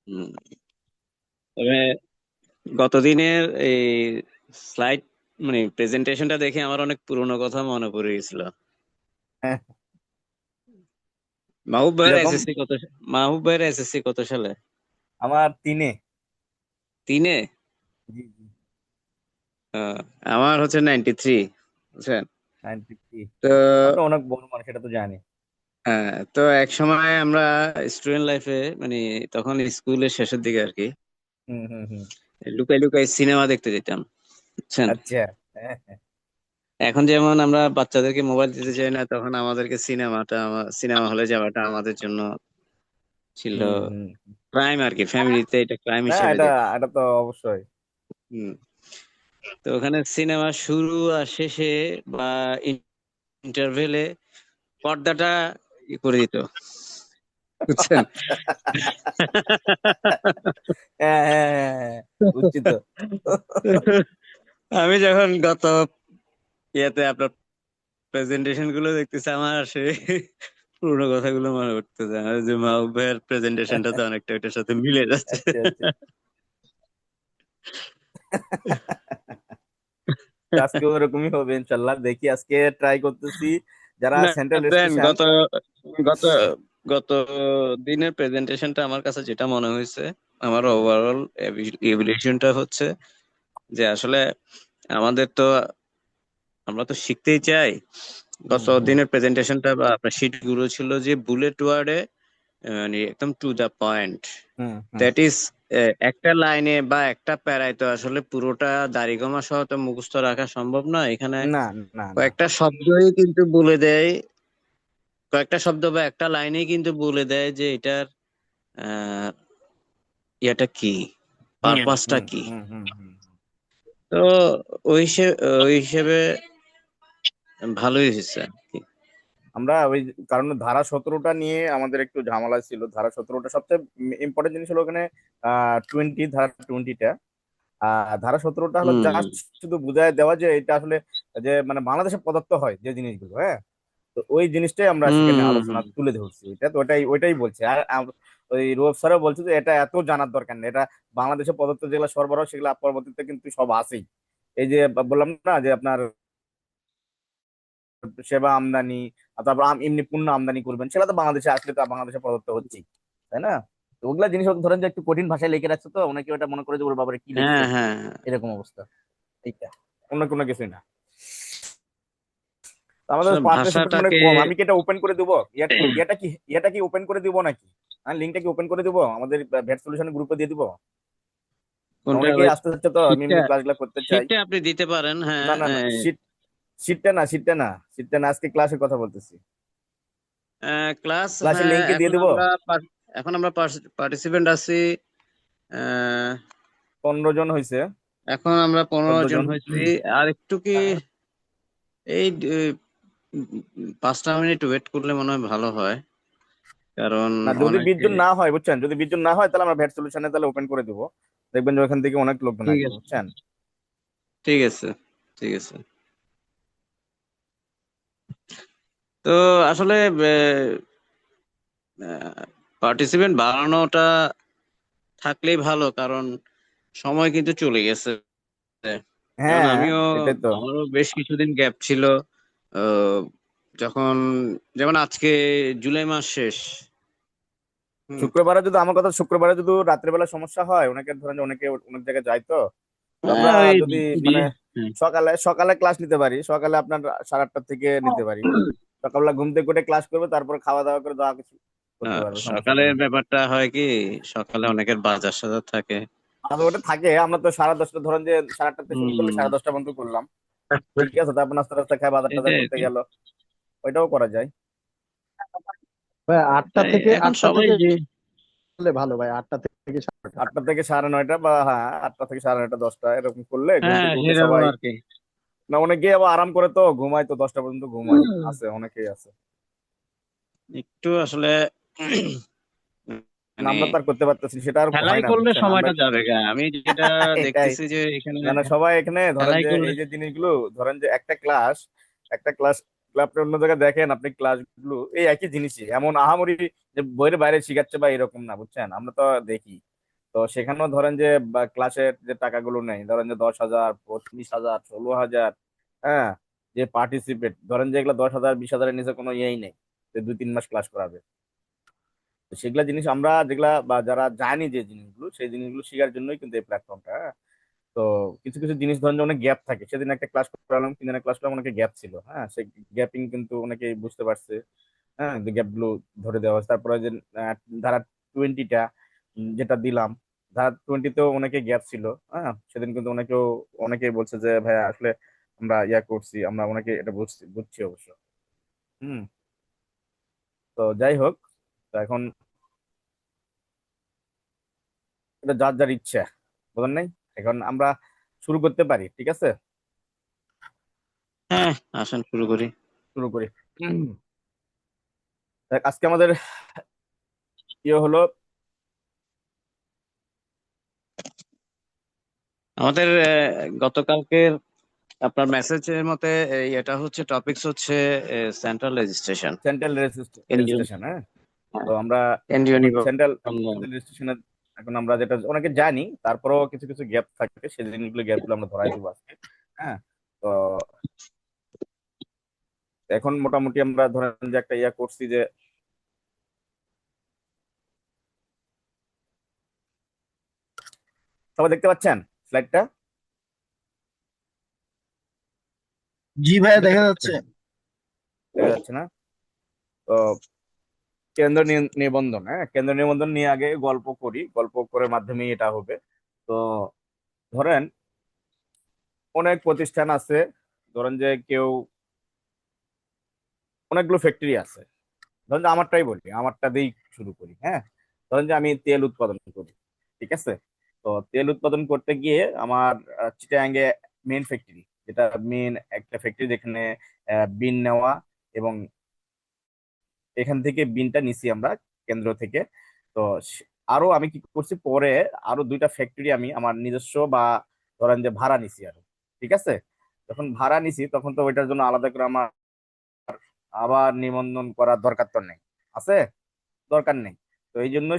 হুম। তবে গতদিনের এই স্লাইড মানে প্রেজেন্টেশনটা দেখে আমার অনেক পুরোনো কথা মনে পড়ে গেছিল। হ্যাঁ। মাহবুব ভাইয়ের কিরকম? এসএসসি কত, মাহবুব ভাইয়ের এসএসসি কত সালে? আমার তিনে। 3-এ? জি জি। আহ, আমার হচ্ছে 93, বুঝছেন? 93। তো আপনি অনেক বড় মানুষ, সেটা তো জানি। তো এক সময় আমরা স্টুডেন্ট লাইফে মানে তখন স্কুলের শেষের দিকে আর কি হুম হুম হুম। লুকাই লুকাই সিনেমা দেখতে যেতাম, বুঝছেন? আচ্ছা। হ্যাঁ হ্যাঁ। এখন যেমন আমরা বাচ্চাদেরকে মোবাইল দিতে চাই না, তখন আমাদেরকে সিনেমা হলে যাওয়াটা আমাদের জন্য ছিল হুম হুম। ক্রাইম আর কি, ফ্যামিলিতে এটা ক্রাইম না, হিসেবে এটা দেখত। এটা তো অবশ্যই। হম। তো ওখানে সিনেমা শুরু আর শেষে বা ইন্টারভেলে পর্দাটা করে দিত, বুঝছেন? আচ্ছা। হ্যাঁ হ্যাঁ হ্যাঁ হ্যাঁ, বুঝছি তো। আমি যখন গত ইয়েতে আপনার প্রেজেন্টেশন গুলো দেখতেছি, আমার সেই পুরোনো কথাগুলো মনে পড়তেছে। আর যে মাহবুব ভাইয়ের প্রেজেন্টেশনটা তো অনেকটা ওইটার সাথে মিলে যাচ্ছে। আচ্ছা আচ্ছা। তো আজকে ওরকমই হবে ইনশাল্লাহ, দেখি আজকে ট্রাই করতেছি। যারা না, সেন্ট্রাল দেন স্টেশন। গত গত দিনের প্রেজেন্টেশনটা আমার কাছে যেটা মনে হয়েছে, আমার ওভারঅল এভিলিউশনটা হচ্ছে যে আসলে আমাদের তো, আমরা তো শিখতেই চাই। হুম গত হুম দিনের প্রেজেন্টেশনটা বা আপনার শিট গুলো ছিল যে বুলেট ওয়ার্ডে, মানে একদম টু দা পয়েন্ট। হুম হুম। দ্যাট ইজ, একটা লাইনে বা একটা প্যারায় তো আসলে পুরোটা দাড়িগোমা সহ তো মুখস্থ রাখা সম্ভব না। এখানে না না না। কয়েকটা শব্দই কিন্তু বলে দেয়, কয়েকটা শব্দ বা একটা লাইনেই কিন্তু বলে দেয় যে এটার আহ ইয়েটা কি, হুম পারপাসটা হুম কি। হুম হুম হুম। তো ওই হিসেবে ভালোই হয়েছে আর কি। আমরা ওই কারণ ধারা 17টা নিয়ে আমাদের একটু ঝামেলা ছিল। ধারা 17টা সবচেয়ে ইম্পর্টেন্ট জিনিস হলো ওখানে। 20 ধারা 20টা। ধারা 17টা হলো হুম জাস্ট শুধু বুঝায় দেওয়া যে এটা আসলে যে মানে বাংলাদেশে প্রদত্ত হয় যে জিনিসগুলো, হ্যাঁ। তো ওই জিনিসটাই আমরা হুম সেখানে হুম আলোচনা হুম। তুলে ধরছি, এটা তো ওটাই ওইটাই বলছে। আর ওই রোব স্যারও বলছে যে এটা এত জানার দরকার নেই, এটা বাংলাদেশে প্রদত্ত যেগুলো সরবরাহ সেগুলো পরবর্তীতে কিন্তু সব আছেই। এই যে বললাম না যে আপনার সেবা আমদানি, আর তারপর এমনি পণ্য আমদানি করবেন, সেটা তো বাংলাদেশে আসলে তো বাংলাদেশে প্রদত্ত হচ্ছেই, তাই না? তো ওগুলা জিনিস ধরেন যে একটু কঠিন ভাষায় লিখে রাখছে, তো অনেকে ওটা মনে করে যে ওর বাবারে কি হ্যাঁ লিখছে, হ্যাঁ। এরকম অবস্থা। এইটা অন্য কোনো কিছুই না। তো আমাদের আসলে পার্টিসিপেট মানে ভাষাটাকে কম। আমি কি এটা ওপেন করে দিব? এটা কি ওপেন করে দিব নাকি? হ্যাঁ, লিঙ্কটা কি ওপেন করে দিব আমাদের ভেট সলিউশন গ্রুপে দিয়ে দিব? কোনটা, অনেকেই ওই আসতে হচ্ছে, তো আমি শীটটা? এমনি ক্লাসগুলো করতে চাই। শীটটা আপনি দিতে পারেন, হ্যাঁ। না না না, সিটটা না, আজকে ক্লাসের কথা বলতেছি। ক্লাস, ক্লাসের হ্যাঁ। লিঙ্কে দিয়ে এখন দিব। আমরা এখন আমরা পার্টিসিপেন্ট আছি। আহ, 15 জন হয়েছে। এখন আমরা 15 জন 14 জন। হয়েছি। আর একটু কি এই 5টা মিনিট ওয়েট করলে মনে হয় ভালো হয়, কারণ না, যদি বিশ অনেকে। জন না হয় বুঝছেন, যদি 20 জন না হয় তাহলে আমরা ভ্যাট সলিউশনে তাহলে ওপেন করে দিব। দেখবেন যে ওখান থেকে অনেক লোকজন ঠিক আসবে, আছে, বুঝছেন। ঠিক আছে, ঠিক আছে। তো আসলে পার্টিসিপেন্ট বাড়ানোটা থাকলেই ভালো, কারণ সময় কিন্তু চলে গেছে। যেমন হ্যাঁ, আমিও, এটাই তো। আমারও বেশ কিছুদিন গ্যাপ ছিল। আহ, যখন, যেমন আজকে জুলাই মাস শেষ। হুম। শুক্রবারে যদি আমার কথা, শুক্রবারে যদি রাত্রে বেলা সমস্যা হয়, অনেকে ধরেন যে অনেকে অনেক জায়গায় যায়, তো তো আমরা ওই যদি মানে দিয়ে, হ্যাঁ। সকালে সকালে ক্লাস নিতে পারি, সকালে আপনার 8:30 থেকে নিতে পারি। সকালবেলা ঘুম থেকে উঠে ক্লাস করবে, তারপর খাওয়া দাওয়া করে যা কিছু করতে পারবে, সমস্যা তো সকালের নেই। ব্যাপারটা হয় কি, সকালে অনেকের বাজার সাজার থাকে। আর ওটা থাকে, আমরা তো 10:30, ধরেন যে 8:30 শুরু করলে হম। 10:30 পর্যন্ত করলাম। ঠিক আছে, তারপর নাস্তা টাস্তা খায় বাজার টাজার এটাই আর করতে কি। গেল, ওইটাও করা যায়। ভাই আটটা তাই থেকে এখন আটটা সবাই থেকে যে, করলে ভালো ভাই, 8টা থেকে 9:30। 8টা থেকে 9:30, বা হ্যাঁ 8টা থেকে 9:30, 10টা এরকম করলে ঘুম হ্যাঁ থেকে উঠে সেরকম সবাই। আর কি। না, অনেকেই আবার আরাম করে তো ঘুমায়, তো 10টা পর্যন্ত ঘুমায়, আছে অনেকেই আছে। একটু আসলে না, মানে আমরা তো আর করতে পারতেছি না, সেটা আর খেলাই হয় না, করলে বুঝছেন আমরা। সময়টা যাবে গা, আমি যেটা এটাই। দেখতেছি যে এখানে মানে সবাই এখানে ধরেন খেলাই যে করলে। এই যে জিনিসগুলো, ধরেন যে একটা ক্লাস আপনি অন্য জায়গায় দেখেন, আপনি ক্লাসগুলো এই একই জিনিসই এমন আহামরি যে বইয়ের বাইরে শিখাচ্ছে বা এরকম না, বুঝছেন। আমরা তো দেখি তো সেখানেও ধরেন যে ক্লাসের যে টাকাগুলো নেই, ধরেন যে 10,000, 25,000, 16,000, হ্যাঁ, যে পার্টিসিপেট ধরেন যে এগুলো 10,000, 20,000-এর নিচে কোনো ইয়েই নেই যে 2-3 মাস ক্লাস করাবে। তো সেগুলা জিনিস আমরা যেগুলা বা যারা জানি যে জিনিসগুলো, সেই জিনিসগুলো শেখার জন্যই কিন্তু এই প্ল্যাটফর্মটা। তো কিছু কিছু জিনিস ধরেন যে অনেক গ্যাপ থাকে, সেদিন একটা ক্লাস করালাম, 3 দিনের ক্লাস করলাম, অনেকে গ্যাপ ছিল, হ্যাঁ, সেই গ্যাপিং কিন্তু অনেকেই বুঝতে পারছে। হ্যাঁ, গ্যাপ গুলো ধরে দেওয়া হয়েছে। তারপরে যে আহ, ধারা 20টা যেটা দিলাম, ধারা 20তেও অনেকে গ্যাপ ছিল। হ্যাঁ, সেদিন কিন্তু অনেকেই বলছে যে ভাই আসলে আমরা ইয়া করছি, আমরা অনেকে এটা বুঝছি অবশ্য। হুম। তো যাই হোক, তো এখন এটা যার যার ইচ্ছা, বুঝলেন নাই। এখন আমরা শুরু করতে পারি, ঠিক আছে? হ্যাঁ, আসেন শুরু করি। শুরু করি। হুম। দেখ, আজকে আমাদের ইয়ে হলো। আমাদের গতকালকের আপনার মেসেজের মতে এটা হচ্ছে টপিকস হচ্ছে central registration, central NGO. Registration, হ্যাঁ। তো আমরা এনজিও সেন্ট্রাল নিবন্ধন। রেজিস্ট্রেশনের এখন আমরা যেটা অনেকে জানি, তারপরেও কিছু কিছু গ্যাপ থাকে, সেই জিনিসগুলো গ্যাপগুলো আমরা ধরাই দেবো আজকে। হ্যাঁ। তো এখন মোটামুটি আমরা ধরেন যে একটা ইয়া করছি যে, সবাই দেখতে পাচ্ছেন স্লাইডটা? জি ভাইয়া, দেখা দেখা যাচ্ছে? যাচ্ছে। দেখা যাচ্ছে না? তো কেন্দ্র নিবন্ধন, হ্যাঁ, কেন্দ্র নিবন্ধন নিয়ে আগে গল্প করি, গল্প করার মাধ্যমেই এটা হবে। তো ধরেন অনেক প্রতিষ্ঠান আছে, ধরেন যে কেউ অনেকগুলো ফ্যাক্টরি আছে। ধরেন যে আমারটাই বলি, আমারটা দিয়েই শুরু করি, হ্যাঁ। ধরেন যে আমি তেল উৎপাদন করি, ঠিক আছে? তো তেল উৎপাদন করতে গিয়ে আমার চিটাগাঙ্গে মেন ফ্যাক্টরি, যেটা মেন একটা ফ্যাক্টরি যেখানে বিন নেওয়া, এবং এখান থেকে বিনটা নিছি আমরা কেন্দ্র থেকে। তো আরো আমি কি করছি পরে, আরো 2টা ফ্যাক্টরি আমি আমার নিজস্ব বা ধরেন যে ভাড়া নিছি আরো, ঠিক আছে? যখন ভাড়া নিছি তখন তো ওইটার জন্য আলাদা করে আমার আবার নিবন্ধন করার দরকার তো নেই, আছে? দরকার নেই। তো এই জন্য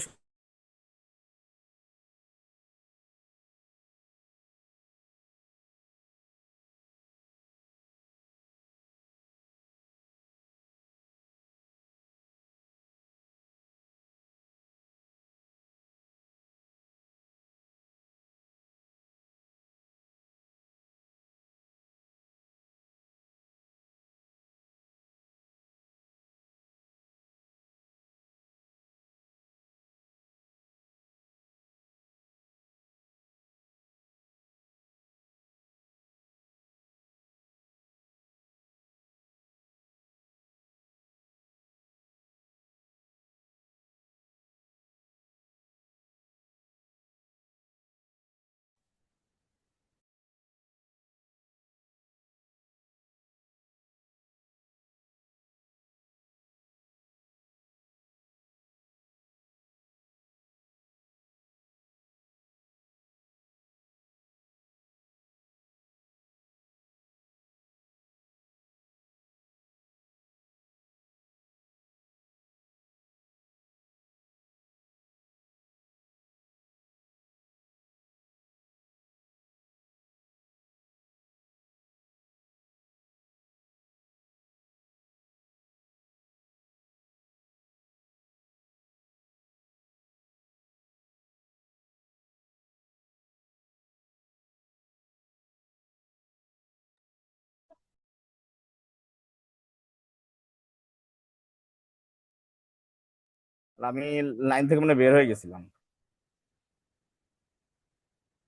আমি লাইন থেকে মানে বের হয়ে গেছিলাম।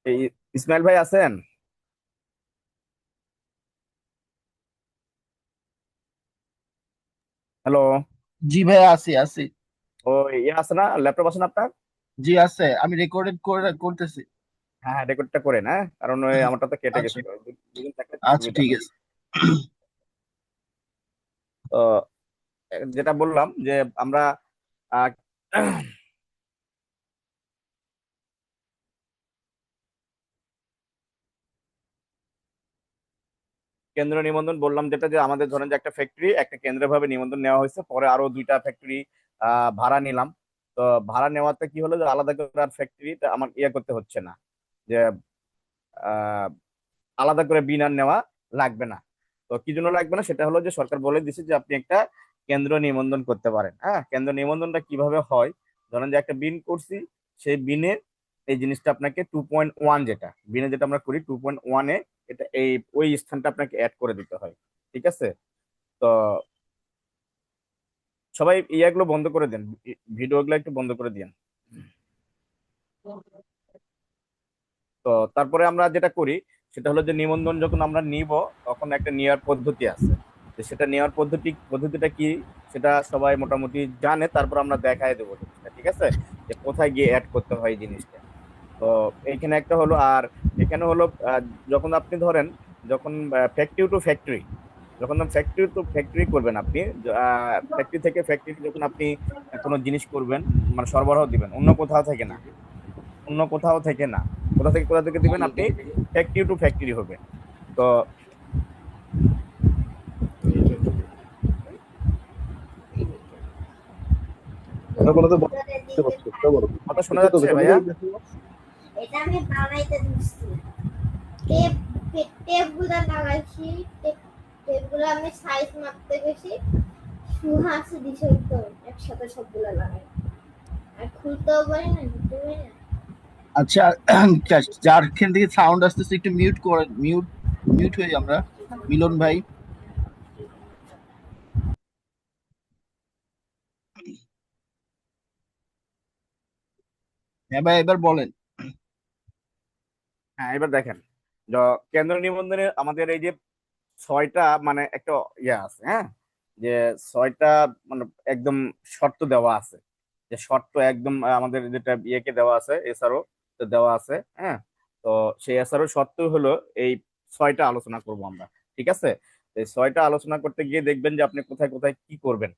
এই ইসমাইল ভাই আছেন? হ্যালো? জি ভাইয়া, আছি আছি। ও, ইয়ে আছে না, ল্যাপটপ আছে না আপনার? জি আছে, আমি রেকর্ডেড করে করতেছি। হ্যাঁ হ্যাঁ, রেকর্ডটা করে না, কারণ ওই আমারটা তো কেটে আচ্ছা গেছিল, দুদিন থাকলে আচ্ছা, সুবিধা ঠিক হয়। আছে। তো যেটা বললাম যে আমরা আহ, কেন্দ্র নিবন্ধন বললাম, যেটা যে আমাদের ধরেন যে একটা ফ্যাক্টরি একটা কেন্দ্র ভাবে নিবন্ধন নেওয়া হয়েছে, পরে আরো 2টা ফ্যাক্টরি ভাড়া নিলাম। তো তো ভাড়া নেওয়াতে কি হলো যে আলাদা করে আর ফ্যাক্টরিটা আমার ইয়ে করতে হচ্ছে না, যে আহ, আলাদা করে বিন আর নেওয়া লাগবে না। তো কি জন্য লাগবে না, সেটা হলো যে সরকার বলে দিছে যে আপনি একটা কেন্দ্র নিবন্ধন করতে পারেন। হ্যাঁ, কেন্দ্র নিবন্ধনটা কিভাবে হয়, ধরেন যে একটা বিন করছি, সেই বিনে এই জিনিসটা আপনাকে 2.1, যেটা বিনে যেটা আমরা করি 2.1-এ, এটা এই ওই স্থানটা আপনাকে অ্যাড করে দিতে হয়। ঠিক আছে? তো সবাই ইয়াগুলো বন্ধ করে দেন, ভিডিওগুলো একটু বন্ধ করে দিন। তো তারপরে আমরা যেটা করি সেটা হলো যে নিবন্ধন যখন আমরা নিব, তখন একটা নেওয়ার পদ্ধতি আছে। তো সেটা নেওয়ার পদ্ধতিটা কি, সেটা সবাই মোটামুটি জানে, তারপর আমরা দেখায় দেবো জিনিসটা। ঠিক আছে? যে কোথায় গিয়ে অ্যাড করতে হয় এই জিনিসটা। তো এইখানে একটা হলো, আর এখানে হলো যখন আপনি ধরেন, যখন ফ্যাক্টরি টু ফ্যাক্টরি, যখন ফ্যাক্টরি টু ফ্যাক্টরি করবেন আপনি, ফ্যাক্টরি থেকে ফ্যাক্টরি যখন আপনি কোনো জিনিস করবেন, মানে সরবরাহ দিবেন অন্য কোথাও থেকে না, অন্য কোথাও থেকে না, কোথা থেকে দিবেন আপনি, ফ্যাক্টরি টু ফ্যাক্টরি হবে। তো কথা বলে তো বুঝতে পারছি, কথা বলো। কথা শোনা বুঝতে তো যাচ্ছে পেছনে ভাইয়া? এটা আমি বানাইতে দিচ্ছি। টেপ টেপ গুলা লাগাইছি, টেপ গুলা আমি সাইজ মাপতে গেছি, সুহাসে দিছে তো একসাথে সবগুলা লাগাই, আর খুলতেও পারি না, দিতে পারি না। আচ্ছা, যারখান থেকে সাউন্ড আসতেছে একটু মিউট করে, মিউট মিউট হয়ে আমরা। মিলন ভাই। হ্যাঁ ভাই, এবার বলেন। হ্যাঁ, এবার দেখেন, কেন্দ্র নিবন্ধনে আমাদের এই যে 6টা মানে একটা ইয়ে আছে, হ্যাঁ, যে 6টা মানে একদম শর্ত দেওয়া আছে, যে শর্ত একদম আমাদের যেটা ইয়েকে দেওয়া আছে, এসআরও দেওয়া আছে। হ্যাঁ, তো সেই এসআরও শর্ত হলো এই 6টা আলোচনা করব আমরা। ঠিক আছে? তো এই 6টা আলোচনা করতে গিয়ে দেখবেন যে আপনি কোথায় কোথায় কি করবেন।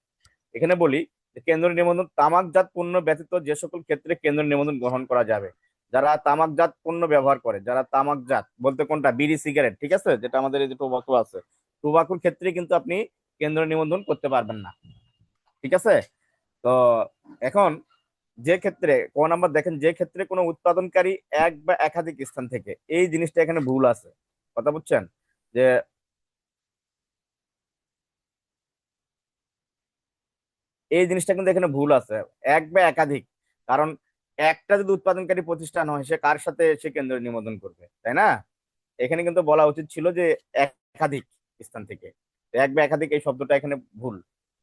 এখানে বলি যে কেন্দ্র নিবন্ধন, তামাকজাত পণ্য ব্যতীত যে সকল ক্ষেত্রে কেন্দ্র নিবন্ধন গ্রহণ করা যাবে। যারা তামাকজাত পণ্য ব্যবহার করে, যারা তামাকজাত বলতে কোনটা, বিড়ি সিগারেট, ঠিক আছে, যেটা আমাদের এই যে টোবাকো আছে, টোবাকোর ক্ষেত্রে কিন্তু আপনি কেন্দ্র নিবন্ধন করতে পারবেন না। ঠিক আছে? তো এখন যে ক্ষেত্রে নাম্বার দেখেন, যে ক্ষেত্রে কোনো উৎপাদনকারী এক বা একাধিক স্থান থেকে, এই জিনিসটা এখানে ভুল আছে। কথা বুঝছেন? যে এই জিনিসটা কিন্তু এখানে ভুল আছে, এক বা একাধিক। কারণ একটা যদি উৎপাদনকারী প্রতিষ্ঠান হয়, সে কার সাথে সে কেন্দ্র নিবন্ধন করবে, তাই না? এখানে কিন্তু বলা উচিত ছিল যে একাধিক স্থান থেকে। তো এক বা একাধিক এই শব্দটা এখানে ভুল।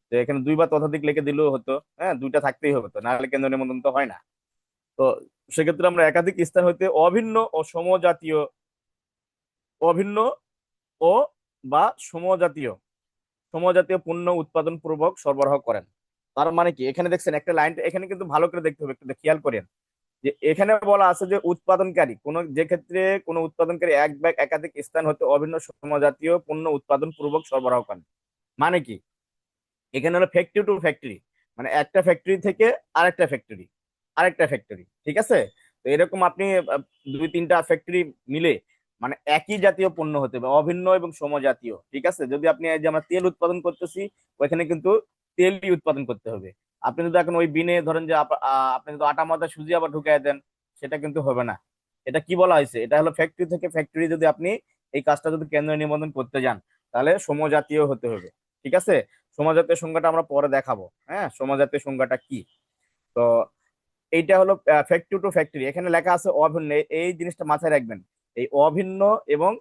তো এখানে দুই বা ততোধিক লিখে দিলেও হতো, হ্যাঁ, দুইটা থাকতেই হবে, তো নাহলে কেন্দ্র নিবন্ধন তো হয় না। তো সেক্ষেত্রে আমরা একাধিক স্থান হইতে অভিন্ন ও সমজাতীয়, অভিন্ন ও বা সমজাতীয়, সমজাতীয় পণ্য উৎপাদন পূর্বক সরবরাহ করেন। তার মানে কি, এখানে দেখছেন একটা লাইন, এখানে কিন্তু ভালো করে দেখতে হবে, একটু খেয়াল করেন যে এখানে বলা আছে যে উৎপাদনকারী কোন, যে ক্ষেত্রে কোন উৎপাদনকারী এক বা একাধিক স্থান হতে অভিন্ন সমজাতীয় পণ্য উৎপাদন পূর্বক সরবরাহ করেন। মানে কি, এখানে হলো ফ্যাক্টরি টু ফ্যাক্টরি, মানে একটা ফ্যাক্টরি থেকে আরেকটা ফ্যাক্টরি, আরেকটা ফ্যাক্টরি। ঠিক আছে? তো এরকম আপনি দুই তিনটা ফ্যাক্টরি মিলে মানে একই জাতীয় পণ্য হতে হবে, অভিন্ন এবং সমজাতীয়। ঠিক আছে? যদি আপনি এই যে আমরা তেল উৎপাদন করতেছি, ওইখানে কিন্তু তেলই উৎপাদন করতে হবে। আপনি যদি এখন ওই বিনে ধরেন যে আপনি যদি আটা ময়দা সুজি আবার ঢুকাই দেন, সেটা কিন্তু হবে না। এটা কি বলা হয়েছে, এটা হলো ফ্যাক্টরি থেকে ফ্যাক্টরি, যদি আপনি এই কাজটা যদি কেন্দ্র নিবন্ধন করতে যান, তাহলে সমজাতীয় হতে হবে। ঠিক আছে? সমজাতীয় সংজ্ঞাটা আমরা পরে দেখাবো। হ্যাঁ, সমজাতীয় সংজ্ঞাটা কি। তো এইটা হলো ফ্যাক্টরি টু ফ্যাক্টরি, এখানে লেখা আছে অভিন্ন, এই জিনিসটা মাথায় রাখবেন। এই অভিন্ন এবং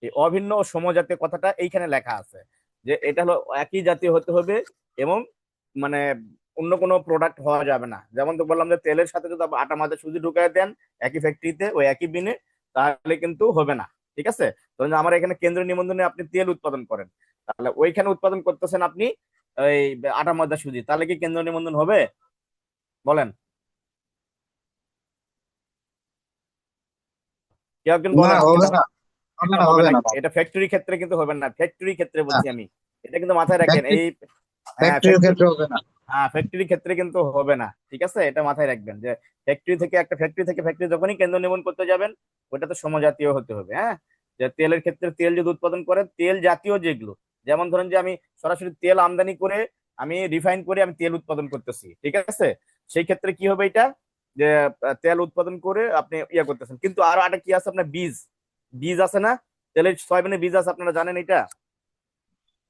এই অভিন্ন ও সমজাতীয় কথাটা এইখানে লেখা আছে, যে এটা হলো একই জাতীয় হতে হবে, এবং মানে অন্য কোনো প্রোডাক্ট হওয়া যাবে না। যেমন তো বললাম যে তেলের সাথে যদি আপনি আটা ময়দা সুজি ঢুকাই দেন একই ফ্যাক্টরিতে ওই একই বিনে, তাহলে কিন্তু হবে না। ঠিক আছে? ধরুন যে আমার এখানে কেন্দ্র নিবন্ধনে আপনি তেল উৎপাদন করেন, তাহলে ওইখানে উৎপাদন করতেছেন আপনি এই আটা ময়দা সুজি, তাহলে কি কেন্দ্র নিবন্ধন হবে? বলেন, কেউ একজন না, বলেন। হবে এটা না, হবে এটা না, হবে হবে না, না। এটা ফ্যাক্টরি ক্ষেত্রে কিন্তু হবে না, ফ্যাক্টরি ক্ষেত্রে না, বলছি আমি। এটা কিন্তু মাথায় রাখেন ফ্যাক্টরি এই। হ্যাঁ, ফ্যাক্টরির ক্ষেত্রে হবে না। হ্যাঁ, ফ্যাক্টরি ক্ষেত্রে কিন্তু হবে না। ঠিক আছে? এটা মাথায় রাখবেন যে ফ্যাক্টরি থেকে ফ্যাক্টরি যখনই কেন্দ্র নিবন্ধন করতে যাবেন, ওটা তো সমজাতীয় হতে হবে। হ্যাঁ, যে তেলের ক্ষেত্রে তেল যদি উৎপাদন করে, তেল জাতীয় যেগুলো, যেমন ধরেন যে আমি সরাসরি তেল আমদানি করে আমি রিফাইন করে আমি তেল উৎপাদন করতেছি, ঠিক আছে? সেই ক্ষেত্রে কি হবে এটা, যে তেল উৎপাদন করে আপনি ইয়ে করতেছেন, কিন্তু আরো একটা কি আছে আপনার, বীজ, বীজ আছে না, তেলের সয়াবিনের বীজ আছে, আপনারা জানেন এটা?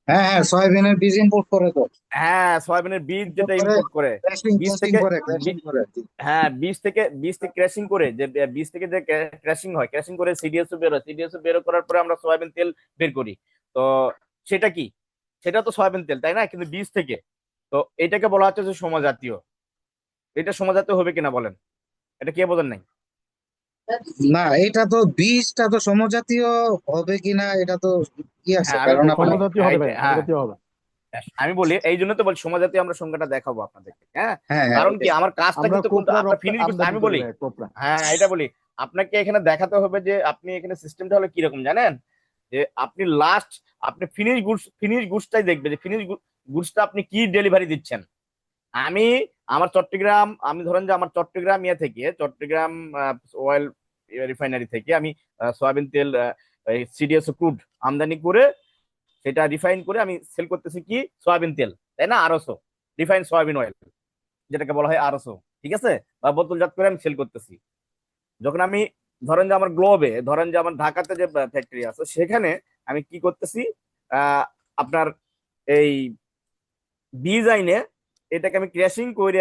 হ্যাঁ হ্যাঁ, সয়াবিনের বীজ ইম্পোর্ট করে তো। হ্যাঁ, সয়াবিনের বীজ ইম্পোর্ট যেটা করে ইম্পোর্ট করে, ক্র্যাশিং বীজ ক্র্যাশিং থেকে করে ক্র্যাশিং বীজ- করে আর কি। হ্যাঁ, বীজ থেকে ক্র্যাশিং করে, যে বীজ থেকে যে ক্র্যাশিং হয়, ক্র্যাশিং করে সিডিএসও বের হয়, সিডিএসও বের করার পরে আমরা সয়াবিন তেল বের করি। তো সেটা কি, সেটা তো সয়াবিন তেল, তাই না? কিন্তু বীজ থেকে। তো এটাকে বলা হচ্ছে যে সমজাতীয়। এটা সমজাতীয় হবে কিনা বলেন, এটা কে বোঝেন নাই? না, এটা তো বীজটা তো সমজাতীয় হবে কিনা এটা তো কি আছে, হ্যাঁ, আমি কারণ আপনি সমজাতীয় হবে ভাই, হ্যাঁ, সমজাতীয় হবে। আমি বলি এই জন্য তো বলি সমজাতীয়, আমরা সংখ্যাটা দেখাবো আপনাদেরকে, হ্যাঁ। হ্যাঁ হ্যাঁ কারণ ওকে। কি, আমার কাজটা আমরা কিন্তু কিন্তু কোপরা আপনার ফিনিশ করতে, আমদানি আমি করি বলি, ভাই, কোপরা। হ্যাঁ এটা বলি, আপনাকে এখানে দেখাতে হবে যে আপনি এখানে সিস্টেমটা হলো কিরকম জানেন, যে আপনি লাস্ট, আপনি ফিনিশ গুডসটাই দেখবে, যে ফিনিশ গুডসটা আপনি কি ডেলিভারি দিচ্ছেন। আমি আমার চট্টগ্রাম, আমি ধরেন যে আমার চট্টগ্রাম থেকে, চট্টগ্রাম অয়েল রিফাইনারি থেকে আমি সয়াবিন তেল, সিডিএস ক্রুড আমদানি করে সেটা রিফাইন করে আমি সেল করতেছি কি, সয়াবিন তেল, তাই না? আরসো, রিফাইন সয়াবিন অয়েল, যেটাকে বলা হয় আরসো, ঠিক আছে? বা বোতলজাত করে আমি সেল করতেছি। যখন আমি ধরেন যে আমার গ্লোবে, ধরেন যে আমার ঢাকাতে যে ফ্যাক্টরি আছে, সেখানে আমি কি করতেছি, আহ আপনার এই বীজ আইনে এটাকে আমি ক্র্যাশিং করে,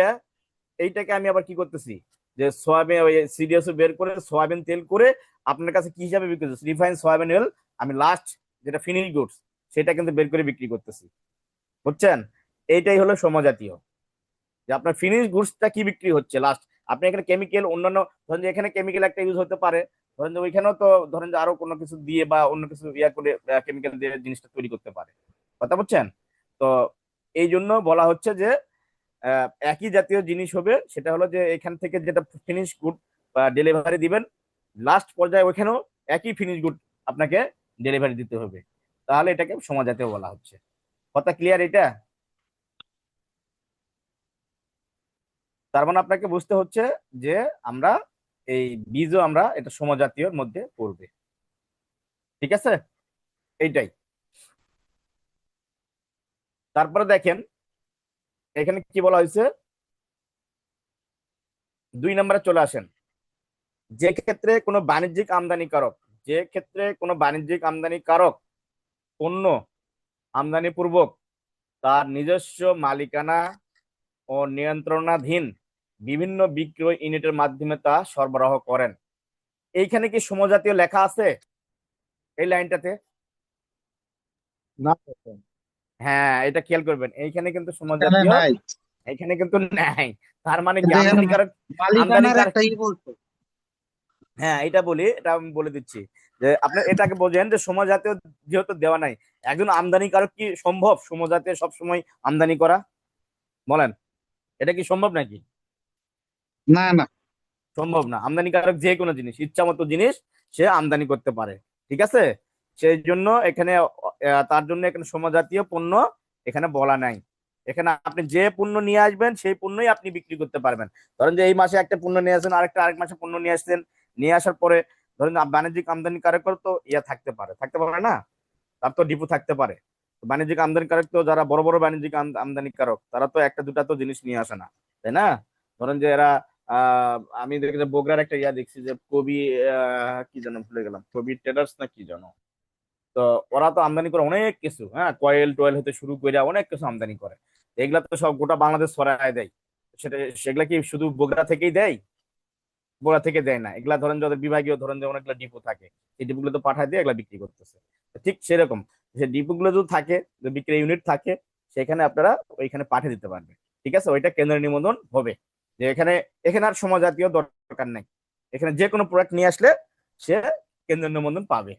এইটাকে আমি আবার কি করতেছি, যে সয়াবিন ওই সিডিএস বের করে সয়াবিন তেল করে আপনার কাছে কি হিসাবে বিক্রি করতেছি, রিফাইন সয়াবিন অয়েল। আমি লাস্ট যেটা ফিনিশ গুডস, সেটা কিন্তু বের করে বিক্রি করতেছি, বুঝছেন? এইটাই হলো সমজাতীয়, যে আপনার ফিনিশ গুডসটা কি বিক্রি হচ্ছে লাস্ট। আপনি এখানে কেমিক্যাল অন্যান্য, ধরেন যে এখানে কেমিক্যাল একটা ইউজ হতে পারে, ধরেন যে ওইখানেও তো ধরেন যে আরো কোনো কিছু দিয়ে বা অন্য কিছু ইয়া করে কেমিক্যাল দিয়ে জিনিসটা তৈরি করতে পারে, কথা বুঝছেন? তো এই জন্য বলা হচ্ছে যে একই জাতীয় জিনিস হবে, সেটা হলো যে এখান থেকে যেটা ফিনিশ গুড ডেলিভারি দিবেন, লাস্ট পর্যায়ে ওইখানেও একই ফিনিশ গুড আপনাকে ডেলিভারি দিতে হবে, তাহলে এটাকে সমজাতীয় বলা হচ্ছে। কথা ক্লিয়ার এটা? তার মানে আপনাকে বুঝতে হচ্ছে যে আমরা এই বীজও আমরা এটা সমজাতীয়র মধ্যে পড়বে, ঠিক আছে? এইটাই। তারপরে দেখেন এখানে কি বলা হয়েছে, 2 নম্বরে চলে আসেন। যে ক্ষেত্রে কোনো বাণিজ্যিক আমদানিকারক, যে ক্ষেত্রে কোনো বাণিজ্যিক আমদানিকারক পণ্য আমদানি পূর্বক তার নিজস্ব মালিকানা ও নিয়ন্ত্রণাধীন বিভিন্ন বিক্রয় ইউনিটের মাধ্যমে তা সরবরাহ করেন। এইখানে কি সমজাতীয় লেখা আছে এই লাইনটাতে? না, হ্যাঁ, এটা খেয়াল করবেন, এইখানে কিন্তু এখানে সমজাতীয় নাই, এখানে কিন্তু নাই। তার মানে কি কিন্তু এখানে আমদানিকারক, মালিকানার আমদানিকারক, একটা ই বলতো। হ্যাঁ এটা বলি, এটা আমি বলে দিচ্ছি, যে আপনি এটাকে বোঝেন যে সমজাতীয় যেহেতু দেওয়া নাই, একজন আমদানিকারক কি সম্ভব সমজাতীয় সবসময় আমদানি করা, বলেন? এটা কি সম্ভব নাকি? না না। সম্ভব না। আমদানিকারক যে কোনো জিনিস, ইচ্ছা মতো জিনিস সে আমদানি করতে পারে, ঠিক আছে? সেই জন্য এখানে তার জন্য এখানে সমজাতীয় পণ্য এখানে বলা নাই। এখানে আপনি যে পণ্য নিয়ে আসবেন সেই পণ্যই আপনি বিক্রি করতে পারবেন। ধরেন যে এই মাসে একটা পণ্য নিয়ে আসেন, আরেক মাসে পণ্য নিয়ে আসছেন, নিয়ে আসার পরে ধরেন বাণিজ্যিক আমদানিকারক তো ইয়া থাকতে পারে না, তার তো ডিপো থাকতে পারে। বাণিজ্যিক আমদানিকারক তো যারা বড় বড় বাণিজ্যিক আমদানিকারক, তারা তো একটা দুটা তো জিনিস নিয়ে আসে না, তাই না? ধরেন যে এরা আমি দেখি যে বগুড়ার একটা ইয়া দেখছি যে কবি, কি যেন ভুলে গেলাম, কবি ট্রেডার্স না কি যেন। তো ওরা তো আমদানি করে অনেক কিছু, হ্যাঁ, কয়েল টয়েল হতে শুরু করে অনেক কিছু আমদানি করে। এগুলা তো সব গোটা বাংলাদেশ ছড়ায় দেয়। সেগুলা কি শুধু বগুড়া থেকেই দেয়? বগুড়া থেকে দেয় না, এগুলা ধরেন যাদের বিভাগীয় ধরেন যে অনেকগুলো ডিপো থাকে, এই ডিপো গুলো তো পাঠায় দিয়ে এগুলা বিক্রি করতেছে। ঠিক সেরকম যে ডিপো গুলো যদি থাকে, যে বিক্রি ইউনিট থাকে, সেখানে আপনারা ওইখানে পাঠিয়ে দিতে পারবেন, ঠিক আছে? ওইটা কেন্দ্রের নিবন্ধন হবে, যে এখানে এখানে আর সমজাতীয় দরকার নেই, এখানে যে কোনো প্রোডাক্ট নিয়ে আসলে সে কেন্দ্রের নিবন্ধন পাবে।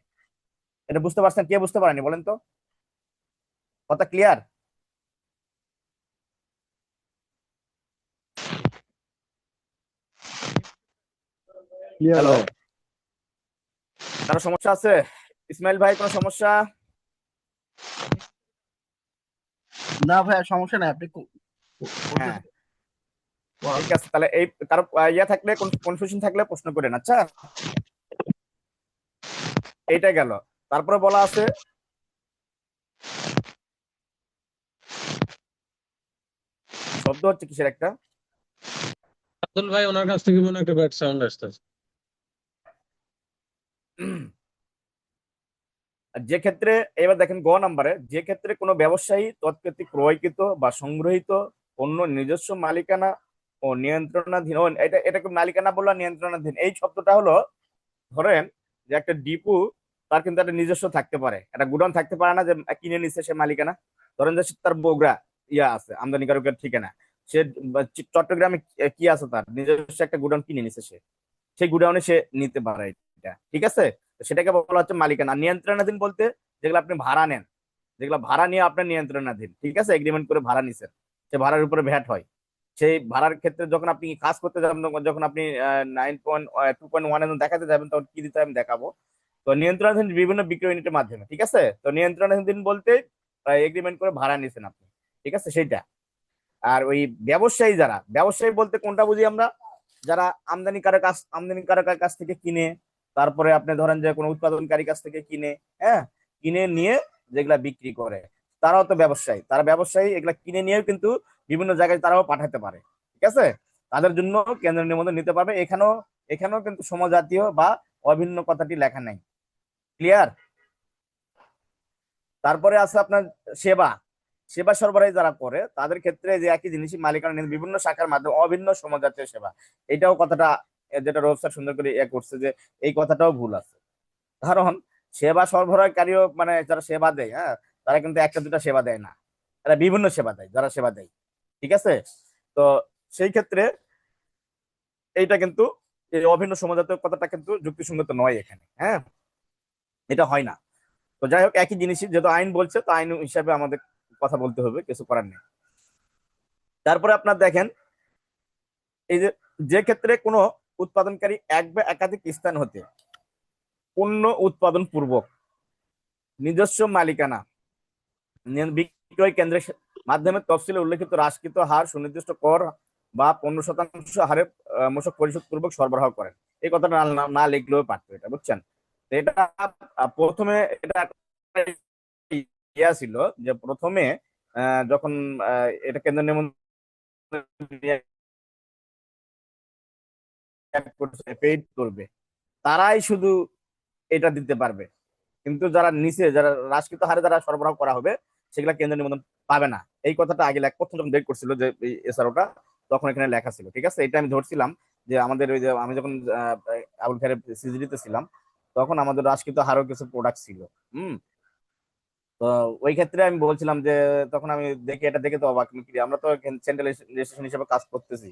এটা বুঝতে পারছেন? কে বুঝতে পারেনি বলেন তো? কথা ক্লিয়ার? ক্লিয়ার হ্যালো, ভাই। কারো সমস্যা আছে? ইসমাইল ভাই কোনো সমস্যা? না ভাইয়া, সমস্যা নাই, আপনি হ্যাঁ, ঠিক আছে। তাহলে এই কারো ইয়া থাকলে, কনফিউশন থাকলে প্রশ্ন করেন, আচ্ছা? এইটা গেল। তারপরে বলা আছে শব্দ হচ্ছে কিসের একটা? আব্দুল ভাই ওনার কাছ থেকে মনে হয় একটা ব্যাড সাউন্ড আসতেছে। আর যে ক্ষেত্রে, এবার দেখেন গ নাম্বারে, যে ক্ষেত্রে কোনো ব্যবসায়ী তৎকর্তৃক ক্রয়কৃত বা সংগ্রহিত পণ্য নিজস্ব মালিকানা ও নিয়ন্ত্রণাধীন, ও এটা এটাকে মালিকানা বললা নিয়ন্ত্রণাধীন, এই শব্দটা হলো, ধরেন যে একটা ডিপু, তার কিন্তু একটা নিজস্ব থাকতে পারে, একটা গুডাউন থাকতে পারে না যে কিনে নিচ্ছে সে মালিকানা। ধরেন যে তার বগুড়া ইয়া আছে আমদানিকারকের ঠিকানা, সে চট্টগ্রামে কি আছে, তার নিজস্ব একটা গুডাউন কিনে নিচ্ছে সে, সেই গুডাউনে সে নিতে পারে এটা, ঠিক আছে? তো সেটাকে বলা হচ্ছে মালিকানা। নিয়ন্ত্রণাধীন বলতে যেগুলো আপনি ভাড়া নেন, যেগুলো ভাড়া নিয়ে আপনার নিয়ন্ত্রণাধীন, ঠিক আছে, এগ্রিমেন্ট করে ভাড়া নিছেন, সে ভাড়ার উপরে ভ্যাট হয়। সেই ভাড়ার ক্ষেত্রে যখন আপনি কাজ করতে যাবেন, যখন আপনি 9.2.1 দেখাতে যাবেন, তখন কি দিতে হবে আমি দেখাবো। তো নিয়ন্ত্রণাধীন বিভিন্ন বিক্রয় ইউনিটের মাধ্যমে, ঠিক আছে। তো নিয়ন্ত্রণাধীন বলতে এগ্রিমেন্ট করে ভাড়া নিছেন আপনি, ঠিক আছে, সেইটা। আর ওই ব্যবসায়ী, যারা ব্যবসায়ী বলতে কোনটা বুঝি আমরা, যারা আমদানিকারকের কাছ থেকে কিনে, তারপরে আপনি ধরেন যে কোনো উৎপাদনকারী কাছ থেকে কিনে, হ্যাঁ, কিনে নিয়ে যেগুলা বিক্রি করে, তারাও তো ব্যবসায়ী। তারা ব্যবসায়ী, এগুলা কিনে নিয়েও কিন্তু বিভিন্ন জায়গায় তারাও পাঠাতে পারে, ঠিক আছে। তাদের জন্য কেন্দ্রীয় নিবন্ধন নিতে পারবে। এখানেও এখানেও কিন্তু সমজাতীয় বা অভিন্ন কথাটি লেখা নাই। ক্লিয়ার? তারপরে আছে আপনার সেবা। সেবা সরবরাহ যারা করে তাদের ক্ষেত্রে যে একই জিনিসই মালিকানা বিভিন্ন শাখার মাধ্যমে অভিন্ন সমজাতীয় সেবা, এটাও কথাটা যেটা রোব স্যার সুন্দর করে করছে, যে এই কথাটাও ভুল আছে। কারণ সেবা সরবরাহকারীও মানে যারা সেবা দেয়, হ্যাঁ, তারা কিন্তু একটা দুটা সেবা দেয় না, তারা বিভিন্ন সেবা দেয় যারা সেবা দেয়, ঠিক আছে। তো সেই ক্ষেত্রে এইটা কিন্তু, এই অভিন্ন সমজাতীয় কথাটা কিন্তু যুক্তিসঙ্গত নয় এখানে, হ্যাঁ, এটা হয় না। তো যাই হোক, একই জিনিসই, যেহেতু আইন বলছে তো আইন হিসাবে আমাদের কথা বলতে হবে, কিছু করার নেই। তারপরে আপনার দেখেন, এই যে যে ক্ষেত্রে কোনো উৎপাদনকারী এক বা একাধিক স্থান হতে পণ্য উৎপাদন পূর্বক নিজস্ব মালিকানা বিক্রয় কেন্দ্রের মাধ্যমে তফসিলে উল্লেখিত হ্রাসকৃত হার সুনির্দিষ্ট কর বা 15% হারে মূসক পরিশোধ পূর্বক সরবরাহ করেন, এই কথাটা না লিখলেও পারতো, এটা বুঝছেন। তো এটা প্রথমে এটা ইয়া ছিল, যে প্রথমে যখন এটা কেন্দ্র পেইড করবে, তারাই শুধু এটা দিতে পারবে, কিন্তু যারা নিচে, যারা হ্রাসকৃত হারে যারা সরবরাহ করা হবে, সেগুলা কেন্দ্র নিবন্ধন পাবে না। এই কথাটা আগে প্রথম যখন বের করছিল যে এসআরওটা, তখন এখানে লেখা ছিল, ঠিক আছে। এটা আমি ধরছিলাম যে আমাদের ওই যে আমি যখন আবুল খায়ের সিজিডিতে ছিলাম, তখন আমাদের হ্রাসকৃত হারও কিছু প্রোডাক্ট ছিল। তো ওই ক্ষেত্রে আমি বলছিলাম যে, তখন আমি দেখি, এটা দেখে তো অবাক, আমরা তো সেন্ট্রাল রেজিস্ট্রেশন হিসেবে কাজ করতেছি।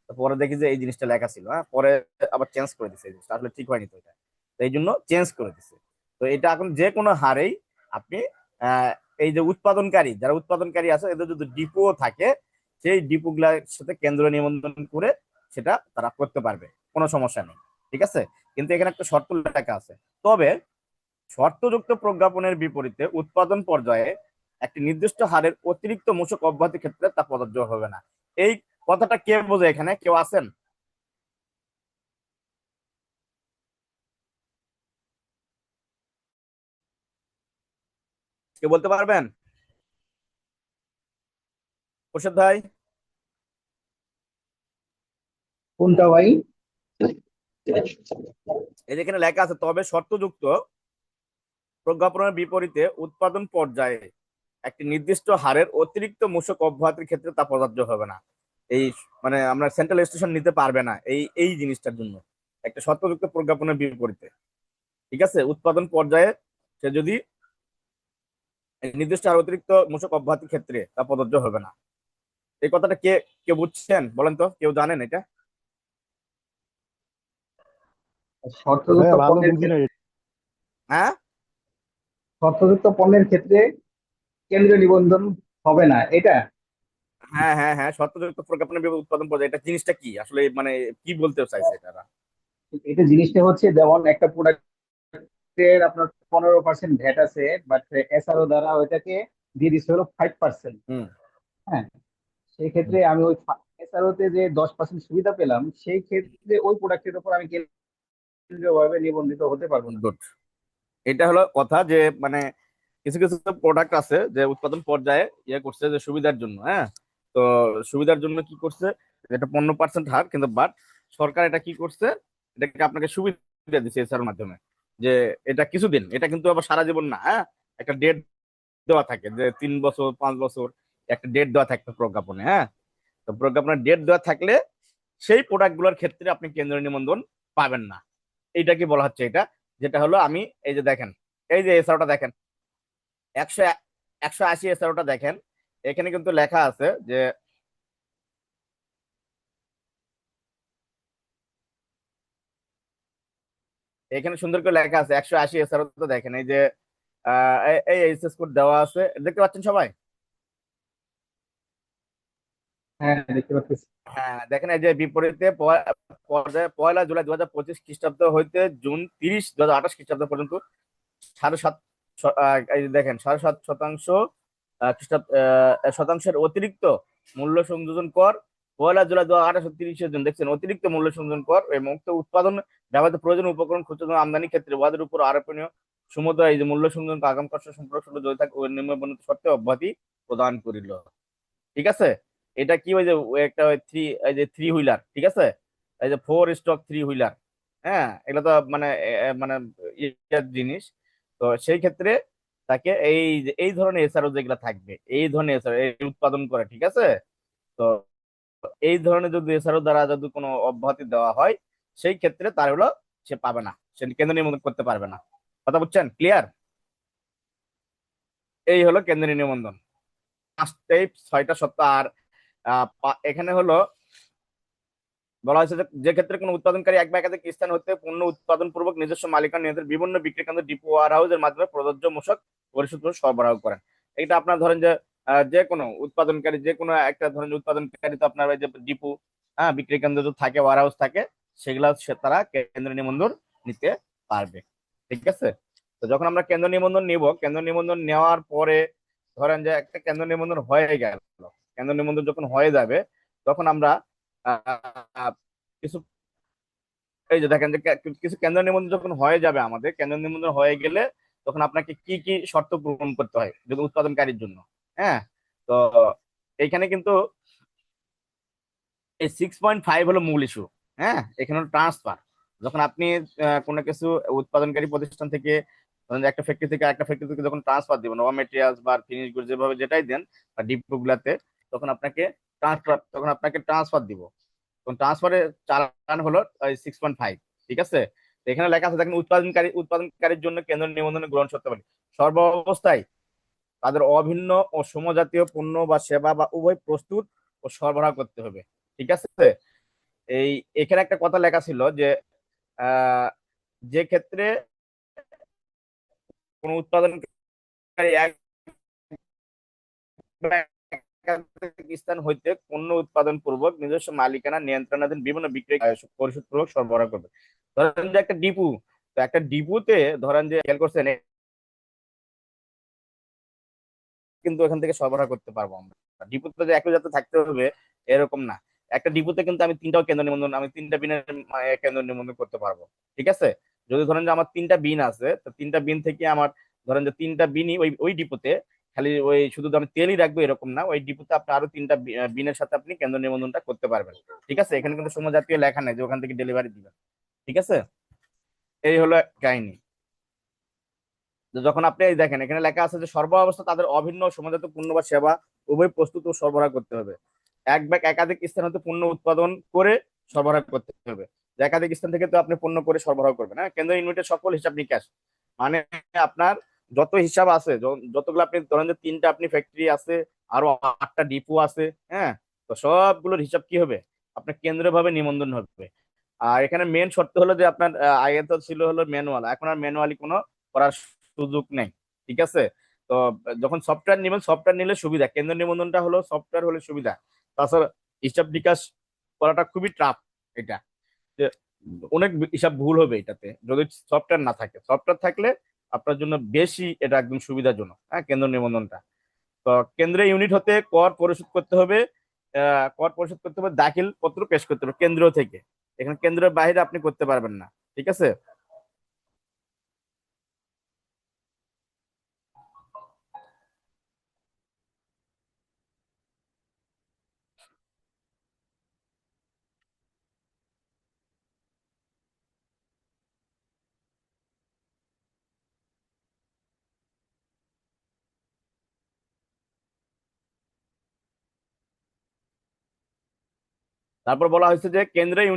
তো পরে দেখি যে এই জিনিসটা লেখা ছিল, হ্যাঁ, পরে আবার চেঞ্জ করে দিছে, এই জিনিসটা আসলে ঠিক হয়নি, তো এটা তো এই জন্য চেঞ্জ করে দিছে। তো এটা এখন যে কোনো হারেই আপনি আহ এই যে উৎপাদনকারী, যারা উৎপাদনকারী আছে, এদের যদি ডিপো থাকে, সেই ডিপো গুলার সাথে কেন্দ্র নিবন্ধন করে সেটা তারা করতে পারবে, কোনো সমস্যা নেই, ঠিক আছে। কিন্তু এখানে একটা শর্ত লেখা আছে। তবে শর্তযুক্ত প্রজ্ঞাপনের বিপরীতে উৎপাদন পর্যায়ে একটি নির্দিষ্ট হারের অতিরিক্ত মূসক অব্যাহতির ক্ষেত্রে তা প্রযোজ্য হবে না। এই কথাটা কে বোঝে? এখানে কেউ আছেন? কে বলতে পারবেন? খোরশেদ ভাই? কোনটা ভাই? এই যেখানে লেখা আছে, তবে শর্তযুক্ত প্রজ্ঞাপনের বিপরীতে উৎপাদন পর্যায়ে একটি নির্দিষ্ট হারের অতিরিক্ত মূসক অব্যাহতির ক্ষেত্রে তা প্রযোজ্য হবে না। এই মানে আমরা সেন্ট্রাল স্টেশন নিতে পারবে না এই এই জিনিসটার জন্য, একটা শর্তযুক্ত প্রজ্ঞাপনের বিপরীতে, ঠিক আছে। উৎপাদন পর্যায়ে সে যদি নির্দিষ্ট হার অতিরিক্ত মূসক অব্যাহতির ক্ষেত্রে তা প্রযোজ্য হবে না। এই কথাটা কে কেউ বুঝছেন বলেন তো, কেউ জানেন এটা? শর্তযুক্ত ভাইয়া ভালো পণ্যের বুঝি না। হ্যাঁ, শর্তযুক্ত পণ্যের ক্ষেত্রে কেন্দ্রীয় নিবন্ধন হবে না, এটা? হ্যাঁ, হ্যাঁ, হ্যাঁ, শর্তযুক্ত প্রজ্ঞাপনের উৎপাদন পর্যায়ে, এটা জিনিসটা কি আসলে, মানে কি বলতে চাইছে এটা? এটা জিনিসটা হচ্ছে, যেমন একটা প্রোডাক্টের আপনার 15% ভ্যাট আছে, বাট এসআরও দ্বারা ওইটাকে দিয়ে দিচ্ছে হলো 5%। হুম, হ্যাঁ, সেই ক্ষেত্রে আমি ওই এসআরও তে যে 10% সুবিধা পেলাম, সেই ক্ষেত্রে ওই প্রোডাক্টের উপর আমি কেন্দ্রীয়ভাবে নিবন্ধিত হতে পারবো না। গুড। এটা হলো কথা, যে মানে কিছু কিছু প্রোডাক্ট আছে যে উৎপাদন পর্যায়ে ইয়ে করছে যে সুবিধার জন্য, হ্যাঁ, তো সুবিধার জন্য কি করছে, এটা 15% হার, কিন্তু বাট সরকার এটা কি করছে, এটাকে আপনাকে সুবিধা দিচ্ছে এসআর মাধ্যমে, যে এটা কিছুদিন, এটা কিন্তু আবার সারা জীবন না, হ্যাঁ। একটা ডেট দেওয়া থাকে যে 3 বছর 5 বছর, একটা ডেট দেওয়া থাকবে প্রজ্ঞাপনে, হ্যাঁ। তো প্রজ্ঞাপনের ডেট দেওয়া থাকলে সেই প্রোডাক্ট গুলোর ক্ষেত্রে আপনি কেন্দ্রীয় নিবন্ধন পাবেন না। এইটা কি বলা হচ্ছে, এটা যেটা হলো আমি এই যে দেখেন, এই যে এসআরটা দেখেন, 180 এসআরটা দেখেন, এখানে কিন্তু লেখা আছে যে এখানে সুন্দর করে লেখা আছে 180 এসআরটা দেখেন, এই যে এই এইচএস কোড দেওয়া আছে, দেখতে পাচ্ছেন সবাই? হ্যাঁ, দেখতে পাচ্ছি। হ্যাঁ দেখেন, এই যে বিপরীতে পর্যায়ে 1 জুলাই 2025 খ্রিস্টাব্দ হইতে জুন 30 2028 খ্রিস্টাব্দ পর্যন্ত 7.5 এই যে দেখেন 7.5% শতাংশের অতিরিক্ত মূল্য সংযোজন কর 1 জুলাই 2028 30 জন, দেখছেন অতিরিক্ত মূল্য সংযোজন কর এই মুক্ত উৎপাদন ব্যবহৃত প্রয়োজনীয় উপকরণ খুচরা আমদানি ক্ষেত্রে ওয়াদের উপর আরোপনীয় সমুদ্র এই যে মূল্য সংযোজন আগাম কষ্ট সম্পর্ক যদি থাকে ওই নিম্নবর্ণিত শর্তে অব্যাহতি প্রদান করিল। ঠিক আছে, এটা কি ওই যে একটা এই যে 3 হুইলার, ঠিক আছে, এই যে 4 স্টক 3 হুইলার, হ্যাঁ, এগুলো তো মানে মানে ইয়ার জিনিস। তো সেই ক্ষেত্রে তাকে এই ধরনের এসআরও যেগুলো থাকবে, এই ধরনের এসআরও এই উৎপাদন করে, ঠিক আছে। তো এই ধরনের যদি এসআরও দ্বারা যদি কোনো অব্যাহতি দেওয়া হয়, সেই ক্ষেত্রে তার হলো সে পাবে না, সে কেন্দ্র নিবন্ধন করতে পারবে না। কথা বুঝছেন? ক্লিয়ার? এই হলো কেন্দ্রীয় নিবন্ধন, 6টা সত্তা। আর এখানে হলো বলা হয়েছে যে যে ক্ষেত্রে কোনো উৎপাদনকারী এক বা একাধিক স্থান হতে পণ্য উৎপাদন পূর্বক নিজস্ব মালিকানা নিয়ন্ত্রণ বিভিন্ন বিক্রি কেন্দ্র ডিপো ওয়ার হাউসের মাধ্যমে প্রযোজ্য মূসক পরিশোধ সরবরাহ করেন। এটা আপনার ধরেন যে যে কোনো উৎপাদনকারী, যে কোনো একটা ধরেন উৎপাদনকারী তো আপনার এই যে ডিপো, হ্যাঁ, বিক্রি কেন্দ্র তো থাকে, ওয়ার হাউস থাকে, সেগুলা তারা কেন্দ্র নিবন্ধন নিতে পারবে। ঠিক আছে, তো যখন আমরা কেন্দ্র নিবন্ধন নিব, কেন্দ্র নিবন্ধন নেওয়ার পরে ধরেন যে একটা কেন্দ্র নিবন্ধন হয়ে গেল, কেন্দ্র নিবন্ধন যখন হয়ে যাবে তখন আমরা আহ, কিছু এই যে দেখেন যে কিছু কেন্দ্র নিবন্ধন যখন হয়ে যাবে, আমাদের কেন্দ্র নিবন্ধন হয়ে গেলে তখন আপনাকে কি কি শর্ত পূরণ করতে হয় যদি উৎপাদনকারীর জন্য, হ্যাঁ। তো এইখানে কিন্তু এই 6.5 হলো মূল ইস্যু, হ্যাঁ। এখানে ট্রান্সফার, যখন আপনি কোনো কিছু উৎপাদনকারী প্রতিষ্ঠান থেকে ধরেন যে একটা ফ্যাক্টরি থেকে একটা ফ্যাক্টরি থেকে যখন ট্রান্সফার দিবেন, র মেটেরিয়ালস বা ফিনিশ গুড যেভাবে যেটাই দেন বা ডিপো গুলাতে, তখন আপনাকে ট্রান্সফার দিব, তখন ট্রান্সফারের চালান হলো 6.5। ঠিক আছে, তো এখানে লেখা আছে দেখেন, উৎপাদনকারীর জন্য কেন্দ্র নিবন্ধনের গ্রহণ শর্তাবলী সর্বাবস্থায় তাদের অভিন্ন ও সমজাতীয় পণ্য বা সেবা বা উভয় প্রস্তুত ও সরবরাহ করতে হবে। ঠিক আছে, এই এখানে একটা কথা লেখা ছিল যে আহ, যে ক্ষেত্রে কোন উৎপাদনকারী এক বা একাধিক স্থান হইতে পণ্য উৎপাদন পূর্বক নিজস্ব মালিকানা নিয়ন্ত্রণাধীন বিভিন্ন বিক্রয় পরিশোধ পূর্বক সরবরাহ করবে। ধরেন যে একটা ডিপু, তো একটা ডিপুতে ধরেন যে খেয়াল করছেন কিন্তু এখান থেকে সরবরাহ করতে পারবো আমরা। ডিপুতে যে একই যাতে থাকতে হবে এরকম না, একটা ডিপুতে কিন্তু আমি তিনটাও কেন্দ্র নিবন্ধন, আমি 3টা বিনের কেন্দ্র নিবন্ধন করতে পারবো। ঠিক আছে, যদি ধরেন যে আমার 3টা বিন আছে, তো 3টা বিন থেকে আমার ধরেন যে 3টা বিনই ওই ওই ডিপুতে, খালি ওই শুধু আমি তেলই রাখবো এরকম না, ওই ডিপুতে আপনি আরো 3টা বিনের সাথে আপনি কেন্দ্র নিবন্ধনটা করতে পারবেন। ঠিক আছে, এখানে কিন্তু সমজাতীয় লেখা নেই যে ওখান থেকে ডেলিভারি দিবেন। ঠিক আছে, এই হলো কাহিনী। যে যখন আপনি এই দেখেন এখানে লেখা আছে যে সর্বাবস্থা তাদের অভিন্ন সমজাত পণ্য বা সেবা উভয় প্রস্তুত ও সরবরাহ করতে হবে, এক বা একাধিক স্থান হতে পণ্য উৎপাদন করে সরবরাহ করতে হবে। যে একাধিক স্থান থেকে তো আপনি পণ্য করে সরবরাহ করবেন, হ্যাঁ। কেন্দ্র ইউনিটের সকল হিসাব নিকাশ, মানে আপনার যত হিসাব আছে, যতগুলো আপনি ধরেন যে 3টা আপনি ফ্যাক্টরি আছে, আরো 8টা ডিপো আছে, হ্যাঁ, তো সবগুলোর হিসাব কি হবে, আপনার কেন্দ্রীয় ভাবে নিবন্ধন হবে। আর এখানে মেন শর্ত হলো যে আপনার আগে তো ছিল হলো ম্যানুয়াল, এখন আর ম্যানুয়ালি কোনো করার সুযোগ নেই। ঠিক আছে, তো যখন সফটওয়্যার নেবেন, সফটওয়্যার নিলে সুবিধা, কেন্দ্র নিবন্ধনটা হলো সফটওয়্যার হলে সুবিধা। তাছাড়া হিসাব নিকাশ করাটা খুবই টাফ, এটা যে অনেক হিসাব ভুল হবে এটাতে যদি সফটওয়্যার না থাকে। সফটওয়্যার থাকলে আপনার জন্য বেশি এটা একদম সুবিধাজনক, হ্যাঁ, কেন্দ্র নিবন্ধনটা। তো কেন্দ্রীয় ইউনিট হতে কর পরিশোধ করতে হবে, দাখিল পত্র পেশ করতে হবে কেন্দ্র থেকে, এখানে কেন্দ্রের বাইরে আপনি করতে পারবেন না। ঠিক আছে, তারপর বলা হয়েছে যে কেন্দ্রীয়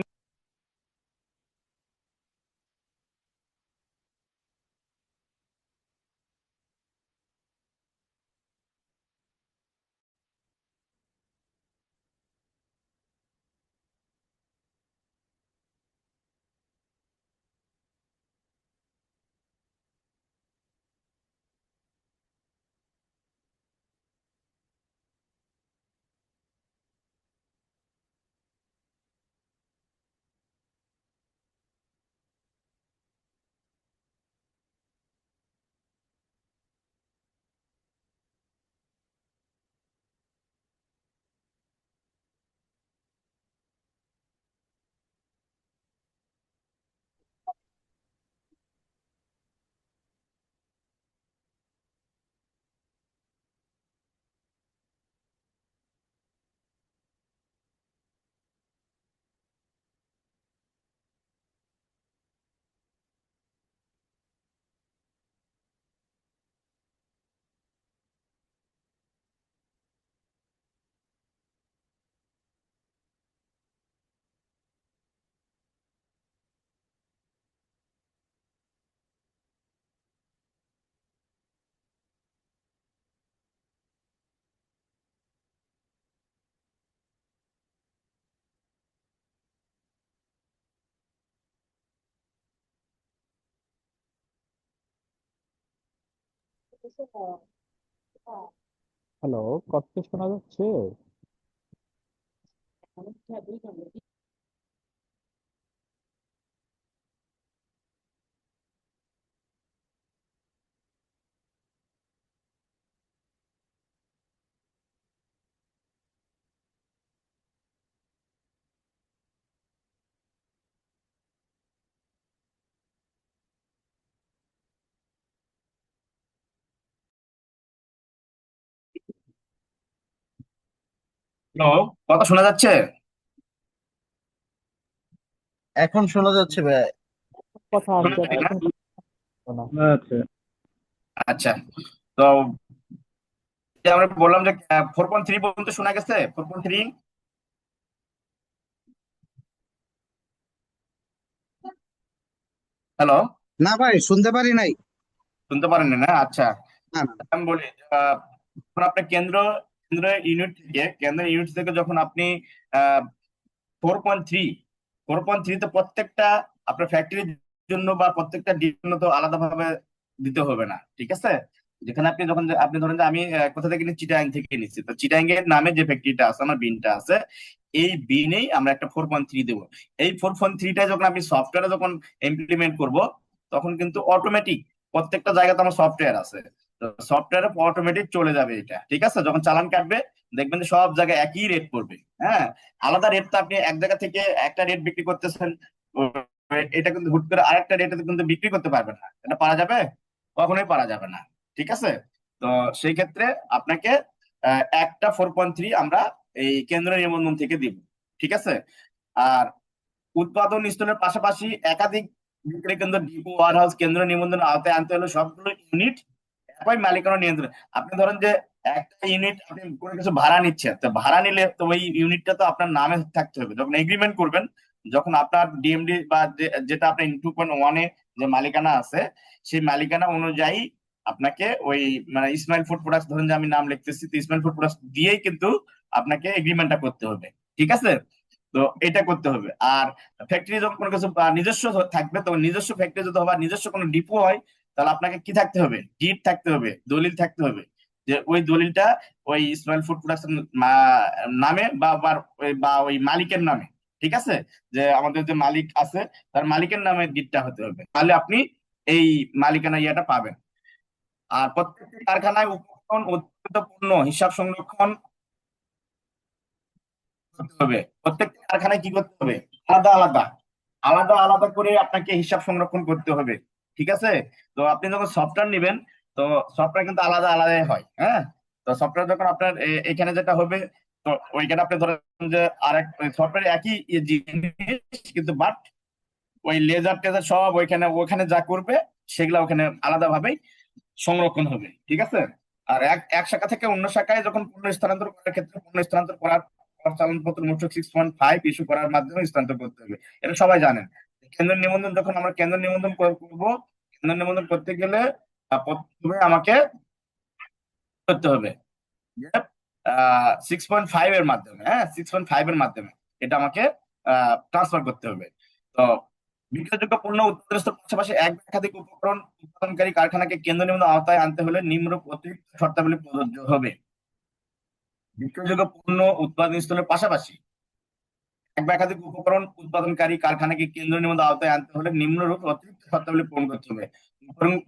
হ্যালো, কথা শোনা যাচ্ছে? হ্যালো, কথা শোনা যাচ্ছে? এখন শোনা যাচ্ছে ভাই। কথা শোনা আসবে না, যাচ্ছে না? এখন শোনা। আচ্ছা। আচ্ছা। তো যে আমরা বললাম যে 4.3 পর্যন্ত শোনা গেছে, 4.3। হ্যালো, না ভাই, শুনতে পারি নাই। শুনতে পারেন না? আচ্ছা, না না। আমি বলি যখন আপনার কেন্দ্র ইউনিট থেকে যখন আপনি 4.3, 4.3 তে প্রত্যেকটা আপনার ফ্যাক্টরির জন্য বা প্রত্যেকটা ডির জন্য তো আলাদাভাবে দিতে হবে না, ঠিক আছে? যেখানে আপনি ধরেন যে আমি কোথা থেকে নিচ্ছি, চিটাগাং থেকে নিচ্ছি, তো চিটাগাং এর নামে যে ফ্যাক্টরিটা আছে, আমার বিনটা আছে, এই বিনেই আমরা একটা 4.3 দেবো। এই 4.3টা যখন আপনি সফটওয়্যারে যখন ইমপ্লিমেন্ট করব, তখন কিন্তু অটোমেটিক প্রত্যেকটা জায়গাতে আমার সফটওয়্যার আছে, তো সফটওয়্যারে অটোমেটিক চলে যাবে এটা, ঠিক আছে? যখন চালান কাটবে দেখবেন যে সব জায়গায় একই রেট পড়বে। হ্যাঁ, আলাদা রেট তো আপনি এক জায়গা থেকে একটা রেট বিক্রি করতেছেন, এটা কিন্তু হুট করে আরেকটা রেটে কিন্তু বিক্রি করতে পারবেন না, এটা পারা যাবে? কখনোই পারা যাবে না, ঠিক আছে? তো সেই ক্ষেত্রে আপনাকে একটা 4.3 আমরা এই কেন্দ্রীয় নিবন্ধন থেকে দিব, ঠিক আছে? আর উৎপাদন স্থলের পাশাপাশি একাধিক বিক্রয় কেন্দ্র, ডিপো, ওয়ারহাউস কেন্দ্র নিবন্ধনের আওতায় আনতে হলে সবগুলো ইউনিট একই মালিকানা নিয়ন্ত্রণ। আপনি ধরেন যে একটা ইউনিট আপনি কোনো কিছু ভাড়া নিচ্ছেন, তো ভাড়া নিলে তো ওই ইউনিটটা তো আপনার নামে থাকতে হবে। যখন এগ্রিমেন্ট করবেন, যখন আপনার ডিএমডি বা যেটা আপনার 2.1-এ যে মালিকানা আছে, সেই মালিকানা অনুযায়ী আপনাকে ওই মানে ইসমাইল ফুড প্রোডাক্টস, ধরেন যে আমি নাম লিখতেছি, তো ইসমাইল ফুড প্রোডাক্টস দিয়েই কিন্তু আপনাকে এগ্রিমেন্টটা করতে হবে, ঠিক আছে? তো এটা করতে হবে। আর ফ্যাক্টরি যখন কোনো কিছু নিজস্ব থাকবে, তখন নিজস্ব ফ্যাক্টরি যদি হবে আর নিজস্ব কোনো ডিপো হয়, তাহলে আপনাকে কি থাকতে হবে? ডিড থাকতে হবে, দলিল থাকতে হবে, যে ওই দলিলটা ওই ইসমাইল ফুড প্রোডাকশন নামে বা ওই মালিকের নামে, ঠিক আছে? যে আমাদের যে মালিক আছে, তার মালিকের নামে ডিডটা হতে হবে, তাহলে আপনি এই মালিকানা ইয়েটা পাবেন। আর প্রত্যেকটি কারখানায় উপকরণ উৎপাদিত পণ্য হিসাব সংরক্ষণ করতে হবে। প্রত্যেকটা কারখানায় কি করতে হবে? আলাদা আলাদা, আলাদা আলাদা করে আপনাকে হিসাব সংরক্ষণ করতে হবে, ঠিক আছে? তো আপনি যখন সফটওয়্যার নেবেন, তো সফটওয়্যার কিন্তু আলাদা আলাদাই হয়। হ্যাঁ, তো সফটওয়্যার যখন আপনার এখানে যেটা হবে, তো ওইখানে আপনি ধরেন যে আরেক সফটওয়্যার একই জিনিস, কিন্তু বাট ওই লেজার টেজার সব ওইখানে ওখানে যা করবে, সেগুলা ওখানে আলাদা ভাবেই সংরক্ষণ হবে, ঠিক আছে? আর এক এক শাখা থেকে অন্য শাখায় যখন পণ্য স্থানান্তর করার ক্ষেত্রে, পণ্য স্থানান্তর করার চালানপত্র মূসক 6.5 ইস্যু করার মাধ্যমে স্থানান্তর করতে হবে। এটা সবাই জানেন। কেন্দ্র নিবন্ধন যখন আমরা কেন্দ্র নিবন্ধন করব, কেন্দ্র নিবন্ধন করতে গেলে প্রথমে আমাকে করতে হবে যে 6.5 এর মাধ্যমে, হ্যাঁ 6.5 এর মাধ্যমে এটা আমাকে ট্রান্সফার করতে হবে। তো বিক্রয়যোগ্য পণ্য উৎপাদনের পাশাপাশি এক বা একাধিক উপকরণ উৎপাদনকারী কারখানাকে কেন্দ্র নিবন্ধন আওতায় আনতে হলে নিম্নরূপ অতিরিক্ত শর্তাবলী প্রযোজ্য হবে। বিক্রয়যোগ্য পণ্য উৎপাদন স্থলের পাশাপাশি এক বা একাধিক উপকরণ উৎপাদনকারী কারখানাকে কেন্দ্র নিবন্ধন আওতায় আনতে হলে নিম্নরূপ অতিরিক্ত শর্তাবলী পূরণ করতে হবে।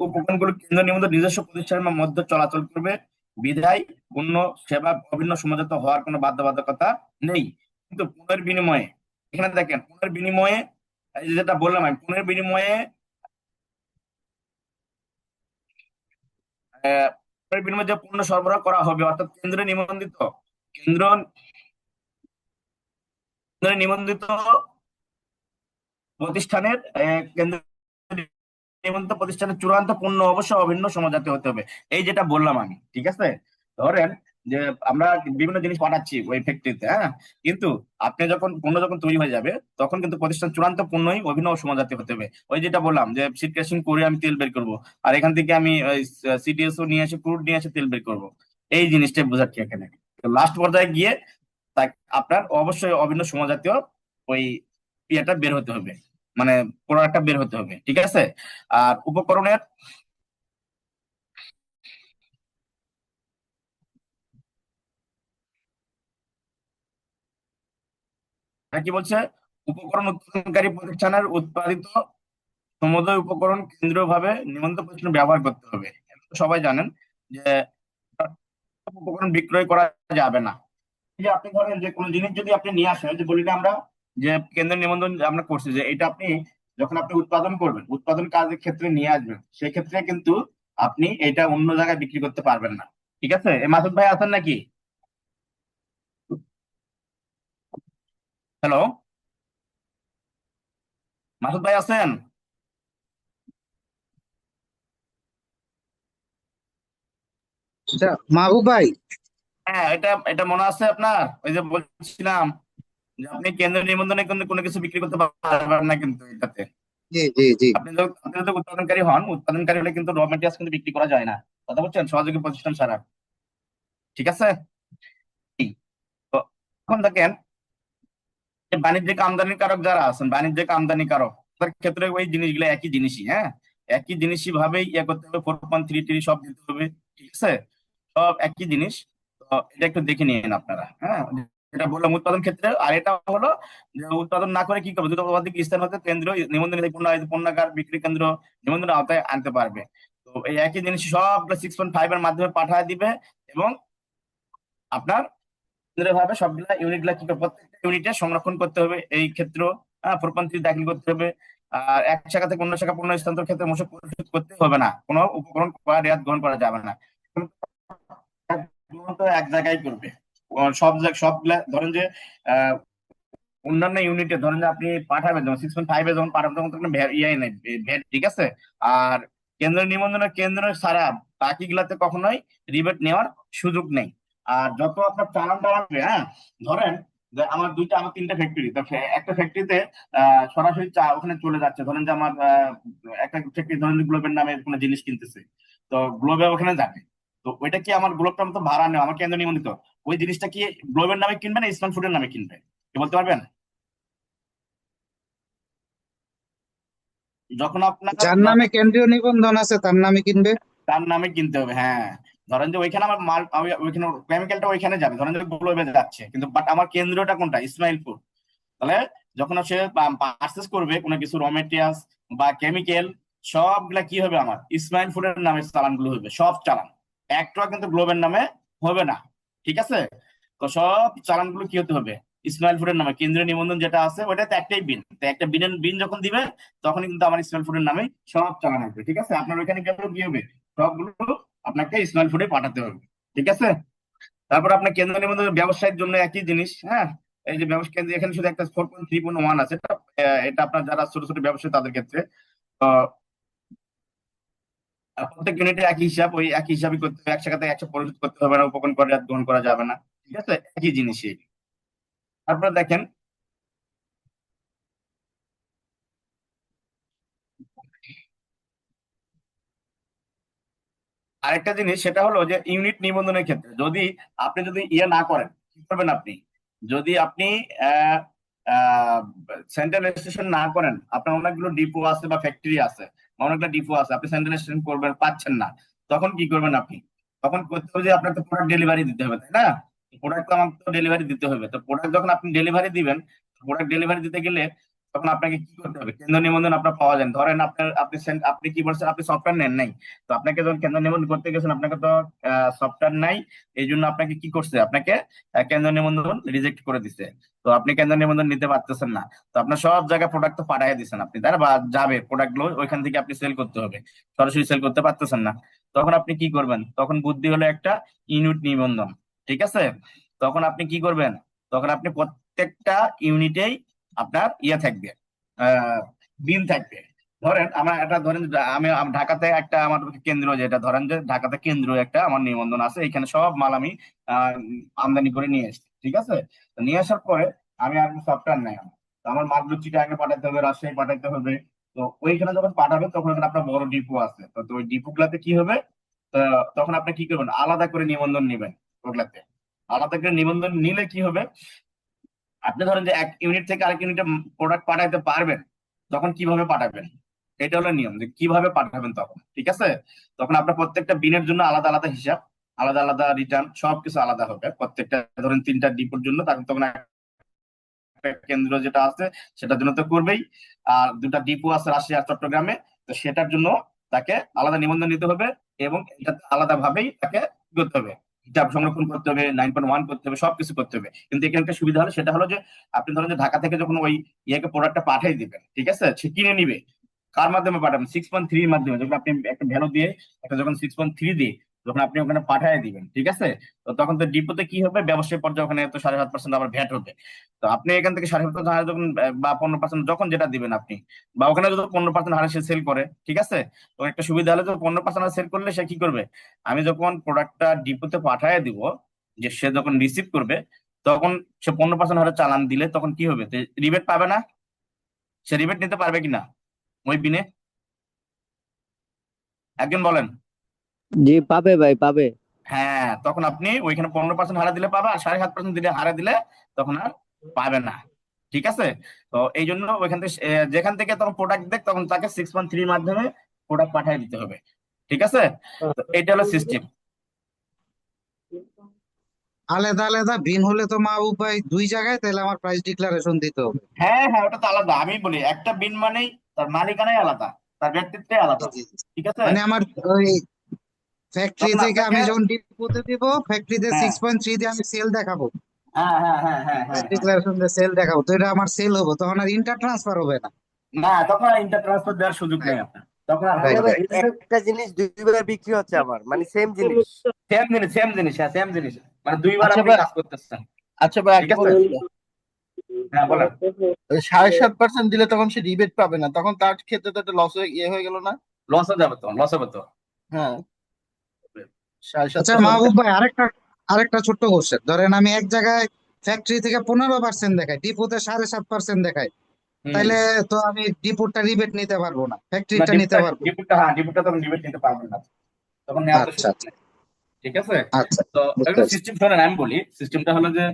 উপকরণগুলো কেন্দ্র নিবন্ধন নিজস্ব প্রতিষ্ঠানের মধ্যে চলাচল করবে বিধায় পণ্য সেবা অভিন্ন সমঝোতা হওয়ার কোনো বাধ্যবাধকতা নেই। কিন্তু পণ্যের বিনিময়ে, এখানে দেখেন পণ্যের বিনিময়ে, এই যে যেটা বললাম আমি, পণ্যের বিনিময়ে পণ্যের বিনিময়ে যে পণ্য সরবরাহ করা হবে অর্থাৎ কেন্দ্র নিবন্ধিত, কেন্দ্র কেন্দ্রে নিবন্ধিত প্রতিষ্ঠানের কেন্দ্র নিবন্ধিত প্রতিষ্ঠানের চূড়ান্ত পণ্য অবশ্যই অভিন্ন সমজাতি হতে হবে। এই যেটা বললাম আমি, ঠিক আছে? ধরেন যে আমরা বিভিন্ন জিনিস পাঠাচ্ছি ওই ফ্যাক্টরিতে, হ্যাঁ, কিন্তু আপনি যখন পণ্য যখন তৈরি হয়ে যাবে তখন কিন্তু প্রতিষ্ঠান চূড়ান্ত পণ্যই অভিন্ন সমজাতি হতে হবে। ওই যেটা বললাম যে সিড ক্রাশিং করে আমি তেল বের করবো, আর এখান থেকে আমি সিটিএসও নিয়ে এসে ক্রুড নিয়ে এসে তেল বের করবো, এই জিনিসটা বোঝাচ্ছি এখানে। লাস্ট পর্যায়ে গিয়ে আপনার অবশ্যই অভিন্ন সমজাতীয় ওই ইয়েটা বের হতে হবে, মানে প্রোডাক্টটা বের হতে হবে, ঠিক আছে? আর উপকরণের কি বলছে, উপকরণ উৎপাদনকারী প্রতিষ্ঠানের উৎপাদিত সমুদয় উপকরণ কেন্দ্রীয়ভাবে নিবন্ধিত প্রতিষ্ঠানে ব্যবহার করতে হবে। সবাই জানেন যে উপকরণ বিক্রয় করা যাবে না। এই যে আপনি ধরেন যে কোনো জিনিস যদি আপনি নিয়ে আসেন, যে বলি না আমরা যে কেন্দ্রের নিবন্ধন আমরা করছি যে এটা আপনি যখন আপনি উৎপাদন করবেন, উৎপাদন কাজের ক্ষেত্রে নিয়ে আসবেন, সেই ক্ষেত্রে কিন্তু আপনি এটা অন্য জায়গায় বিক্রি করতে পারবেন না, ঠিক আছে? মাসুদ ভাই আছেন নাকি? হ্যালো, মাসুদ ভাই আছেন? আচ্ছা, মাহবুব ভাই। হ্যাঁ, এটা এটা মনে আছে আপনার? ওই যে বলছিলাম যে আপনি কেন্দ্র নিবন্ধনে কিন্তু কোনো কিছু বিক্রি করতে পারবেন না কিন্তু এটাতে। জি জি জি। আপনি যদি উৎপাদনকারী হন, উৎপাদনকারী হলে কিন্তু র মেটেরিয়ালস কিন্তু বিক্রি করা যায় না, কথা বলছেন, সহযোগী প্রতিষ্ঠান ছাড়া, ঠিক আছে? তো এখন দেখেন যে বাণিজ্যিক আমদানিকারক যারা আছেন, বাণিজ্যিক আমদানিকারক তাদের ক্ষেত্রে ওই জিনিসগুলো একই জিনিসই, হ্যাঁ, একই জিনিসই ভাবেই ইয়ে করতে হবে, 4.3 সব দিতে হবে, ঠিক আছে? সব একই জিনিস। তো এটা একটু দেখে নিন আপনারা, হ্যাঁ, যেটা বললাম উৎপাদন ক্ষেত্রে। আর এটা হলো যে উৎপাদন না করে কি করবে, দুটো অধিক স্থান হতে কেন্দ্র নিবন্ধন পণ্যাগার বিক্রি কেন্দ্র নিবন্ধনের আওতায় আনতে পারবে। তো এই একই জিনিস সবগুলো 6.5 এর মাধ্যমে পাঠিয়ে দিবে এবং আপনার ভাবে সবগুলা ইউনিট গুলা কি করবে, প্রত্যেকটা ইউনিটে সংরক্ষণ করতে হবে এই ক্ষেত্র, প্রপঞ্চি দাখিল করতে হবে। আর এক শাখা থেকে অন্য শাখা পণ্য স্থানান্তর ক্ষেত্রে মূসক পরিশোধ করতে হবে না, কোনো উপকরণ বা রেয়াত গ্রহণ করা যাবে না, শুধুমাত্র এক জায়গায় করবে। সবগুলা ধরেন যে আহ অন্যান্য ইউনিটে ধরেন যে আপনি পাঠাবেন, যেমন 6.5 যখন পাঠাবেন তখন তো কোনো ইয়ে নেই, ভ্যাট, ঠিক আছে? আর কেন্দ্র নিবন্ধনের কেন্দ্র ছাড়া বাকিগুলাতে কখনোই রিবেট নেওয়ার সুযোগ নেই। আর যত আপনার চালানটা আসবে, হ্যাঁ, ধরেন যে আমার তিনটা ফ্যাক্টরি, তো একটা ফ্যাক্টরিতে সরাসরি ওখানে চলে যাচ্ছে, ধরেন যে আমার একটা ফ্যাক্টরি ধরেন যে গ্লোবের নামে কোনো জিনিস কিনতেছে, তো গ্লোবে ওখানে যাবে। তো ওইটা কি আমার গ্লোবটা মতো ভাড়া নেওয়া, আমার কেন্দ্র নিবন্ধিত, ওই জিনিসটা কি গ্লোবের নামে কিনবে না ইসলাম ফুডের নামে কিনবে, কি বলতে পারবেন? যখন আপনার যার নামে কেন্দ্রীয় নিবন্ধন আছে তার নামে কিনবে। তার নামে কিনতে হবে, হ্যাঁ। ধরেন যে ওইখানে আমার মাল, ওইখানে কেমিক্যালটা ওইখানে যাবে, ধরেন যে গ্লোবে যাচ্ছে, কিন্তু বাট আমার কেন্দ্রটা কোনটা, ইসমাইলপুর। তাহলে যখন সে পারচেস করবে কোনো কিছু র মেটেরিয়ালস বা কেমিক্যাল, সবগুলা কি হবে, আমার ইসমাইলপুরের নামে চালানগুলো হবে, সব চালান, একটা কিন্তু গ্লোবের নামে হবে না, ঠিক আছে? তো সব চালানগুলো কি হতে হবে, ইসমাইলপুরের নামে, কেন্দ্রীয় নিবন্ধন যেটা আছে ওইটাতে একটাই বিন, তো একটা বিনের বিন যখন দিবে তখনই কিন্তু আমার ইসমাইলপুরের নামে সব চালান আসবে, ঠিক আছে? আপনার ওইখানে গেলেও কি হবে, সবগুলো আপনাকে ইসমাইলপুরে পাঠাতে হবে, ঠিক আছে? তারপর আপনার কেন্দ্র নিবন্ধন ব্যবসায়ের জন্য একই জিনিস, হ্যাঁ। এই যে ব্যবসা কেন্দ্র, এখানে শুধু একটা 4.3.1 আছে, এটা আপনার যারা ছোট ছোট ব্যবসায়ী তাদের ক্ষেত্রে। প্রত্যেক ইউনিটে একই হিসাব, ওই একই হিসাবই করতে হবে, এক জায়গা থেকে 100 পরিশোধ করতে হবে না, উপকরণ করে গ্রহণ করা যাবে না, ঠিক আছে? একই জিনিসই। তারপরে দেখেন আরেকটা জিনিস, সেটা হলো যে ইউনিট নিবন্ধনের ক্ষেত্রে যদি আপনি যদি ইয়ে না করেন, কি করবেন আপনি? যদি আপনি সেন্ট্রাল স্টেশন না করেন, আপনার অনেকগুলো ডিপো আছে বা ফ্যাক্টরি আছে বা অনেকগুলো ডিপো আছে, আপনি সেন্ট্রাল স্টেশন করবেন পাচ্ছেন না, তখন কি করবেন আপনি? তখন করতে হবে যে আপনার তো প্রোডাক্ট ডেলিভারি দিতে হবে, তাই না? প্রোডাক্ট তো আমাকে তো ডেলিভারি দিতে হবে। তো প্রোডাক্ট যখন আপনি ডেলিভারি দিবেন, প্রোডাক্ট ডেলিভারি দিতে গেলে তখন আপনাকে কি করতে হবে? কেন্দ্র নিবন্ধন আপনার পাওয়া যায় না। ধরেন আপনি কি বলছেন, আপনি সফটওয়্যার নেন নাই। তো আপনাকে যখন কেন্দ্র নিবন্ধন করতে গেছেন, আপনাকে তো সফটওয়্যার নাই। এই জন্য আপনাকে কি করছে? আপনাকে কেন্দ্র নিবন্ধন রিজেক্ট করে দিছে। তো আপনি কেন্দ্র নিবন্ধন নিতে পারতেছেন না। তো আপনার সব জায়গায় প্রোডাক্ট তো পাঠিয়ে দিচ্ছেন আপনি, তাই না? বা যাবে প্রোডাক্ট গুলো ওইখান থেকে আপনি সেল করতে হবে, সরাসরি সেল করতে পারতেছেন না। তখন আপনি কি করবেন? তখন বুদ্ধি হলো একটা ইউনিট নিবন্ধন। ঠিক আছে? তখন আপনি কি করবেন? তখন আপনি প্রত্যেকটা ইউনিটেই আপনার ইয়ে থাকবে, আহ বিল থাকবে। ধরেন আমার একটা ধরেন যে আমি ঢাকাতে একটা আমার কেন্দ্র, যেটা ধরেন যে ঢাকাতে কেন্দ্র একটা আমার নিবন্ধন আছে, এখানে সব মাল আমি আহ, আমদানি করে নিয়ে এসেছি। ঠিক আছে? তো নিয়ে আসার পরে আমি আর সফটওয়্যার নেই আমার। তো আমার মালগুলো চিটাগাঙে পাঠাতে হবে, রাজশাহী পাঠাতে হবে। তো ওইখানে যখন পাঠাবে তখন ওখানে আপনার বড় ডিপো আছে। তো ওই ডিপো গুলাতে কি হবে? তো তখন আপনি কি করবেন? আলাদা করে নিবন্ধন নেবেন ওগুলাতে। আলাদা করে নিবন্ধন নিলে কি হবে? আপনি ধরেন যে এক ইউনিট থেকে আরেক ইউনিটে প্রোডাক্ট পাঠাইতে পারবেন। তখন কিভাবে পাঠাবেন? এটা হলো নিয়ম, যে কিভাবে পাঠাবেন তখন। ঠিক আছে? তখন আপনার প্রত্যেকটা বিনের জন্য আলাদা আলাদা হিসাব, আলাদা আলাদা রিটার্ন, সবকিছু আলাদা হবে প্রত্যেকটা। ধরেন 3টা ডিপোর জন্য, তখন একটা কেন্দ্র যেটা আছে সেটার জন্য তো করবেই। আর 2টা ডিপো আছে রাজশাহী আর চট্টগ্রামে, তো সেটার জন্য তাকে আলাদা নিবন্ধন নিতে হবে। এবং এটাতে আলাদা ভাবেই তাকে কি করতে হবে? হিসাব সংরক্ষণ করতে হবে, 9.1 করতে হবে, সবকিছু করতে হবে। কিন্তু এখানে একটা সুবিধা হলো, সেটা হলো যে আপনি ধরেন যে ঢাকা থেকে যখন ওই ইয়েকে প্রোডাক্টটা পাঠিয়ে দিবেন, ঠিক আছে, সে কিনে নিবে। কার মাধ্যমে পাঠাবেন? 6.3 মাধ্যমে। যখন আপনি একটা ভ্যালু দিয়ে, একটা যখন 6.3 দিয়ে যখন আপনি ওখানে পাঠিয়ে দিবেন, ঠিক আছে, তো তখন তো ডিপোতে কি হবে? ব্যবসায়ী পর্যায়ে ওখানে তো 7.5% আবার ভ্যাট হবে। তো আপনি এখান থেকে 7.5% হারে যখন বা 15% যখন যেটা দিবেন আপনি, বা ওখানে যদি 15% হারে সে সেল করে, ঠিক আছে, তো একটা সুবিধা হলো যে 15% হারে সেল করলে সে কি করবে? আমি যখন প্রোডাক্টটা ডিপোতে পাঠিয়ে দিব, যে সে যখন রিসিভ করবে, তখন সে 15% হারে চালান দিলে তখন কি হবে? রিবেট পাবে না? সে রিবেট নিতে পারবে কিনা ওই বিনে? একজন বলেন। জি পাবে ভাই, পাবে। হ্যাঁ, তখন আপনি ওইখানে 15% হারে দিলে পাবে, আর 7.5% দিলে হারে দিলে তখন আর পাবে না। ঠিক আছে? তো এই জন্য ওইখান থেকে যেখান থেকে তখন প্রোডাক্ট দেখ, তখন তাকে 6.3 মাধ্যমে প্রোডাক্ট পাঠিয়ে দিতে হবে। ঠিক আছে? তো এটা হলো সিস্টেম। আলাদা আলাদা বিন হলে তো মাহবুব ভাই 2 জায়গায়, তাহলে আমার প্রাইস ডিক্লারেশন দিতে হবে। হ্যাঁ হ্যাঁ, ওটা তো আলাদা। আমি বলি একটা বিন মানেই তার মালিকানাই আলাদা, তার ব্যক্তিত্বই জি, আলাদা। জি, জি। ঠিক আছে? মানে আমার ওই ফ্যাক্টরি তখন থেকে আপনাকে, আমি যখন ডিপোতে দিব, ফ্যাক্টরিতে হ্যাঁ 6.3 দিয়ে আমি সেল দেখাবো, হ্যাঁ হ্যাঁ হ্যাঁ হ্যাঁ হ্যাঁ হ্যাঁ, ডিক্লারেশন দিয়ে সেল দেখাবো, তো এটা আমার সেল হবে, তখন আর ইন্টার ট্রান্সফার হবে না। না তখন আর ইন্টার ট্রান্সফার দেওয়ার সুযোগ নেই রাইট, আপনার। তখন আর রাইট, হবে না। মানে রাইট। একটা জিনিস দুইবার বিক্রি হচ্ছে আমার, মানে সেম জিনিস। সেম জিনিস, সেম জিনিস, হ্যাঁ সেম জিনিস। মানে দুইবার আচ্ছা আপনি ভাই, কাজ করতেছেন। আচ্ছা ভাই, ঠিক একটা আছে? প্রশ্ন। হ্যাঁ বলেন। 7.5% দিলে তখন সে রিবেট পাবে না, তখন তার ক্ষেত্রে তো একটা লস হয়ে গেল না? লস হয়ে যাবে তো, লস হবে তো। হ্যাঁ, সাড়ে সাত আচ্ছা পার্সেন্ট মাহবুব ভাই, আরেকটা আরেকটা ছোট্ট কোশ্চেন, ধরেন আমি এক জায়গায় ফ্যাক্টরি থেকে 15% দেখাই, ডিপোতে 7.5% দেখাই, হুম। তাইলে তো আমি ডিপোরটা রিবেট নিতে পারবো না, না ফ্যাক্টরিটা নিতে ডিপুটা, পারবো। ডিপুটা হ্যাঁ ডিপুটা তখন ডিবেট নিতে পারবেন না, তখন নেওয়ার তো আচ্ছা, সুযোগ আচ্ছা, নেই। ঠিক আছে? আচ্ছা, তো বুঝতে একটা পারছি। সিস্টেম শোনেন, আমি বলি সিস্টেমটা হলো যে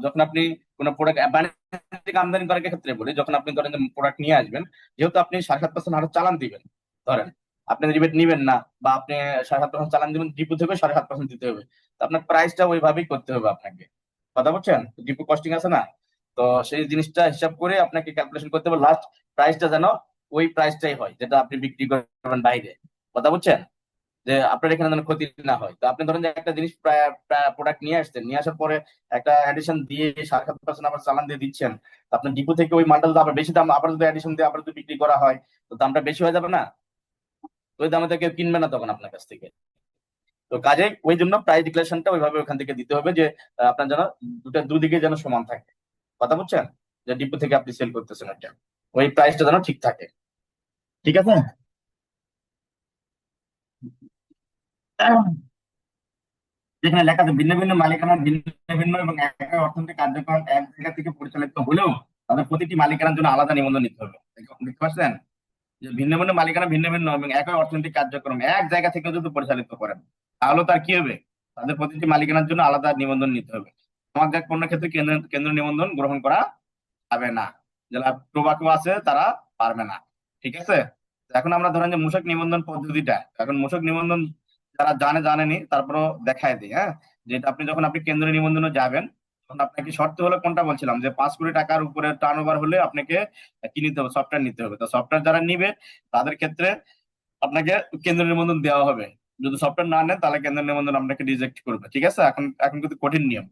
যখন আপনি কোনো প্রোডাক্ট বাণিজ্যিক আমদানি করার ক্ষেত্রে বলি, যখন আপনি ধরেন যে প্রোডাক্ট নিয়ে আসবেন, যেহেতু আপনি 7.5% হারে চালান দিবেন, ধরেন আপনি রিবেট নিবেন না, বা আপনি 7.5% চালান দিবেন, ডিপো থেকে 7.5% দিতে হবে। তো আপনার প্রাইসটা ওইভাবেই করতে হবে আপনাকে। কথা বলছেন? ডিপো কস্টিং আছে না? তো সেই জিনিসটা হিসাব করে আপনাকে ক্যালকুলেশন করতে হবে, লাস্ট প্রাইসটা যেন ওই প্রাইসটাই হয় যেটা আপনি বিক্রি করবেন বাইরে। কথা বুঝছেন? যে আপনার এখানে যেন ক্ষতি না হয়। তো আপনি ধরেন যে একটা জিনিস প্রোডাক্ট নিয়ে আসছেন, নিয়ে আসার পরে একটা এডিশন দিয়ে 7.5% আবার চালান দিয়ে দিচ্ছেন। তো আপনার ডিপো থেকে ওই মালটা যদি আবার বেশি দাম, আবার যদি এডিশন দিয়ে আবার যদি বিক্রি করা হয়, তো দামটা বেশি হয়ে যাবে না? তো ওই দামে তো কেউ কিনবে না তখন আপনার কাছ থেকে। তো কাজে ওই জন্য প্রাইস ডিক্লারেশনটা ওইভাবে ওখান থেকে দিতে হবে যে আপনার যেন দুদিকে যেন সমান থাকে। কথা বুঝছেন? যে ডিপো থেকে আপনি সেল করতেছেন ওইটা, ওই প্রাইসটা যেন ঠিক থাকে। ঠিক আছে? যেখানে লেখা আছে ভিন্ন ভিন্ন মালিকানা ভিন্ন ভিন্ন এবং একই অর্থনৈতিক কার্যক্রম এক জায়গা থেকে পরিচালিত হলেও তাদের প্রতিটি মালিকানার জন্য আলাদা নিবন্ধন নিতে হবে। দেখতে পাচ্ছেন যে ভিন্ন ভিন্ন মালিকানা ভিন্ন ভিন্ন এবং একই অর্থনৈতিক কার্যক্রম এক জায়গা থেকে যদি পরিচালিত করেন, তাহলে তার কি হবে? তাদের প্রতিটি মালিকানার জন্য আলাদা নিবন্ধন নিতে হবে। তামাকজাত পণ্যের ক্ষেত্রে কেন্দ্র নিবন্ধন গ্রহণ করা যাবে না। যারা টোবাকো আছে তারা পারবে না। ঠিক আছে। এখন আমরা ধরেন যে মূসক নিবন্ধন পদ্ধতিটা, এখন মূসক নিবন্ধন যারা জানেনি তারপরও দেখায় দিই। হ্যাঁ, যেটা আপনি কেন্দ্রীয় নিবন্ধনে যাবেন, তখন আপনাকে শর্ত হলো কোনটা বলছিলাম, যে 5 কোটি টাকার উপরে টার্ন ওভার হলে আপনাকে কি নিতে হবে? সফটওয়্যার নিতে হবে। তো সফটওয়্যার যারা নিবে তাদের ক্ষেত্রে আপনাকে কেন্দ্রীয় নিবন্ধন দেওয়া হবে। যদি সফটওয়্যার না নেন তাহলে কেন্দ্রীয় নিবন্ধন আপনাকে রিজেক্ট করবে। ঠিক আছে। এখন এখন কিন্তু কঠিন নিয়ম,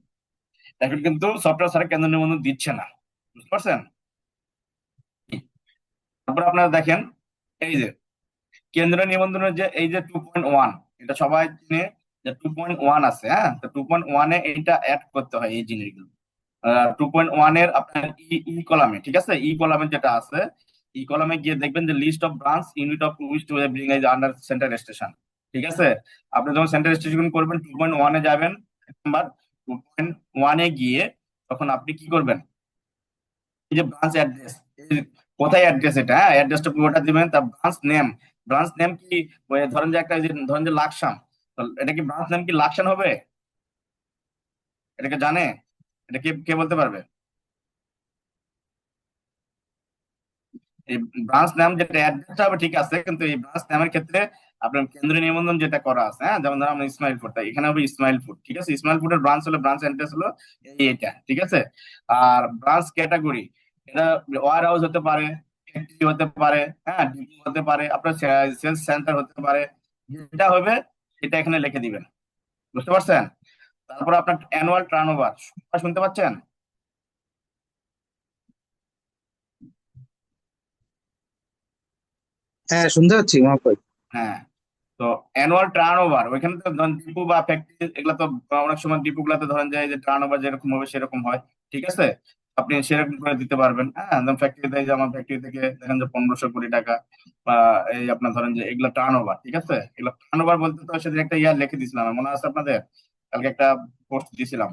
এখন কিন্তু সফটওয়্যার ছাড়া কেন্দ্রীয় নিবন্ধন দিচ্ছে না। বুঝতে পারছেন? তারপর আপনারা দেখেন এই যে কেন্দ্রীয় নিবন্ধনের যে এই যে 2.1, এটা সবাই চিনে যে 2.1 আছে। হ্যাঁ, তো 2.1-এ এইটা অ্যাড করতে হয় এই জিনিসগুলো। 2.1 এর আপনার ই কলামে, ঠিক আছে, ই কলামে যেটা আছে, ই কলামে গিয়ে দেখবেন যে list of branch unit of which to bring is under centre station. ঠিক আছে। আপনি যখন সেন্টার স্টেশন করবেন 2.1-এ যাবেন, নাম্বার 2.1-এ গিয়ে তখন আপনি কি করবেন, এই যে ব্রাঞ্চ অ্যাড্রেস, কোথায় অ্যাড্রেস, এটা অ্যাড্রেসটা পুরোটা দিবেন। তার ব্রাঞ্চ নেম কি, ধরেন যে ধরেন যে লাকসাম, তো এটা কি ব্রাঞ্চ নেম কি লাকসাম হবে? এটাকে জানে? এটা কে কে বলতে পারবে? এই ব্রাঞ্চ নাম যেটা অ্যাড্রেসটা হবে ঠিক আছে, কিন্তু এই ব্রাঞ্চ নামের ক্ষেত্রে আপনার কেন্দ্রীয় নিবন্ধন যেটা করা আছে, হ্যাঁ, যেমন ধরুন আমরা ইসমাইলপুরটা, এখানে হবে ইসমাইলপুর। ঠিক আছে। ইসমাইলপুরের ব্রাঞ্চ হলো, ব্রাঞ্চ অ্যাড্রেস হলো এইটা। ঠিক আছে। আর ব্রাঞ্চ ক্যাটাগরি, এটা ওয়ার হাউস হতে পারে, ফ্যাক্টরি হতে পারে, হ্যাঁ, ডিপো হতে পারে, আপনার সেলস সেন্টার হতে পারে। যেটা হবে সেটা এখানে লিখে দিবেন। বুঝতে পারছেন? তারপর আপনার অ্যানুয়াল টার্নওভার শুনতে পাচ্ছেন? হ্যাঁ, শুনতে পাচ্ছি মাহমুদ ভাই। হ্যাঁ, তো অ্যানুয়াল টার্ন ওভার, ওইখানে তো ধরেন ডিপো বা ফ্যাক্টরি, এগুলো তো অনেক সময় ডিপো গুলাতে ধরেন যায় যে টার্ন ওভার যেরকম হবে সেরকম হয়। ঠিক আছে। আপনি সেরকম করে দিতে পারবেন। হ্যাঁ, ফ্যাক্টরিতে, যে আমার ফ্যাক্টরি থেকে দেখেন যে 1500 কোটি টাকা, বা এই আপনার ধরেন যে এগুলো টার্ন ওভার। ঠিক আছে। এগুলো টার্ন ওভার বলতে তো সেদিন একটা ইয়ার লিখে দিয়েছিলাম, মনে আছে আপনাদের? কালকে একটা পোস্ট দিয়েছিলাম।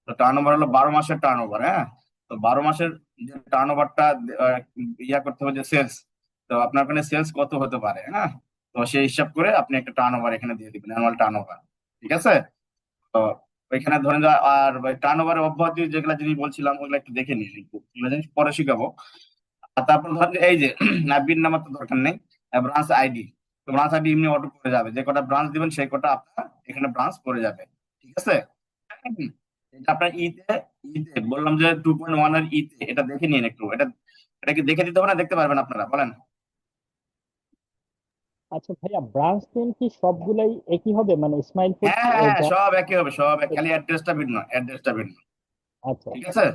তো টার্ন ওভার হলো 12 মাসের টার্ন ওভার। হ্যাঁ, তো 12 মাসের যে টার্ন ওভারটা ইয়া করতে হবে, যে সেলস, তো আপনার ওখানে সেলস কত হতে পারে। হ্যাঁ, তো সেই হিসাব করে আপনি একটা টার্ন ওভার এখানে দিয়ে দিবেন, অ্যানুয়াল টার্ন ওভার। ঠিক আছে। তো ওইখানে ধরেন যে আর টার্ন ওভারের অব্যাহতি যেগুলো জিনিস বলছিলাম ওগুলো একটু দেখে নিন, একটু এগুলো জিনিস পরে শিখাবো। আর তারপর ধরেন যে এই যে বিন নাম্বার তো দরকার নেই, ব্রাঞ্চ আইডি, তো ব্রাঞ্চ আইডি এমনি অটো করে যাবে, যে কটা ব্রাঞ্চ দিবেন সেই কটা আপনার এখানে ব্রাঞ্চ করে যাবে। ঠিক আছে। এটা আপনার ইতে ইতে বললাম যে 2.1 এর ইতে, এটা দেখে নিন একটু। এটা কি দেখে দিতে হবে না দেখতে পারবেন আপনারা? বলেন। আচ্ছা ভাইয়া, ব্রাঞ্চ নেম কি সবগুলাই একই হবে, মানে ইসমাইলপুর হ্যাঁ হ্যাঁ হ্যাঁ, যা? সব একই হবে, খালি অ্যাড্রেসটা ভিন্ন, অ্যাড্রেসটা ভিন্ন। আচ্ছা ঠিক আছে।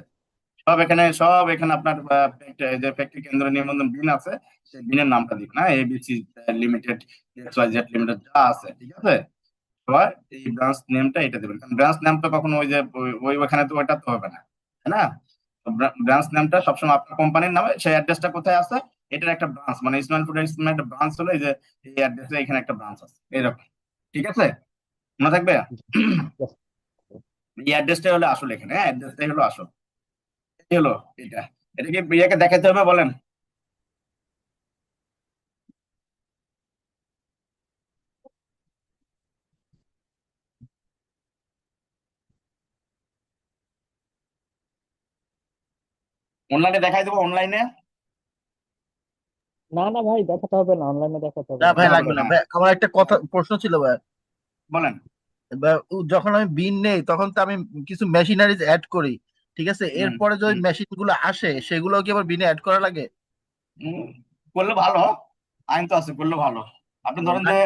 সব এখানে আপনার যে ফ্যাক্টরি কেন্দ্র নিবন্ধন বিন আছে, সেই বিনের নামটা দিবেন। হ্যাঁ, ABC limited, X Y Z limited যা আছে। ঠিক আছে। সবাই এই ব্রাঞ্চ নেমটা এটা দেবেন, কারণ ব্রাঞ্চ নাম তো কখনো ওই যে ওইখানে তো ওইটা তো হবে না, তাই না? ব্রাঞ্চ নামটা সবসময় আপনার কোম্পানির নামে, সেই অ্যাড্রেসটা কোথায় আছে, এটার একটা ব্রাঞ্চ, মানে ইসমাইল ফুড একটা ব্রাঞ্চ হলো এই যে এই অ্যাড্রেসে এখানে একটা ব্রাঞ্চ আছে এরকম। ঠিক আছে। মনে থাকবে? এই অ্যাড্রেসটাই হলো আসল এখানে, হ্যাঁ, অ্যাড্রেসটাই হলো আসল। এই হলো এটা। এটা কি ইয়েকে দেখাতে হবে? বলেন। অনলাইনে দেখাই দেবো, অনলাইনে। না না ভাই, দেখাতে হবে না, অনলাইনে দেখাতে হবে না না। ভাই, তাহলে লাগবে না হ্যাঁ, ভাই, আমার একটা কথা প্রশ্ন ছিল ভাই। বলেন। এবার যখন আমি বিন নেই তখন তো আমি কিছু মেশিনারিজ অ্যাড করি, ঠিক আছে, হুম, এরপরে যে হুম, মেশিন গুলো আসে সেগুলো কি আবার বিনে অ্যাড করা লাগে? হুম, করলে ভালো, আইন তো আছে, করলে ভালো। আপনি ও, ধরেন না, যে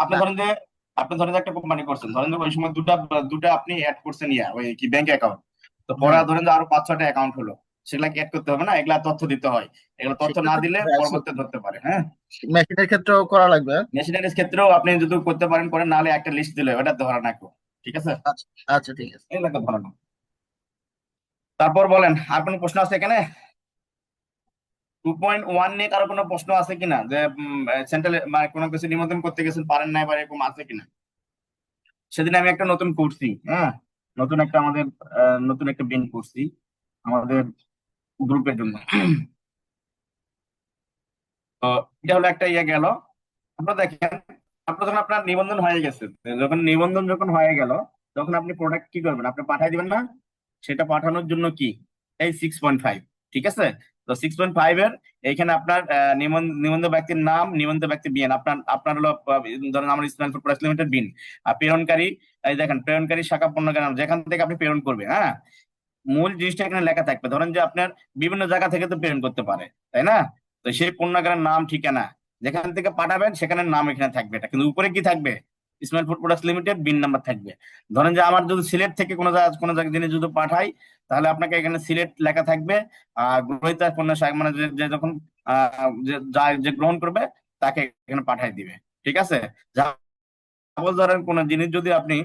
আপনি না, ধরেন যে আপনি ধরেন যে একটা কোম্পানি করছেন, ধরেন যে ওই সময় দুটা দুটা আপনি অ্যাড করছেন, ওই কি ব্যাংক অ্যাকাউন্ট, তো পরে হ্যাঁ, ধরেন যে আরো 5-6টা অ্যাকাউন্ট হলো, সেগুলা অ্যাড করতে হবে না? এগুলা তথ্য দিতে হয়। এগুলো তথ্য সেটা না তো দিলে পরবর্তী ধরতে পারে। হ্যাঁ, মেশিনের ক্ষেত্রেও করা লাগবে, হ্যাঁ? মেশিনারিজ ক্ষেত্রেও আপনি যদি করতে পারেন করেন, নাহলে একটা লিস্ট দিলে ওটা ধরা না কেউ। ঠিক আছে। আচ্ছা, আচ্ছা, ঠিক আছে। এগুলো ধরা না। তারপর বলেন, আর কোনো প্রশ্ন আছে এখানে? 2.1 নিয়ে কারো কোনো প্রশ্ন আছে কিনা, যে সেন্ট্রাল মানে কোনো কিছু নিবন্ধন করতে গেছেন পারেন নাই, বা এরকম আছে কিনা? সেদিন আমি একটা নতুন করছি, হ্যাঁ, নতুন একটা আমাদের নতুন একটা বিন করছি আমাদের গ্রুপের জন্য। তো এটা হলো একটা ইয়ে গেল। আপনারা দেখেন, আপনার যখন আপনার নিবন্ধন হয়ে গেছে, যখন নিবন্ধন যখন হয়ে গেল, তখন আপনি প্রোডাক্ট কি করবেন, আপনি পাঠিয়ে দিবেন না? সেটা পাঠানোর জন্য কি এই 6.5, ঠিক আছে? তো 6.5 এর এইখানে আপনার নিবন্ধ ব্যক্তির নাম, নিবন্ধ ব্যক্তি বিন, আপনার আপনার হলো ধরেন আমার ইসমাইল ফুড প্রোডাক্টস লিমিটেড বিন, আর প্রেরণকারী, এই দেখেন প্রেরণকারী শাখা পণ্যের নাম, যেখান থেকে আপনি প্রেরণ করবেন, হ্যাঁ, মূল জিনিসটা এখানে লেখা থাকবে। ধরেন যে আপনার বিভিন্ন জায়গা থেকে তো প্রেরণ করতে পারে, তাই না? তো সেই পণ্যগারের নাম, ঠিকানা, যেখান থেকে পাঠাবেন সেখানের নাম এখানে থাকবে, এটা কিন্তু উপরে কি থাকবে, Ismail food products limited BIN number থাকবে। ধরেন যে আমার যদি সিলেট থেকে কোনো জায়গা জিনিস যদি পাঠাই, তাহলে আপনাকে এখানে সিলেট লেখা থাকবে। আর গ্রহীতা পণ্য মানে যে যখন যে গ্রহণ করবে তাকে এখানে পাঠাই দিবে, ঠিক আছে? সাপোজ ধরেন কোন জিনিস যদি আপনি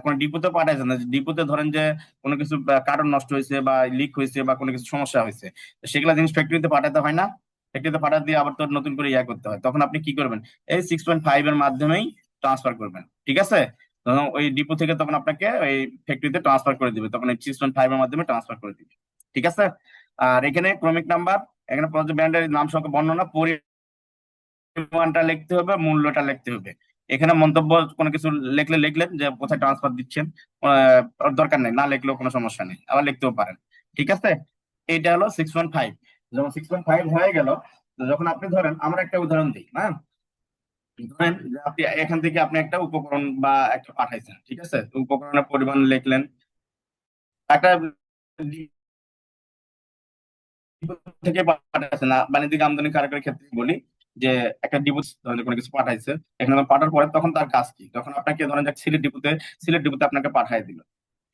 কোনো ডিপোতে পাঠাইছেন, ডিপোতে ধরেন যে কোনো কিছু কার্টন নষ্ট হয়েছে বা লিক হয়েছে বা কোনো কিছু সমস্যা হয়েছে, তো সেগুলা জিনিস ফ্যাক্টরিতে পাঠাতে হয় না? ফ্যাক্টরিতে পাঠাতে দিয়ে আবার তো নতুন করে ইয়া করতে হয়, তখন আপনি কি করবেন, এই 6.5 এর মাধ্যমেই ট্রান্সফার করবেন, ঠিক আছে? তখন ওই ডিপো থেকে তখন আপনাকে ওই ফ্যাক্টরিতে ট্রান্সফার করে দিবে, তখন এই 6.5 এর মাধ্যমে ট্রান্সফার করে দিবে, ঠিক আছে? আর এখানে ক্রমিক নাম্বার, এখানে ব্র্যান্ডের নাম সহ বর্ণনা, পরিমাণটা লিখতে হবে, মূল্যটা লিখতে হবে। এখানে মন্তব্য কোনো কিছু লিখলে লিখলেন যে কোথায় ট্রান্সফার দিচ্ছেন, ওর দরকার নেই, না লিখলেও কোনো সমস্যা নেই, আবার লিখতেও পারেন, ঠিক আছে? এইটা হলো 6.5। যখন 6.5 হয়ে গেল, তো যখন আপনি ধরেন, আমরা একটা উদাহরণ দিই, হ্যাঁ, ধরেন যে আপনি এখান থেকে আপনি একটা উপকরণ বা একটা পাঠাইছেন, ঠিক আছে? তো উপকরণের পরিমাণ লিখলেন, একটা থেকে পাঠাচ্ছে না, বাণিজ্যিক আমদানি কারকের ক্ষেত্রে বলি যে একটা ডিপোতে ধরেন যে কোনো কিছু পাঠাইছে, এখানে পাঠার পরে তখন তার কাজ কি, তখন আপনাকে ধরেন যে সিলেট ডিপোতে আপনাকে পাঠিয়ে দিল,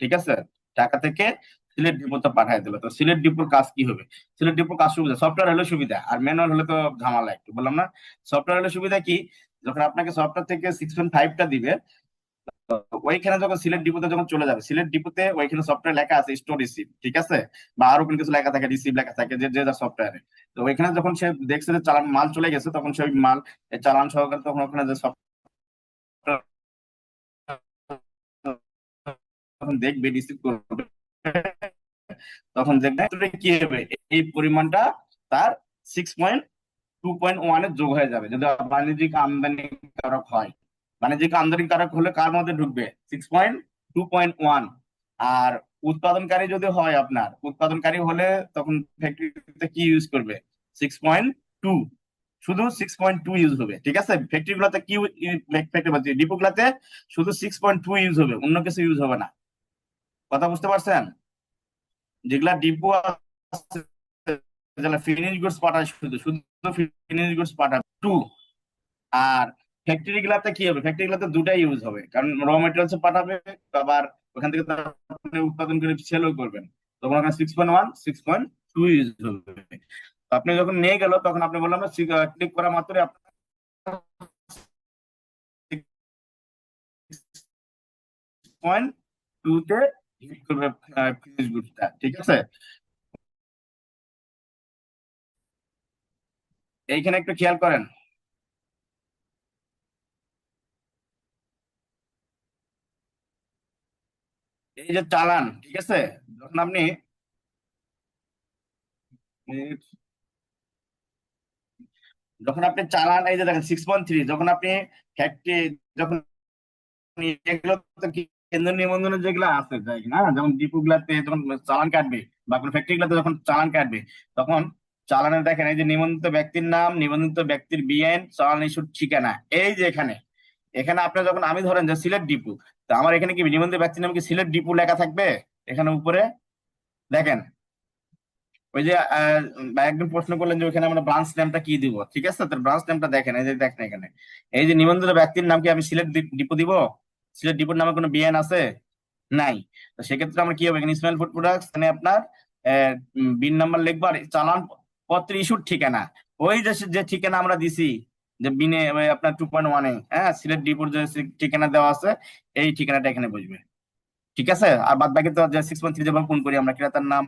ঠিক আছে? ঢাকা থেকে সিলেট ডিপোতে পাঠিয়ে দিল, তো সিলেট ডিপোর কাজ কি হবে? সিলেট ডিপোর কাজ সুবিধা, সফটওয়্যার হলে সুবিধা, আর ম্যানুয়াল হলে তো ঝামেলা, একটু বললাম না? সফটওয়্যার হলে সুবিধা কি, যখন আপনাকে সফটওয়্যার থেকে 6.5টা দিবে, ওইখানে যখন সিলেট ডিপোতে যখন চলে যাবে, সিলেট ডিপোতে ওইখানে সফটওয়্যার লেখা আছে স্টোর রিসিভ, ঠিক আছে? বা আরো কোনো কিছু লেখা থাকে, রিসিভ লেখা থাকে, যে যে সফটওয়্যারে। তো ওইখানে যখন সে দেখছে যে চালান মাল চলে গেছে, তখন সেই মাল চালান সহকারে তখন ওখানে যে সফটওয়্যার তখন দেখবে, রিসিভ করবে, তখন দেখবে কি হবে, এই পরিমাণটা তার 6.2.1 এ যোগ হয়ে যাবে, যদি বাণিজ্যিক আমদানি কারক হয়। বাণিজ্যিক আমদানি কারক হলে কার মধ্যে ঢুকবে, 6.2.1। আর উৎপাদনকারী যদি হয়, আপনার উৎপাদনকারী হলে তখন ফ্যাক্টরিতে কি ইউজ করবে, 6.2, শুধু 6.2 ইউজ হবে, ঠিক আছে? ফ্যাক্টরি গুলাতে কি, ফ্যাক্টরি ডিপো গুলাতে শুধু 6.2 ইউজ হবে, অন্য কিছু ইউজ হবে না। কথা বুঝতে পারছেন? যেগুলা ডিপো আছে, যেগুলা ফিনিশ গুডস পাঠায়, শুধু শুধু ফিনিশ গুডস পাঠাবে 2। আর ফ্যাক্টরি গুলাতে কি হবে, ফ্যাক্টরি গুলাতে দুটাই ইউজ হবে, কারণ র মেটেরিয়ালস পাঠাবে, আবার ওখান থেকে তো আপনি উৎপাদন করে সেলও করবেন, তখন ওখানে 6.1 6.2 ইউজ হবে। তো আপনি যখন নিয়ে গেল, তখন আপনি বললাম ক্লিক করা মাত্রই আপনার 6.2 তে হিট করবে ফিনিশ গুডসটা, ঠিক আছে? এইখানে একটু খেয়াল করেন, এই যে চালান, ঠিক আছে? যখন আপনি চালান, এই যে দেখেন 6.3, যখন আপনি ফ্যাক্টরি, যখন এগুলো তো কি কেন্দ্র নিবন্ধনের যেগুলো আছে, তাই না? যেমন ডিপো গুলাতে যখন চালান কাটবে বা কোনো ফ্যাক্টরি গুলাতে যখন চালান কাটবে, তখন চালানের দেখেন এই যে নিবন্ধিত ব্যক্তির নাম, নিবন্ধিত ব্যক্তির বিএন, চালান ইস্যুর ঠিকানা, এই যে এখানে এখানে আপনার যখন আমি ধরেন যে সিলেট ডিপো, তো আমার এখানে কি নিবন্ধিত ব্যক্তির নাম কি সিলেট ডিপো লেখা থাকবে এখানে উপরে? দেখেন, ওই যে একজন প্রশ্ন করলেন যে ওখানে আমরা ব্রাঞ্চ নেমটা কি দিব, ঠিক আছে? তো ব্রাঞ্চ নেমটা দেখেন, এই যে দেখেন এখানে এই যে নিবন্ধিত ব্যক্তির নাম কি আমি সিলেট ডিপো দিব? সিলেট ডিপোর নামে কোনো বিএন আছে? নাই। তো সেক্ষেত্রে আমরা কি হবে, এখানে ইসমাইল ফুড প্রোডাক্টস, এখানে আপনার বিন নাম্বার লিখবো, আর চালান পত্র ইস্যুর ঠিকানা, ওই যে যে ঠিকানা আমরা দিছি, যে বিনে আপনার 2.1-এ, হ্যাঁ, সিলেট ডিপোর যে ঠিকানা দেওয়া আছে, এই ঠিকানাটা এখানে বসবে, ঠিক আছে? আর বাদ বাকি তো যে 6.3 যেভাবে কোন করি আমরা, ক্রেতার নাম,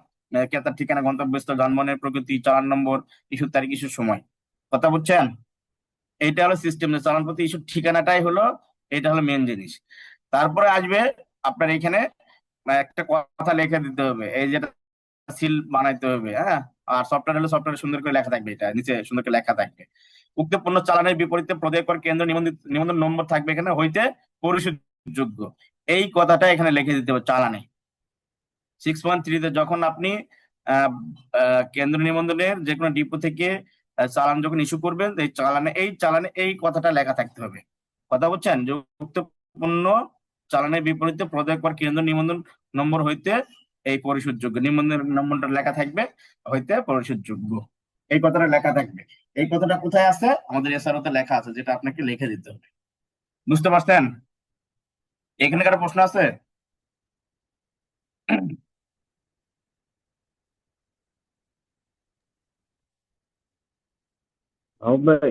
ক্রেতার ঠিকানা, গন্তব্যস্থল, যানবাহনের প্রকৃতি, চালান নম্বর, ইস্যুর তারিখ, ইস্যুর সময়। কথা বুঝছেন? এইটা হলো সিস্টেম, যে চালান প্রতি ইস্যুর ঠিকানাটাই হলো, এটা হলো মেন জিনিস। তারপরে আসবে আপনার এখানে একটা কথা লিখে দিতে হবে, এই যেটা সিল বানাইতে হবে, হ্যাঁ। আর সফটওয়্যার হলে সফটওয়্যারে সুন্দর করে লেখা থাকবে, এটা নিচে সুন্দর করে লেখা থাকবে, উক্ত পণ্য চালানের বিপরীতে প্রদায় কর কেন্দ্র নিবন্ধন নম্বর থাকবে এখানে হইতে পরিশোধযোগ্য। এই কথাটা এখানে লিখে দিতে হবে চালানে। 6.3-তে যখন আপনি আহ, কেন্দ্র নিবন্ধনের যে কোনো ডিপো থেকে চালান যখন ইস্যু করবেন, এই চালানে এই কথাটা লেখা থাকতে হবে। কথা বলছেন যে উক্ত পণ্য চালানের বিপরীতে প্রদায় কর কেন্দ্র নিবন্ধন নম্বর হইতে এই পরিশোধযোগ্য, নিবন্ধনের নম্বরটা লেখা থাকবে হইতে পরিশোধযোগ্য, এই কথাটা লেখা থাকবে। এই কথাটা কোথায় আছে? আমাদের এসআরওতে লেখা আছে, যেটা আপনাকে লিখে দিতে হবে। বুঝতে পারছেন? এখানে কারো প্রশ্ন আছে?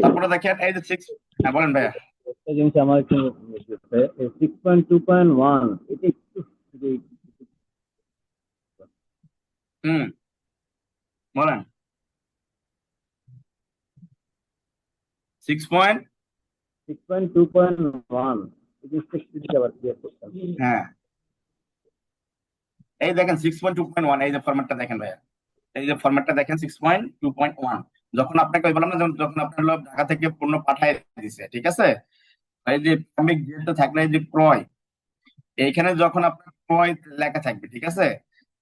তারপরে দেখেন এই যে 6, হ্যাঁ বলেন ভাইয়া। একটা জিনিস আমার একটু 6.2.1 এটা একটু হুম, বলেন। 6.2.1 এই জিনিসটা একটু আবার ক্লিয়ার করতাম। হ্যাঁ, এই দেখেন 6.2.1, এই যে ফরম্যাটটা দেখেন ভাইয়া, এই যে ফরম্যাটটা দেখেন 6.2.1। যখন আপনাকে ওই বললাম না, যখন আপনার লোক ঢাকা থেকে পণ্য পাঠায় দিছে, ঠিক আছে, এই যে প্রাথমিক যেটা থাকলে এই যে ক্রয়, এইখানে যখন আপনার ক্রয় লেখা থাকবে, ঠিক আছে,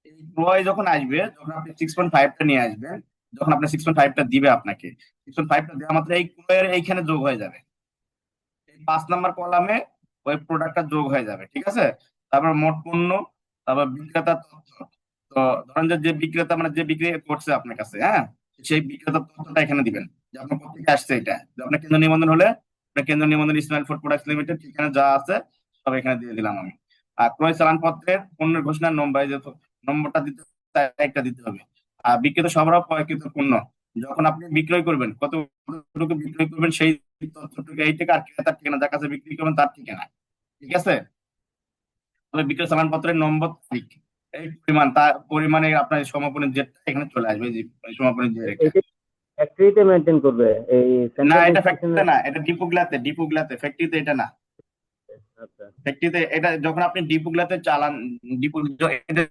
এই ক্রয় যখন আসবে, যখন আপনি 6.5টা নিয়ে আসবেন, যখন আপনার 6.5টা দিবে আপনাকে, 6.5টা দেওয়া মাত্র এই ক্রয়ের এইখানে যোগ হয়ে যাবে, এই 5 নাম্বার কলামে ওই প্রোডাক্টটা যোগ হয়ে যাবে, ঠিক আছে। তারপর মোট পণ্য, তারপর বিক্রেতার তথ্য। তো ধরেন যে বিক্রেতা মানে যে বিক্রি করছে আপনার কাছে, হ্যাঁ, সেই বিক্রেতার তথ্যটা এখানে দিবেন, যে আপনার কোথেকে আসছে, এটা যে আপনার কেন্দ্র নিবন্ধন হলে আপনার কেন্দ্র নিবন্ধন ইসমাইল ফুড প্রোডাক্টস লিমিটেড ঠিকানা যা আছে সব এখানে দিয়ে দিলাম আমি। আর ক্রয় চালান পত্রের পণ্যের ঘোষণার নম্বর, এই যে নম্বরটা দিতে একটা দিতে হবে। আর বিক্রেত সরবরাহ প্রয়োগকৃত পণ্য, যখন আপনি বিক্রয় করবেন কতটুকু বিক্রয় করবেন সেই তথ্যটুকু এই থেকে, আর ক্রেতার ঠিকানা যার কাছে বিক্রি করবেন তার ঠিকানা, ঠিক আছে। তবে বিক্রয় চালান পত্রের নম্বর, তারিখ, এই পরিমাণ, তার পরিমাণে আপনার সমাপনের জেটটা এখানে চলে আসবে, এই যে সমাপনের জেট এটা। এটা ফ্যাক্টরিতে মেইনটেইন করবে এই না, সেন্ট্রাল এটা ইনস্পেকশনের। ফ্যাক্টরিতে না, এটা ডিপোগুলাতে, ফ্যাক্টরিতে এটা না। আচ্ছা ফ্যাক্টরিতে এটা যখন আপনি ডিপোগুলাতে চালান, ডিপো এটা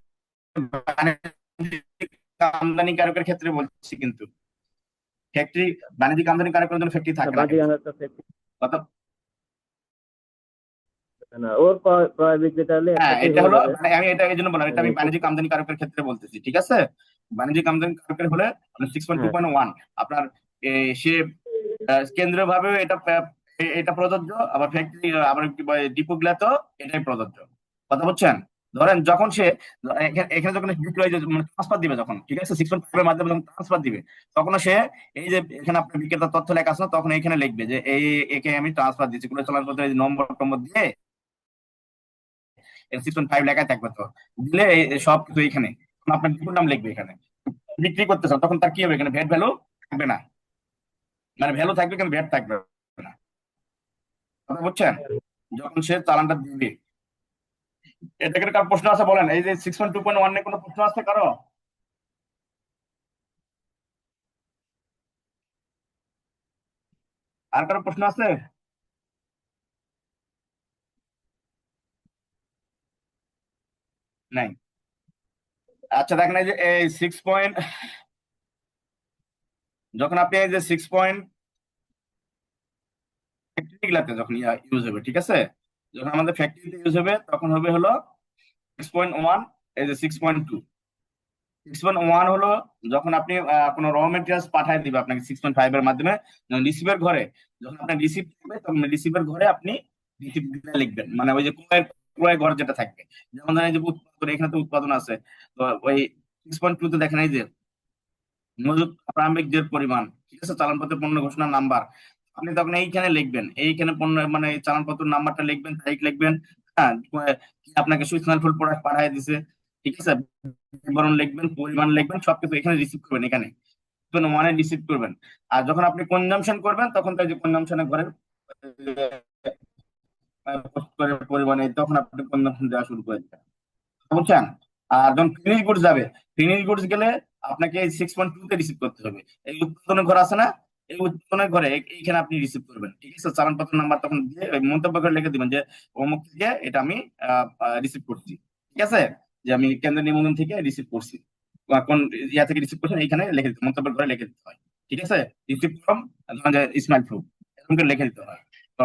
বাণিজ্যিক আমদানিকারকের ক্ষেত্রে বলছি, কিন্তু ফ্যাক্টরি বাণিজ্যিক আমদানিকারকের জন্য ফ্যাক্টরি থাকে না বাজি কিন্তু। আনারটা ফ্যাক্টরি কথা, না, ওর ক্রয় বিক্রেতা হলে হ্যাঁ, একসাথেই এটা হয়ে হলো যাবে। মানে আমি এটা এই জন্য বললাম, এটা আমি বাণিজ্যিক আমদানিকারকের ক্ষেত্রে বলতেছি, ঠিক আছে। বাণিজ্যিক আমদানিকারকের হলে আপনার 6.2.1 আপনার সে কেন্দ্রীয় ভাবে এটা প্রযোজ্য, আবার ফ্যাক্টরি আবার ডিপো গুলাতেও এটাই প্রযোজ্য। কথা বলছেন? ধরেন যখন সে এখানে যখন বিক্রয় মানে ট্রান্সফার দিবে, যখন ঠিক আছে 6.5 এর মাধ্যমে যখন ট্রান্সফার দিবে, তখন সে এই যে এখানে আপনার বিক্রেতার তথ্য লেখা আছে না, তখন এখানে লিখবে যে এই একে আমি ট্রান্সফার দিচ্ছি, কোনো চালানপত্রের নম্বর টম্বর দিয়ে 6.5 লেখা থাকবে, তো দিলে সব কিছু এখানে তখন আপনার ডিপোর নাম লিখবে এখানে। বিক্রি করতেছেন তখন তার কি হবে, এখানে ভ্যাট ভ্যালু থাকবে না, মানে ভ্যালু থাকবে কিন্তু ভ্যাট থাকবে না। কথা বুঝছেন? যখন সে চালানটা দিবে। এটা কার প্রশ্ন আছে বলেন, এই যে 6.2.1 এ কোনো প্রশ্ন আছে কারো? আর কারো প্রশ্ন আছে? নাই। আচ্ছা দেখেন, এই যে এই 6 পয়েন্ট, যখন আপনি এই যে 6 পয়েন্ট ফ্যাক্টরি যখন ইউজ হবে, ঠিক আছে, যখন আমাদের ফ্যাক্টরিতে ইউজ হবে তখন হবে হলো 6.1, এই যে 6.2। 6.1 হলো যখন আপনি কোনো র মেটেরিয়ালস পাঠায় দিবে আপনাকে 6.5 এর মাধ্যমে, রিসিভের ঘরে যখন আপনার রিসিভ করবে, তখন রিসিভের ঘরে আপনি রিসিভ লিখবেন, মানে ওই যে ক্রয় ঘর যেটা থাকবে। যেমন ধরেন এই যে উৎপাদন, এখানে তো উৎপাদন আছে, তো ওই 6.2 তে দেখেন এই যে মজুত প্রারম্ভিক যে পরিমাণ, ঠিক আছে, চালানপত্র পণ্য ঘোষণার নাম্বার, আপনি তখন এইখানে লিখবেন, এইখানে পণ্য মানে চালানপত্র নাম্বারটা লিখবেন, তারিখ লিখবেন, হ্যাঁ, কি আপনাকে সুইচনাল ফুল প্রোডাক্ট পাঠিয়ে দিছে, ঠিক আছে, বিবরণ লিখবেন, পরিমাণ লিখবেন, সবকিছু এখানে রিসিভ করবেন, এখানে মানে রিসিভ করবেন। আর যখন আপনি কনজাম্পশন করবেন, তখন তাই যে কনজাম্পশনের ঘরের পরিমাণে তখন আপনি কনজাম্পশন দেওয়া শুরু করে দেবেন, বুঝছেন। আর যখন ফিনিশ গুডস যাবে, ফিনিশ গুডস গেলে আপনাকে এই 6.2 তে রিসিভ করতে হবে। এই উৎপাদনের ঘর আছে না, এই উত্তোলনের ঘরে এইখানে আপনি রিসিভ করবেন, ঠিক আছে? চালানপত্র নাম্বার তখন দিয়ে ওই মন্তব্য করে লিখে দিবেন যে অমুক থেকে এটা আমি রিসিভ করছি, ঠিক আছে? যে আমি কেন্দ্র নিবন্ধন থেকে রিসিভ করছি, বা কোন ইয়া থেকে রিসিভ করছেন এইখানে লিখে দিতে, মন্তব্যের ঘরে লিখে দিতে হয়, ঠিক আছে? রিসিভ ফ্রম ইসমাইল প্রুফ, এরকম করে লিখে দিতে হয়। তো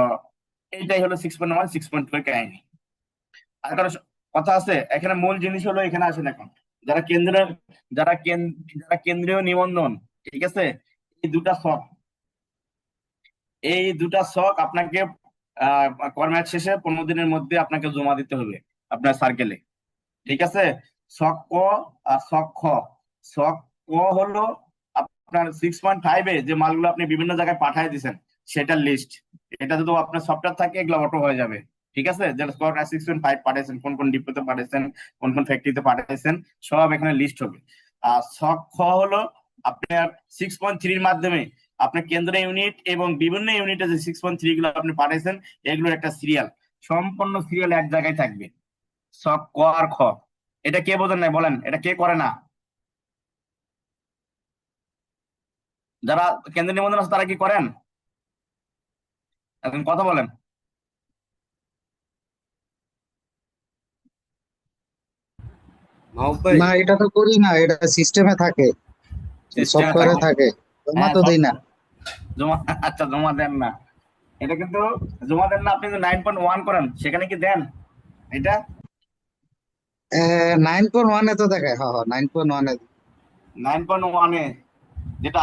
এইটাই হলো 6.1 6.2 এর কাহিনী। আর একটা কথা আছে এখানে, মূল জিনিস হলো এখানে আসেন এখন যারা কেন্দ্রের যারা কেন্দ্রীয় নিবন্ধন, ঠিক আছে? এই দুটা শখ এই দুটা শখ আপনাকে কর্মের শেষে 15 দিনের মধ্যে আপনাকে জমা দিতে হবে আপনার সার্কেলে, ঠিক আছে? শখ ক আর শখ খ। শখ ক হলো আপনার 6.5 যে মালগুলো আপনি বিভিন্ন জায়গায় পাঠিয়ে দিচ্ছেন সেটার লিস্ট। এটা যদি আপনার সফটওয়্যার থাকে এগুলো অটো হয়ে যাবে, ঠিক আছে? যে 6.5 পাঠিয়েছেন, কোন কোন ডিপোতে পাঠিয়েছেন, কোন কোন ফ্যাক্টরিতে পাঠিয়েছেন, সব এখানে লিস্ট হবে। আর শখ খ হলো আপনার 6.3 মাধ্যমে আপনার কেন্দ্র ইউনিট এবং বিভিন্ন ইউনিটে যে 6.3 গুলো আপনি পাঠিয়েছেন এগুলোর একটা সিরিয়াল, সম্পূর্ণ সিরিয়াল এক জায়গায় থাকবে। শখ ক আর খ, এটা কে বোঝেন নাই বলেন, এটা কে করে না? যারা কেন্দ্রীয় নিবন্ধন আছে তারা কি করেন? এখন কথা বলেন। মাহবুব ভাই, না, এটা তো করি না, এটা সিস্টেমে থাকে, সিস্টেমে সফটওয়্যারে থাকে, থাকে, জমা হ্যাঁ তো সব দিই না। জমা। আচ্ছা, জমা দেন না, এটা কিন্তু জমা দেন না। আপনি যে 9.1 করেন সেখানে কি দেন এটা? 9.1 তো দেখায়, হ্যাঁ হ্যাঁ, 9.1 9.1 যেটা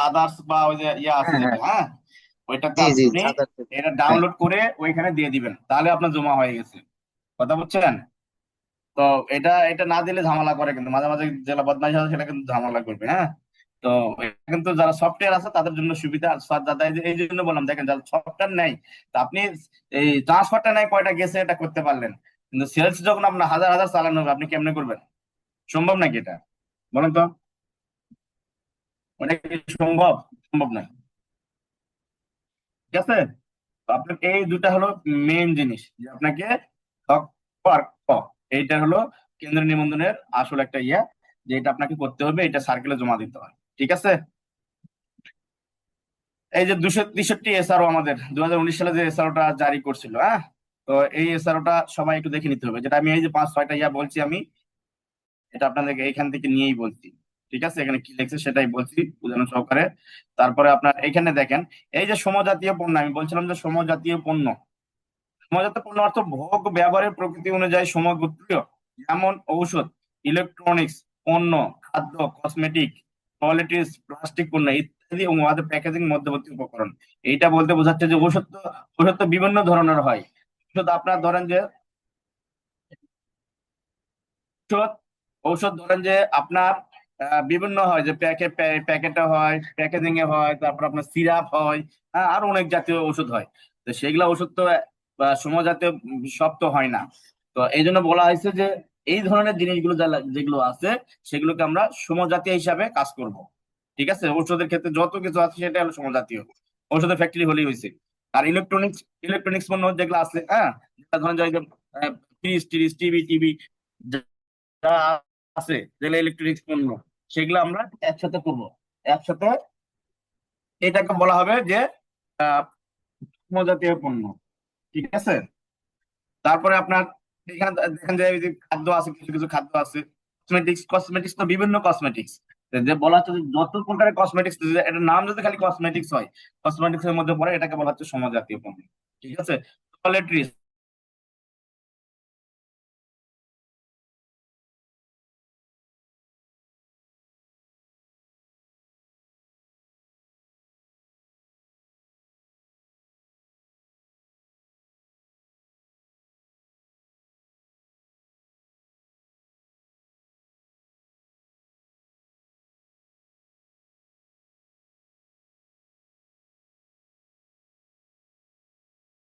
আদার্স বা ওই যে ইয়া আছে হ্যাঁ যেটা, হ্যাঁ, হ্যাঁ, ওইটাতে জি জি, আপনি আদার, এটা হ্যাঁ। ডাউনলোড করে ওইখানে দিয়ে দিবেন, তাহলে আপনার জমা হয়ে গেছে। কথা বুঝছেন? তো এটা এটা না দিলে ঝামেলা করে, কিন্তু মাঝে মাঝে যেটা বদমাইশ আছে সেটা কিন্তু ঝামেলা করবে, হ্যাঁ। তো এটা কিন্তু যারা সফটওয়্যার আছে তাদের জন্য সুবিধা। আর দাদা এই জন্য বললাম, দেখেন যারা সফটওয়্যার নেই, তা আপনি এই ট্রান্সফারটা নেই কয়টা গেছে এটা করতে পারলেন, কিন্তু সেলস যখন আপনার হাজার হাজার চালানো হবে আপনি কেমনে করবেন? সম্ভব নাকি এটা? বলেন তো, ওটা কি সম্ভব? সম্ভব নয়, ঠিক আছে? তো আপনার এই দুটা হলো মেইন জিনিস, যে আপনাকে ক আর ক, এইটা হলো কেন্দ্র নিবন্ধনের আসল একটা ইয়া, যে এটা আপনাকে করতে হবে, এটা সার্কেলে জমা দিতে হয়, ঠিক আছে? এই যে 263 এসআরও আমাদের 2019 সালে যে এসআরওটা জারি করছিল, হ্যাঁ, তো এই এসআরওটা সবাই একটু দেখে নিতে হবে। যেটা আমি এই যে 5-6টা ইয়া বলছি আমি, এটা আপনাদেরকে এইখান থেকে নিয়েই বলছি, ঠিক আছে? এখানে কি লিখছে সেটাই বলছি উদাহরণ সহকারে। তারপরে আপনার এখানে দেখেন, এই যে সমজাতীয় পণ্য, আমি বলছিলাম যে সমজাতীয় পণ্য, সমজাতীয় পণ্য অর্থ ভোগ ব্যবহারের প্রকৃতি অনুযায়ী সমগোত্রীয়, যেমন ঔষধ, ইলেকট্রনিক্স পণ্য, খাদ্য, কসমেটিক, টয়লেট্রিজ, প্লাস্টিক পণ্য ইত্যাদি এবং উহাদের প্যাকেজিং মধ্যবর্তী উপকরণ। এইটা বলতে বোঝাচ্ছে যে ঔষধ তো বিভিন্ন ধরনের হয়। ঔষধ আপনার ধরেন যে ঔষধ ঔষধ ধরেন যে আপনার বিভিন্ন হয়, যে প্যাকেটে হয়, প্যাকেজিং এ হয়, তারপর আপনার সিরাপ হয়, হ্যাঁ, আরো অনেক জাতীয় ওষুধ হয়। তো সেগুলা ওষুধ তো সমজাতীয় সব তো হয় না। তো এই জন্য বলা হয়েছে যে এই ধরনের জিনিসগুলো যেগুলো আছে সেগুলোকে আমরা সমজাতীয় হিসাবে কাজ করব, ঠিক আছে? ঔষধের ক্ষেত্রে যত কিছু আছে সেটা হলো সমজাতীয়, ঔষধের ফ্যাক্টরি হলেই হয়েছে। আর ইলেকট্রনিক্স পণ্য যেগুলো আছে, হ্যাঁ, যেটা ধরেন যে ফ্রিজ টিরিজ টিভি যা আছে, যেগুলো ইলেকট্রনিক্স পণ্য, সেগুলো আমরা একসাথে করব, একসাথে এটাকে বলা হবে যে আহ সমজাতীয় পণ্য, ঠিক আছে? তারপরে আপনার এখানে দেখেন যে এই যে খাদ্য আছে, কিছু কিছু খাদ্য আছে, কসমেটিক্স তো বিভিন্ন কসমেটিক্স, যে বলা হচ্ছে যে যত প্রকারের কসমেটিক্স, এটার নাম যদি খালি কসমেটিক্স হয়, কসমেটিক্স এর মধ্যে পড়ে, এটাকে বলা হচ্ছে সমজাতীয় পণ্য, ঠিক আছে? টয়লেট্রিজ,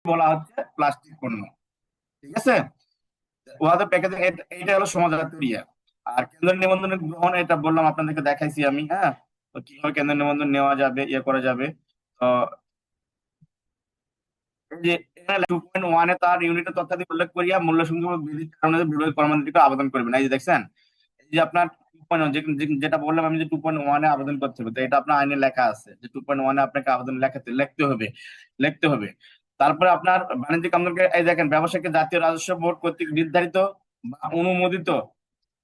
বলা হচ্ছে প্লাস্টিক পণ্য, ঠিক আছে? উহাদের প্যাকেজিং, এটা হলো সমাজজাতীয় ইয়ে। আর কেন্দ্র নিবন্ধনের গ্রহণ, এটা বললাম আপনাদেরকে, দেখাইছি আমি, হ্যাঁ। তো কিভাবে কেন্দ্র নিবন্ধন নেওয়া যাবে, ইয়ে করা যাবে। তো এই যে 2.1 তার ইউনিটের তথ্যাদি উল্লেখ করিয়া মূল্য সংযোগ বিধির কারণে বিভাগীয় কর্মচারীকে আবেদন করবেন। এই যে দেখছেন, এই যে আপনার যেটা বললাম আমি যে 2.1-এ আবেদন করতে হবে, তো এটা আপনার আইনে লেখা আছে যে 2.1-এ আপনাকে আবেদন লিখতে হবে। তারপরে আপনার বাণিজ্যিক আমদানিকে এই দেখেন, ব্যবসায়ীকে জাতীয় রাজস্ব বোর্ড কর্তৃক নির্ধারিত বা অনুমোদিত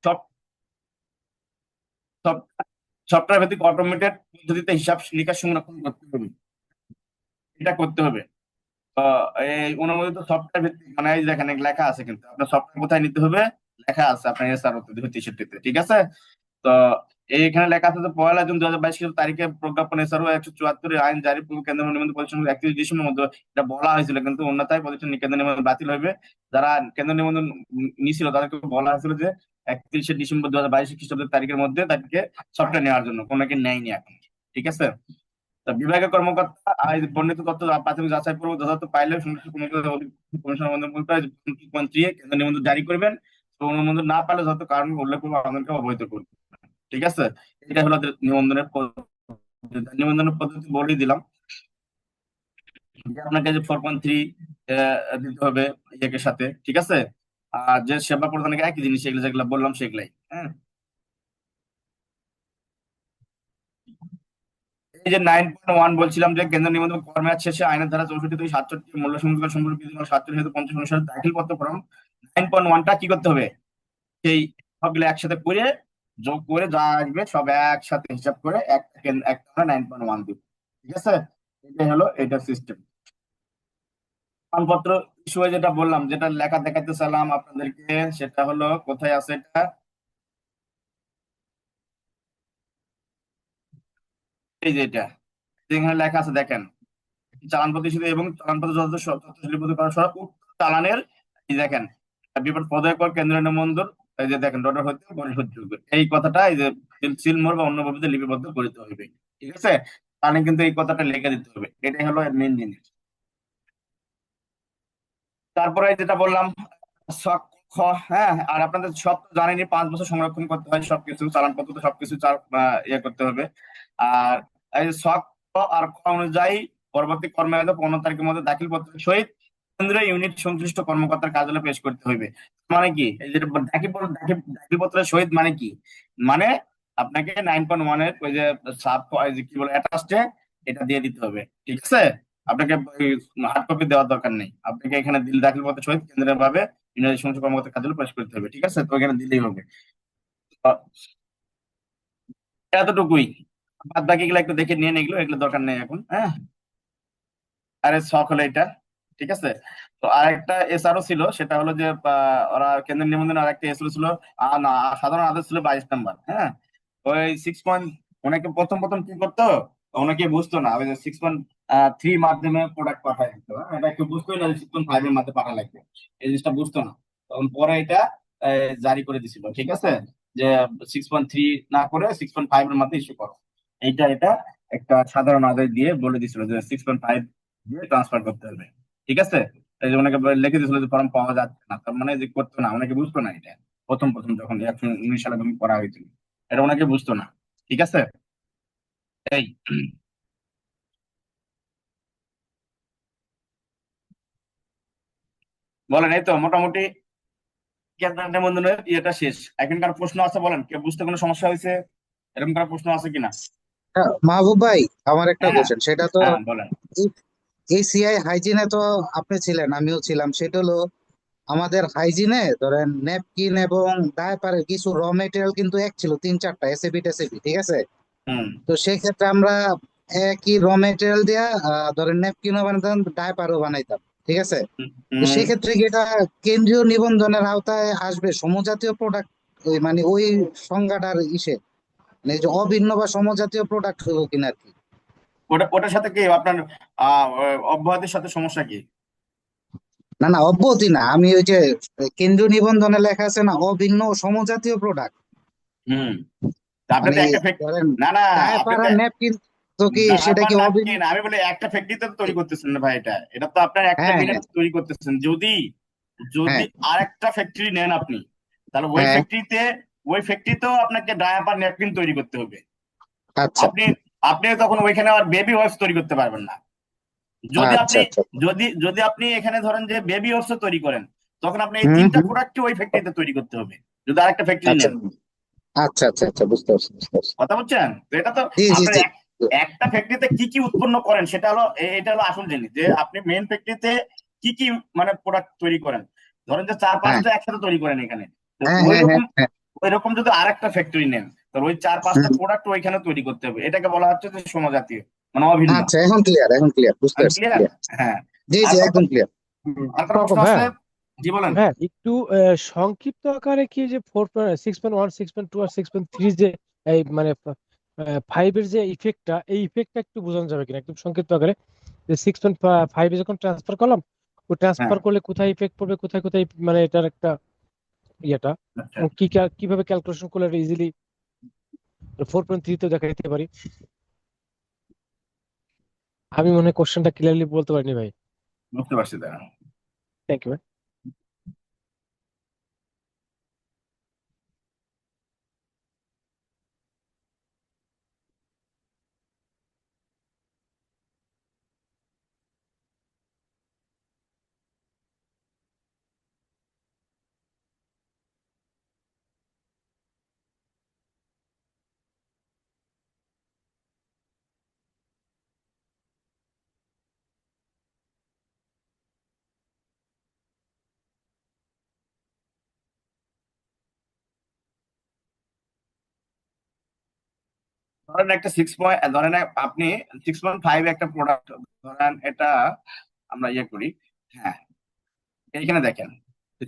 সব সফটওয়্যার ভিত্তিক অটোমেটেড পদ্ধতিতে হিসাব নিকাশ সংরক্ষণ করতে হবে। এটা করতে হবে। তো এই অনুমোদিত সফটওয়্যার ভিত্তিক মানে এই দেখেন লেখা আছে, কিন্তু আপনার সফটওয়্যার কোথায় নিতে হবে লেখা আছে আপনার এসআর 2063-তে, ঠিক আছে? তো এইখানে লেখা আছে যে 1 জুন 2022 খ্রিস্ট তারিখে প্রজ্ঞাপন এসআরও 174 আইন জারি পূর্ব কেন্দ্র নিবন্ধন প্রতিষ্ঠান 31 ডিসেম্বরের মধ্যে এটা বলা হয়েছিল, কিন্তু অন্যথায় প্রতিষ্ঠান কেন্দ্র নিবন্ধন বাতিল হবে। যারা কেন্দ্র নিবন্ধন নিছিল তাদেরকে বলা হয়েছিল যে 31 ডিসেম্বর 2022 খ্রিস্টাব্দের তারিখের মধ্যে তাদেরকে সফটওয়্যার নেওয়ার জন্য, কোনোকে নেয়নি এখন, ঠিক আছে? তা বিভাগীয় কর্মকর্তা বর্ণিত তথ্য প্রাথমিক যাচাই পূর্বক যথাযথ পাইলে সংশ্লিষ্ট কমিশন মন্ত্রী কেন্দ্র নিবন্ধন জারি করবেন। তো অনুমোদন না পাইলে যত কারণ উল্লেখ করবে আমাদেরকে অবহিত করবে, ঠিক আছে? এটা হলো নিবন্ধনের পদ্ধতি বলেই দিলাম যে আপনাকে যে 4.3 দিতে হবে ইয়ের সাথে, ঠিক আছে? আর যে সেবা প্রদানের একই জিনিস, এগুলো যেগুলো বললাম সেগুলাই। হ্যাঁ, এই যে 9.1 বলছিলাম যে কেন্দ্র নিবন্ধন কর্মমেয়াদ শেষে আইনের ধারা 64 থেকে 67 মূল্য সংযোগ সম্পর্ক বিধিমালা 47 হেতু 50 অনুসারে দাখিলপত্র ফর্ম 9.1টা কি করতে হবে, সেই সবগুলো একসাথে করে যোগ করে যা আসবে সব একসাথে হিসাব করে একটা 9.1 দিব, ঠিক আছে? এটাই হলো এটার সিস্টেম। প্রমাণপত্র ইস্যু যেটা বললাম, যেটা লেখা দেখাতে চাইলাম আপনাদেরকে, সেটা হলো কোথায় আছে এটা, এই যে এটা এখানে লেখা আছে দেখেন, চালান প্রতিষ্ঠিত এবং চালানপত্র যথাযথ তথ্য লিপিবদ্ধ করা সহ উক্ত চালানের এই দেখেন বিপদ পদক কর কেন্দ্রীয় নিবন্ধন, এই যে দেখেন ডটার হতে পরিশোধযোগ্য, এই কথাটা এই যে সিলমোহর বা অন্যভাবে লিপিবদ্ধ করতে হবে, ঠিক আছে? তাহলে কিন্তু এই কথাটা লিখে দিতে হবে, এটাই হলো মেন জিনিস। তারপরে যেটা বললাম ছক খ, হ্যাঁ, আর আপনাদের সব তো জানেনই 5 বছর সংরক্ষণ করতে হয় সবকিছু, চালানপত্র তো সবকিছু ইয়ে করতে হবে। আর এই যে ছক খ আর খ অনুযায়ী পরবর্তী কর্মমেয়াদে 15 তারিখের মধ্যে দাখিল পত্রের সহিত কেন্দ্রীয় ইউনিট সংশ্লিষ্ট কর্মকর্তার কার্যালয়ে পেশ করতে হবে। মানে কি এই যে দাখিল পত্রের সহিত মানে কি, মানে আপনাকে 9.1-এর ওই যে সাব কি বলে অ্যাটাচডে এটা দিয়ে দিতে হবে, ঠিক আছে? আপনাকে হার্ড কপি দেওয়ার দরকার নেই, আপনাকে এখানে দাখিল পত্রের সহিত কেন্দ্রের ভাবে ইউনিট সংশ্লিষ্ট কর্মকর্তার কার্যালয়ে পেশ করতে হবে, ঠিক আছে? তো এখানে দিলেই হবে। এতটুকুই, বাদ বাকি গুলো একটু দেখে নিয়ে এগুলো এগুলো দরকার নেই এখন। হ্যাঁ, আরে শখ হলো এটা, ঠিক আছে? তো আরেকটা এসআরও ছিল, সেটা হলো যে ওরা কেন্দ্রীয় নিবন্ধন আরেকটা এসআরও ছিল, না সাধারণ আদেশ ছিল 22 নাম্বার। হ্যাঁ, ওই 6. ওনাকে প্রথম প্রথম কি করতো, অনেকে বুঝতো না, ওই যে 6.3 মাধ্যমে প্রোডাক্ট পাঠায় দিত। এটা একটু বুঝতোই না যে 6.5 এর মাধ্যমে পাঠা লাগবে, এই জিনিসটা বুঝতো না। তখন পরে এটা জারি করে দিছিল, ঠিক আছে? যে 6.3 না করে 6.5 এর মধ্যে ইস্যু করো, এটা একটা সাধারণ আদেশ দিয়ে বলে দিছিল যে 6.5 দিয়ে ট্রান্সফার করতে হবে, ঠিক আছে? এই যে অনেকে লিখে দিয়েছিল যে ফর্ম পাওয়া যাচ্ছে না, তার মানে যে করতো না, অনেকে বুঝতো না এটা প্রথম প্রথম যখন 2019 সালে যখন করা হয়েছিল, এটা অনেকে বুঝতো না, ঠিক আছে? এই বলেন, এই তো মোটামুটি কেন্দ্র নিবন্ধনের ইয়েটা শেষ। এখনকার প্রশ্ন আছে বলেন, কেউ বুঝতে কোনো সমস্যা হয়েছে, এরকম কার প্রশ্ন আছে কিনা? হ্যাঁ, মাহবুব ভাই, আমার একটা হ্যাঁ, কোশ্চেন, সেটা তো হ্যাঁ বলেন। এসিআই হাইজিনে তো আপনি ছিলেন, আমিও ছিলাম, সেটা হলো আমাদের হাইজিনে ধরেন ন্যাপকিন এবং ডায়াপারের কিছু র মেটেরিয়াল কিন্তু এক ছিল, 3-4টা এসএবি টেসএবি, ঠিক আছে? হুম তো সেই ক্ষেত্রে আমরা একই র মেটেরিয়াল দিয়া ধরেন ন্যাপকিনও বানাইতাম, ডায়াপারও বানাইতাম, ঠিক আছে? তো হুম সেক্ষেত্রে কি এটা কেন্দ্রীয় নিবন্ধনের আওতায় আসবে, সমজাতীয় প্রোডাক্ট মানে ওই সংজ্ঞাটার ইসে, মানে এই যে অভিন্ন বা সমজাতীয় প্রোডাক্ট হলো কিনা আর কি? ওটার সাথে কি আপনার অব্যাহতির সাথে সমস্যা কি? না না, অব্যাহতি না, আমি ওই যে কেন্দ্রীয় নিবন্ধনে লেখা আছে না, অভিন্ন ও সমজাতীয় প্রোডাক্ট, হুম তা আপনি মানে তো একটা ধরেন না না আপনি ডায়াপার তো আর ন্যাপকিন, তো কি সেটা ডায়াপার কি অভিন্ন? ন্যাপকিন, আমি বলে একটা ফ্যাক্টরিতে তো তৈরি করতেছেন না ভাই, এটা তো আপনার একটা হ্যাঁ, ইউনিট হ্যাঁ, তৈরি করতেছেন। যদি যদি হ্যাঁ, আরেকটা ফ্যাক্টরি নেন আপনি, তাহলে হ্যাঁ, ওই ফ্যাক্টরিতেও আপনাকে ডায়াপার ন্যাপকিন তৈরি করতে হবে। আচ্ছা, আপনি আপনি তখন ওইখানে আর বেবি ওয়াইপস তৈরি করতে পারবেন না। যদি আচ্ছা, আপনি আচ্ছা। যদি আপনি এখানে ধরেন যে বেবি ওয়াইপস তৈরি করেন, তখন আপনি এই হুম, 3টা হুম, প্রোডাক্টকে ওই ফ্যাক্টরিতে তৈরি করতে হবে, যদি আরেকটা ফ্যাক্টরি আচ্ছা, নেন। আচ্ছা আচ্ছা আচ্ছা, বুঝতে পারছি বুঝতে পারছি। কথা বলছেন? তো এটা তো জি জি আপনার জি। একটা ফ্যাক্টরিতে কি কি উৎপন্ন করেন সেটা হলো এটা হলো আসল জিনিস, যে আপনি মেন ফ্যাক্টরিতে কি কি মানে প্রোডাক্ট তৈরি করেন। ধরেন যে চার হ্যাঁ পাঁচটা একসাথে তৈরি করেন এখানে, তো হ্যাঁ ওই হ্যাঁ হ্যাঁ রকম হ্যাঁ। ওই রকম যদি আরেকটা ফ্যাক্টরি নেন, তো ওই চার পাঁচটা হুম। প্রোডাক্ট ওইখানে তৈরি করতে হবে। এটাকে বলা হচ্ছে যে সমজাতীয়, মানে অভিন্ন। আচ্ছা, এখন ক্লিয়ার, এখন ক্লিয়ার, বুঝতে আমি পারছি, ক্লিয়ার? ক্লিয়ার। হ্যাঁ। জি আর জি, কোনো একদম ক্লিয়ার। আর কোনো প্রশ্ন আছে? ভাইয়া, জি বলেন। হ্যাঁ একটু সংক্ষিপ্ত আকারে কি যে 6.1 6.2 আর 6.3 যে এই মানে 5 এর যে ইফেক্টটা, এই ইফেক্টটা একটু বোঝানো যাবে কিনা একটু সংক্ষিপ্ত আকারে, যে 6.5 এ যখন ট্রান্সফার করলাম, ও হ্যাঁ, ট্রান্সফার করলে কোথায় ইফেক্ট পড়বে, কোথায় কোথায় মানে এটার একটা ইয়েটা, আচ্ছা। এবং কিভাবে ক্যালকুলেশন করলে ইজিলি 4.3 তে দেখাইতে পারি। আমি মনে হয় কোশ্চেনটা ক্লিয়ারলি বলতে পারিনি ভাই। বুঝতে পারছি দাদা। Thank you. ধরেন একটা ধরেন আপনি 6.5 একটা প্রোডাক্ট, ধরেন এটা আমরা ইয়ে করি। হ্যাঁ, এইখানে দেখেন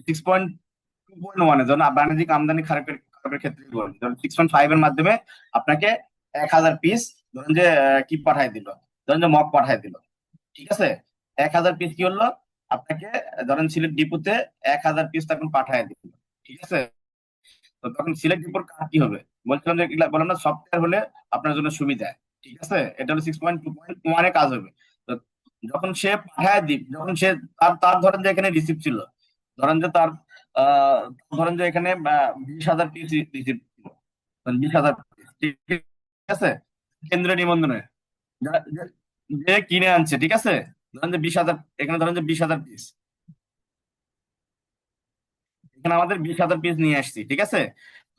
6.2.1 এর জন্য বাণিজ্যিক আমদানি খারাপের খারাপের ক্ষেত্রে বলি, ধরেন 6.5 এর মাধ্যমে আপনাকে 1,000 পিস, ধরেন যে কি পাঠাই দিল, ধরেন যে মগ পাঠাই দিল। ঠিক আছে, 1,000 পিস কি হলো আপনাকে, ধরেন সিলেট ডিপোতে 1,000 পিস তখন পাঠাই দিল। ঠিক আছে, তো তখন সিলেক্ট রিপোর্ট কার কি হবে? বলছিলাম যে এগুলা বললাম না, সফটওয়্যার হলে আপনার জন্য সুবিধা। ঠিক আছে, এটা হলো 6.2.1 এ কাজ হবে। তো যখন সে পাঠায় দিক, যখন সে তার তার ধরেন যে এখানে রিসিপ্ট ছিল, ধরেন যে তার আহ ধরেন যে এখানে 20,000 পিস রিসিপ্ট ছিল, 20,000 পিস। ঠিক আছে, কেন্দ্রীয় নিবন্ধনে যে যে কিনে আনছে। ঠিক আছে, ধরেন যে 20,000, এখানে ধরেন যে 20,000 পিস, এখানে আমাদের 20,000 পিস নিয়ে আসছি। ঠিক আছে,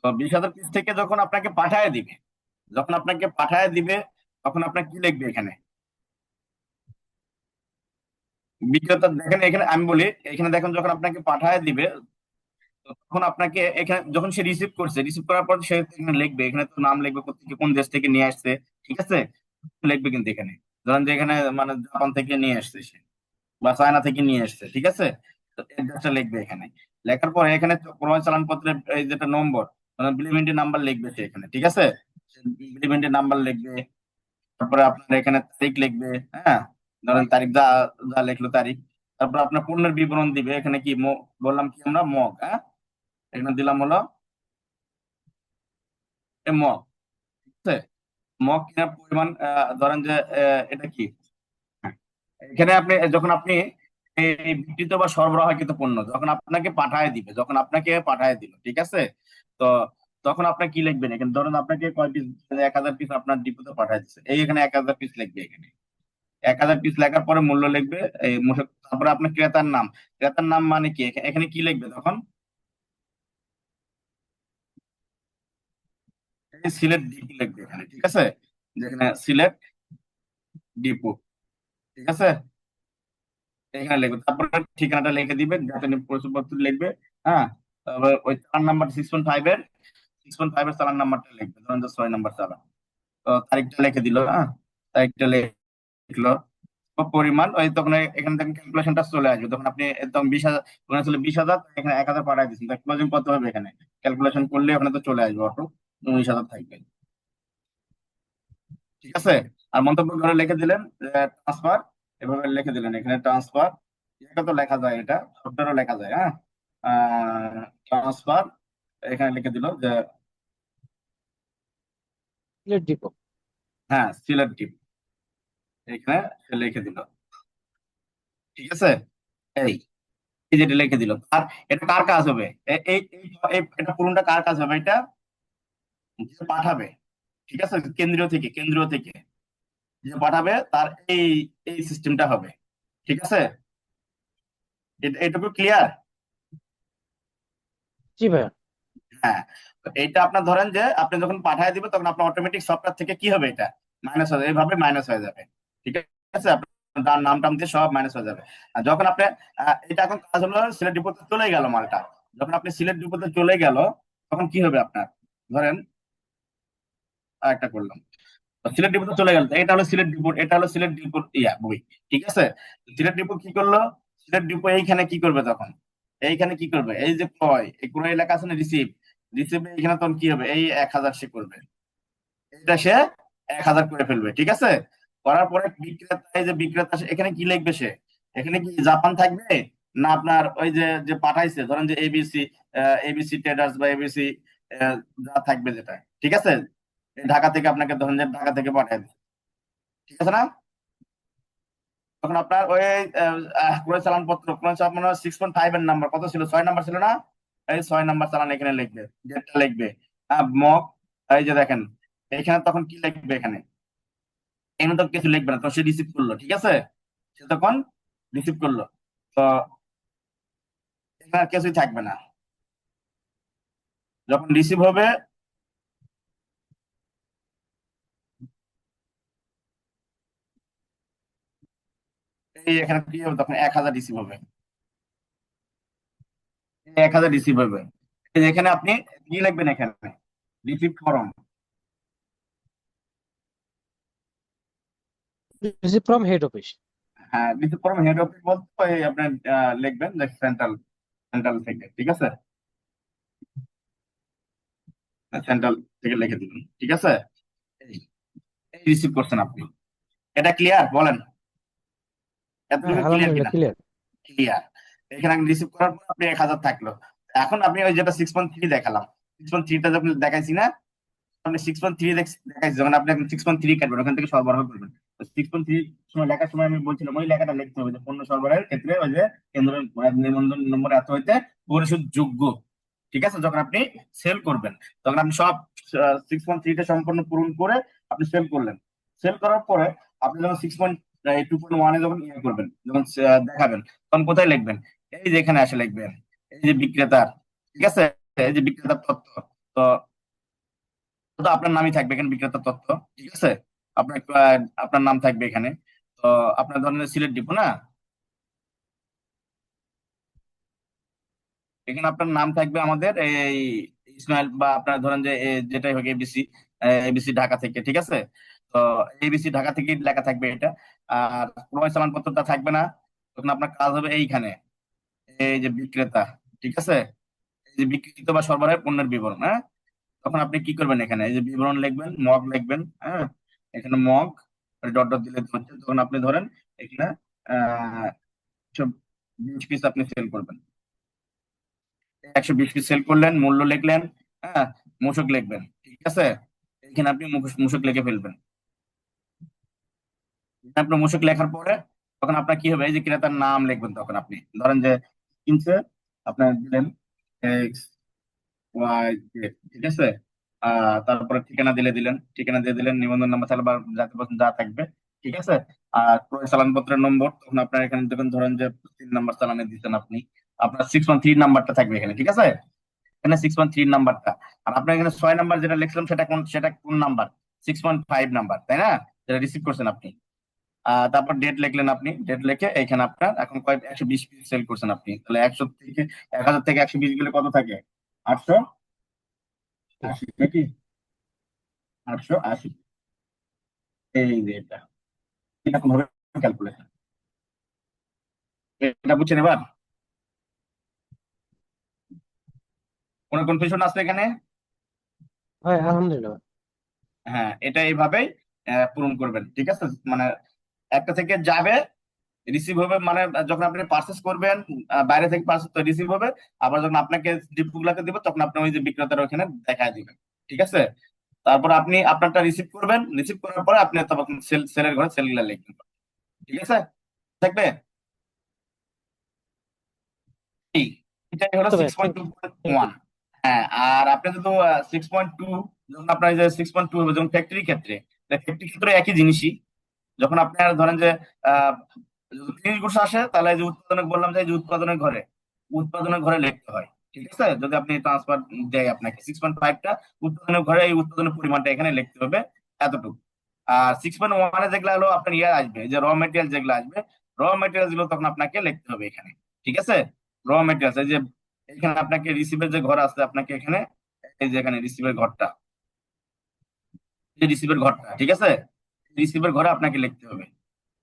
তো 20,000 পিস থেকে যখন আপনাকে পাঠায় দিবে, যখন আপনাকে পাঠায় দিবে তখন আপনাকে কি লিখবে এখানে? বিক্রেতা দেখেন, এখানে আমি বলি, এখানে দেখেন যখন আপনাকে পাঠায় দিবে, তো তখন আপনাকে এখানে যখন সে রিসিভ করছে, রিসিভ করার পর সে এখানে লিখবে, এখানে তো নাম লিখবে কোথেকে কোন দেশ থেকে নিয়ে আসছে। ঠিক আছে, লিখবে কিন্তু এখানে, ধরেন যে এখানে মানে জাপান থেকে নিয়ে আসছে সে, বা চায়না থেকে নিয়ে আসছে। ঠিক আছে, তো অ্যাড্রেসটা লিখবে এখানে। লেখার পরে এখানে প্রমাণ চালানপত্রের এই যেটা নম্বর, মানে বিলিভিন্টি নাম্বার লিখবে সে এখানে। ঠিক আছে, বিলিভিন্টি নাম্বার লিখবে, তারপরে আপনার এখানে তারিখ লিখবে। হ্যাঁ, ধরেন তারিখ যা যা লিখলো তারিখ। তারপর আপনার পণ্যের বিবরণ দিবে, এখানে কি বললাম কি আমরা মগ। হ্যাঁ, এখানে দিলাম হলো মগ। ঠিক আছে, মগ কেনার পরিমাণ, ধরেন যে এটা কি, হ্যাঁ, এখানে আপনি যখন আপনি এই বিক্রিত বা সরবরাহকৃত পণ্য যখন আপনাকে পাঠায় দিবে, যখন আপনাকে পাঠায় দিল, ঠিক আছে, তো তখন আপনি কি লিখবেন এখানে? ধরুন আপনাকে কয় পিস, 1,000 পিস আপনার ডিপোতে পাঠায় দিচ্ছে, এই এখানে 1,000 পিস লিখবে এখানে। 1,000 পিস লেখার পরে মূল্য লিখবে, এই তারপরে আপনার ক্রেতার নাম। ক্রেতার নাম মানে কি, এখানে কি লিখবে তখন? এই সিলেট ডিপো লিখবে এখানে। ঠিক আছে, যেখানে সিলেট ডিপো। ঠিক আছে, এখানে লিখবে, তারপরে ঠিকানাটা লিখে দিবে, যাতে পরিচয়পত্র লিখবে। হ্যাঁ, তারপরে ওই চালান নাম্বার 6.5 এর চালান নাম্বারটা লিখবে, ধরেন যে 6 নাম্বার চালান। তো তারিখটা লিখে দিল। হ্যাঁ, তারিখটা লিখলো, পরিমাণ ওই তখন এখানে দেখেন ক্যালকুলেশনটা চলে আসবে। তখন আপনি একদম 20,000, ওখানে ছিল 20,000, এখানে 1,000 পাঠাই দিচ্ছেন, ক্লোজিং কত হবে এখানে? ক্যালকুলেশন করলে ওখানে তো চলে আসবে অটো, 19,000 থাকবে। ঠিক আছে, আর মন্তব্য করে লিখে দিলেন ট্রান্সফার, এভাবে লিখে দিলেন এখানে ট্রান্সফার। এটা তো লেখা যায়, এটা সফটওয়্যারও লেখা যায়। হ্যাঁ, ট্রান্সফার, এখানে লিখে দিল যে লেট ডিপো। হ্যাঁ সিলেট ডিপ, এখানে সে লিখে দিল। ঠিক আছে, এই এই যেটা লিখে দিল, আর এটা কার কাজ হবে? এটা পুরোটা কার কাজ হবে? এটা যে পাঠাবে। ঠিক আছে, কেন্দ্রীয় থেকে যে পাঠাবে তার এই এই সিস্টেমটা হবে। ঠিক আছে, এটুকু ক্লিয়ার? জি ভাইয়া। হ্যাঁ, তো এইটা আপনার ধরেন যে আপনি যখন পাঠায় দিবে তখন আপনার অটোমেটিক সফটওয়্যার থেকে কি হবে, এটা মাইনাস হয়ে যাবে, এইভাবে মাইনাস হয়ে যাবে। ঠিক আছে, আপনার নাম টাম দিয়ে সব মাইনাস হয়ে যাবে। আর যখন আপনি এটা এখন কাজ হলো সিলেট ডিপোতে চলে গেল মালটা, যখন আপনি সিলেট ডিপোতে চলে গেল তখন কি হবে আপনার, ধরেন একটা করলাম, সিলেট ডিপো তো চলে গেল, এটা হলো সিলেট ডিপো, এটা হলো সিলেট ডিপোর বই। ঠিক আছে, সিলেট ডিপো কি করলো, সিলেট ডিপো এইখানে কি করবে তখন, এইখানে কি করবে, এই যে ক্রয়, এই ক্রয় এলাকা আছে না, রিসিভ, রিসিভে এখানে তখন কি হবে, এই 1,000 সে করবে, এটা সে 1,000 করে ফেলবে। ঠিক আছে, করার পরে বিক্রেতা, এই যে বিক্রেতা এখানে কি লিখবে সে, এখানে কি জাপান থাকবে, না আপনার ওই যে যে পাঠাইছে ধরেন যে এবিসি, এবিসি ট্রেডার্স বা এবিসি যা থাকবে যেটা। ঠিক আছে, ঢাকা থেকে আপনাকে ধরেন যে ঢাকা থেকে পাঠাই দিচ্ছে। ঠিক আছে না, তখন আপনার ওই ক্রয় চালান পত্র, ক্রয় চালান মানে 6.5 এর নাম্বার কত ছিল, 6 নাম্বার ছিল না, এই 6 নাম্বার চালান এখানে লিখবে, ডেটটা লিখবে, মক, এই যে দেখেন এখানে তখন কি লিখবে, এখানে এখানে তো কিছু লিখবে না, তো সে রিসিভ করলো। ঠিক আছে, সে তখন রিসিভ করলো, তো এখানে আর কিছুই থাকবে না। যখন রিসিভ হবে, এই এখানে কি হবে, তখন 1,000 রিসিভ হবে, 1,000 রিসিভ হবে। এই যে এখানে আপনি কি লিখবেন, এখানে receive form, receive from head office. হ্যাঁ রিসিভ ফরম হেড অফিস বলতে ওই আপনি লিখবেন যে সেন্ট্রাল, সেন্ট্রাল থেকে। ঠিক আছে, সেন্ট্রাল থেকে লিখে দিবেন। ঠিক আছে, এই রিসিভ করছেন আপনি, এটা ক্লিয়ার বলেন, হ্যাঁ এতটুকু ক্লিয়ার আলহামদুলিল্লাহ কিনা, ক্লিয়ার। ক্লিয়ার। এখানে রিসিভ করার পর আপনি 1,000 থাকলো, এখন আপনি ওই যেটা 6.3 দেখালাম, 6.3টা যখন দেখাইছি না, আপনি 6.3 দেখাইছি, যখন আপনি 6.3 কাটবেন ওখান থেকে সরবরাহ করবেন, 6.3 সময় লেখার সময় আমি বলছিলাম ওই লেখাটা লিখতে হবে যে পণ্য সরবরাহের ক্ষেত্রে ওই যে কেন্দ্রের নিবন্ধন নম্বর এত হইতে পরিশোধ যোগ্য। ঠিক আছে, যখন আপনি সেল করবেন তখন আপনি সব 6.3টা সম্পূর্ণ পূরণ করে আপনি সেল করলেন, সেল করার পরে আপনি যখন 2.1 যখন ইয়ে করবেন, যখন দেখাবেন, তখন কোথায় লিখবেন, এই যে এখানে আসে লিখবেন, এই যে বিক্রেতার। ঠিক আছে, এই যে বিক্রেতার তথ্য, তো তো আপনার নামই থাকবে এখানে, বিক্রেতার তথ্য। ঠিক আছে, আপনার আপনার নাম থাকবে এখানে, তো আপনার ধরেন সিলেট ডিপো না, এখানে আপনার নাম থাকবে আমাদের এই ইসমাইল, বা আপনার ধরেন যে যেটাই হোক এবিসি, এবিসি ঢাকা থেকে। ঠিক আছে, তো এবিসি ঢাকা থেকে লেখা থাকবে এটা, আর প্রণয় চালান পত্রটা থাকবে না। তখন আপনার কাজ হবে এইখানে, এই যে বিক্রেতা। ঠিক আছে, এই যে বিক্রিত বা সরবরাহের পণ্যের বিবরণ, হ্যাঁ, তখন আপনি কি করবেন, এখানে এই যে বিবরণ লিখবেন, মগ লিখবেন, হ্যাঁ, এখানে মগ ডট ডট দিলে হচ্ছে, তখন আপনি ধরেন এখানে আহ 120 পিস আপনি সেল করবেন, 120 পিস সেল করলেন, মূল্য লিখলেন, হ্যাঁ, মূসক লিখবেন। ঠিক আছে, এখানে আপনি মূসক লিখে ফেলবেন। এখানে আপনার মূসক লেখার পরে তখন আপনার কি হবে, এই যে ক্রেতার নাম লিখবেন, তখন আপনি ধরেন যে কিনছে, আপনার দিলেন এক্স ওয়াই জেড। ঠিক আছে, তারপরে ঠিকানা দিলেন, ঠিকানা দিয়ে দিলেন, নিবন্ধন নাম্বার তাহলে বা যাতে যা থাকবে। ঠিক আছে, আর ক্রয় চালানপত্রের নম্বর, তখন আপনার এখানে দেখুন ধরেন যে 3 নাম্বার চালানে দিচ্ছেন আপনি, আপনার 613 নাম্বারটা থাকবে এখানে। ঠিক আছে, এখানে 613 নাম্বারটা, আর আপনার এখানে 6 নাম্বার যেটা লিখছিলাম সেটা কোন নাম্বার, 6.5 নাম্বার, তাই না, যেটা রিসিভ করছেন আপনি। তারপর ডেট লিখলেন, আপনি ডেট লিখে এখানে আপনার এখন কয় 120 পিস সেল করছেন আপনি, তাহলে 1,000 থেকে 120 গেলে কত থাকে, 880 নাকি, 880। এই যে এটা এরকম ভাবে ক্যালকুলেশন, এটা বুঝছেন এবার, কোনো কনফিউশন আছে এখানে? হ্যাঁ আলহামদুলিল্লাহ। হ্যাঁ, এটা এইভাবেই পূরণ করবেন। ঠিক আছে, মানে একটা থেকে যাবে, রিসিভ হবে, মানে যখন আপনি পার্চেস করবেন বাইরে থেকে পার্চেস তো রিসিভ হবে, আবার যখন আপনাকে ডিপগুলোকে দিব তখন আপনি ওই যে বিক্রেতার ওখানে দেখায় দিবেন। ঠিক আছে, তারপর আপনি আপনারটা রিসিভ করবেন, রিসিভ করার পরে আপনি তখন সেলের ঘরে সেলগুলো লিখবেন। ঠিক আছে, থাকবে এই, এটাই হলো তো ভাই six point thank to you, point thank you. One হ্যাঁ, আর আপনি যদি 6.2, যখন আপনার এই যে 6.2 হবে যখন ফ্যাক্টরি ক্ষেত্রে, ফ্যাক্টরি ক্ষেত্রে একই জিনিসই, যখন আপনার ধরেন যে আহ ফিনিশ গুডস আসে, তাহলে এই যে উৎপাদনে বললাম যে এই যে উৎপাদনের ঘরে লিখতে হয়। ঠিক আছে, যদি আপনি ট্রান্সফার দেয় আপনাকে 6.5টা উৎপাদনের ঘরে, এই উৎপাদনের পরিমাণটা এখানে লিখতে হবে এতটুকু। আর 6.1 যেগুলো হলো আপনার ইয়ে আসবে, যে র মেটেরিয়াল যেগুলো আসবে, র মেটেরিয়াল গুলো তখন আপনাকে লিখতে হবে এখানে। ঠিক আছে, র মেটেরিয়ালস এই যে এখানে আপনাকে রিসিভের যে ঘর আছে, আপনাকে এখানে এই যে এখানে রিসিভের ঘরটা, এই যে রিসিভের ঘরটা, ঠিক আছে, রিসিভের ঘরে আপনাকে লিখতে হবে।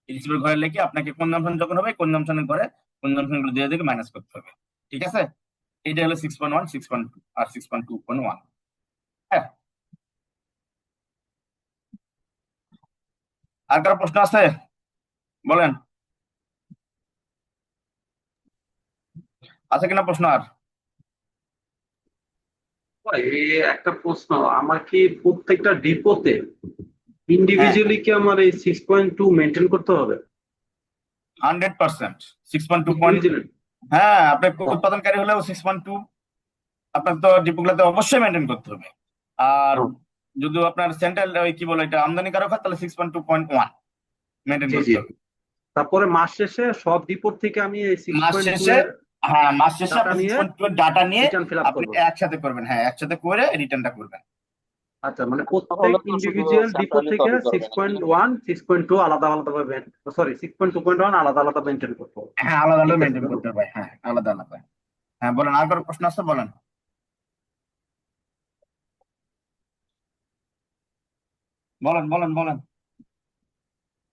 রিসিভের ঘরে লিখে আপনাকে কনজাম্পশন যখন হবে, কনজাম্পশনের ঘরে কনজাম্পশন গুলো দিয়ে দিয়ে মাইনাস করতে হবে। ঠিক আছে, এটা হলো 6.1, 6.2 আর 6.2.1। হ্যাঁ, আর কারো প্রশ্ন আছে? বলেন, আছে কিনা প্রশ্ন আর? ভাই, এই একটা প্রশ্ন, আমার কি প্রত্যেকটা ডিপোতে ইন্ডিভিজুয়ালি কি আমার এই 6.2 মেনটেন করতে হবে? 100% 6.2 ইন্ডিভিজুয়ালি? হ্যাঁ, আপনি উৎপাদনকারী হলেও 6.2 আপনার তো ডিপোগুলোতে অবশ্যই মেনটেন করতে হবে। আর যদি আপনার সেন্ট্রাল ওই কি বলে এটা আমদানিকারক হয়, তাহলে 6.2.1 মেনটেন জি করতে জি। হবে। তারপরে মাস শেষে সব ডিপোর থেকে আমি এই মাস 6.2 শেষে, এর হ্যাঁ মাস শেষে ডাটা আপনি নিয়ে 6.2 ডাটা নিয়ে রিটার্ন ফিল আপ আপনি করবো। একসাথে করবেন, হ্যাঁ একসাথে করে রিটার্নটা করবেন। আচ্ছা, মানে প্রত্যেক ইন্ডিভিজুয়াল ডিপো থেকে 6.1 6.2 আলাদা আলাদা ভাবে, সরি 6.2.1 আলাদা আলাদা মেনটেন করবো। হ্যাঁ আলাদা আলাদা ঠিক আছে মেনটেন তো? করতে হবে, হ্যাঁ আলাদা আলাদা। হ্যাঁ বলেন, আর কারো প্রশ্ন আছে? বলেন, বলেন বলেন বলেন।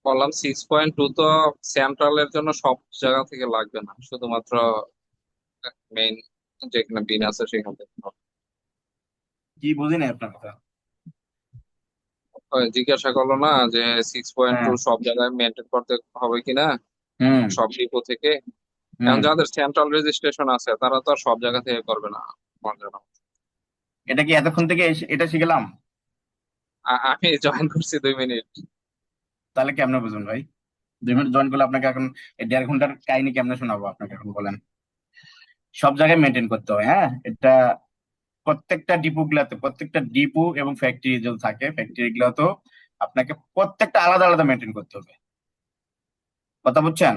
বললাম 6.2 তো সেন্ট্রালের জন্য সব জায়গা থেকে লাগবে না, শুধুমাত্র মেইন যেখানে বিন আছে সেখান থেকে হবে। কি বুঝি নাই আপনার কথা। ওই জিজ্ঞাসা করলো না যে 6.2 হ্যাঁ, সব জায়গায় মেনটেন করতে হবে কিনা, হুম সব ডিপো থেকে। হুম। এখন যাদের সেন্ট্রাল রেজিস্ট্রেশন আছে তারা তো আর সব জায়গা থেকে করবে না, আমার জানা মতে। এটা কি এতক্ষণ থেকে এটা শিখলাম? আমি জয়েন করছি 2 মিনিট। তাহলে কেমনে বুঝুন ভাই? 2 মিনিট জয়েন করলে আপনাকে এখন এই 1.5 ঘন্টার কাহিনী কেমনে শোনাবো আপনাকে এখন বলেন? সব জায়গায় মেনটেন করতে হয়, হ্যাঁ এটা প্রত্যেকটা ডিপো এবং ফ্যাক্টরি যদি থাকে, ফ্যাক্টরি গুলোতেও আপনাকে প্রত্যেকটা আলাদা আলাদা মেনটেন করতে হবে। কথা বুঝছেন?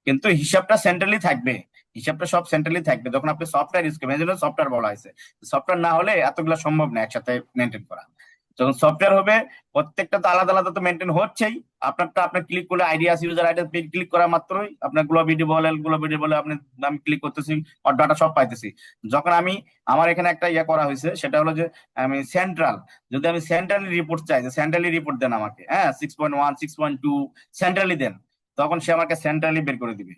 কিন্তু হিসাবটা সেন্ট্রালি থাকবে, হিসাবটা সব সেন্ট্রালি থাকবে যখন আপনি সফটওয়্যার ইউজ করবেন। এই জন্য সফটওয়্যার বলা হয়েছে, সফটওয়্যার না হলে এতগুলো সম্ভব না একসাথে মেনটেন করা। যখন সফটওয়্যার হবে, প্রত্যেকটা তো আলাদা আলাদা তো মেনটেন হচ্ছেই। আপনারটা আপনি ক্লিক করলে আইডিয়াস ইউজার আইডি ক্লিক করা মাত্রই আপনার গ্লোবিডি বলে আপনি, আমি ক্লিক করতেছি আর ডাটা সব পাইতেছি। যখন আমি আমার এখানে একটা ইয়ে করা হয়েছে, সেটা হলো যে আমি সেন্ট্রাল, যদি আমি সেন্ট্রালি রিপোর্ট চাই যে সেন্ট্রালি রিপোর্ট দেন আমাকে, হ্যাঁ 6.1 6.2 সেন্ট্রালি দেন, তখন সে আমাকে সেন্ট্রালি বের করে দিবে।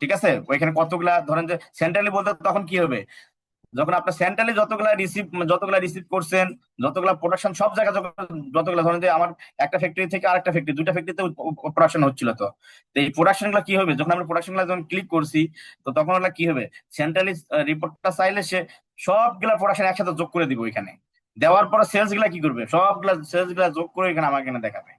ঠিক আছে, ওইখানে কতগুলা ধরেন যে সেন্ট্রালি বলতে তখন কি হবে, যখন আপনার সেন্ট্রালি যতগুলা রিসিভ করছেন, যতগুলা প্রোডাকশন সব জায়গায় যতগুলা ধরেন যে আমার একটা ফ্যাক্টরি থেকে আরেকটা ফ্যাক্টরি, দুইটা ফ্যাক্টরিতে প্রোডাকশন হচ্ছিল, তো এই প্রোডাকশন গুলো কি হবে, যখন আমরা প্রোডাকশন গুলো যখন ক্লিক করছি, তো তখন ওগুলা কি হবে, সেন্ট্রালি রিপোর্টটা চাইলে সে সবগুলা প্রোডাকশন একসাথে যোগ করে দিব এখানে। দেওয়ার পরে সেলস গুলা কি করবে, সবগুলা সেলস গুলা যোগ করে এখানে আমার এখানে দেখাবে।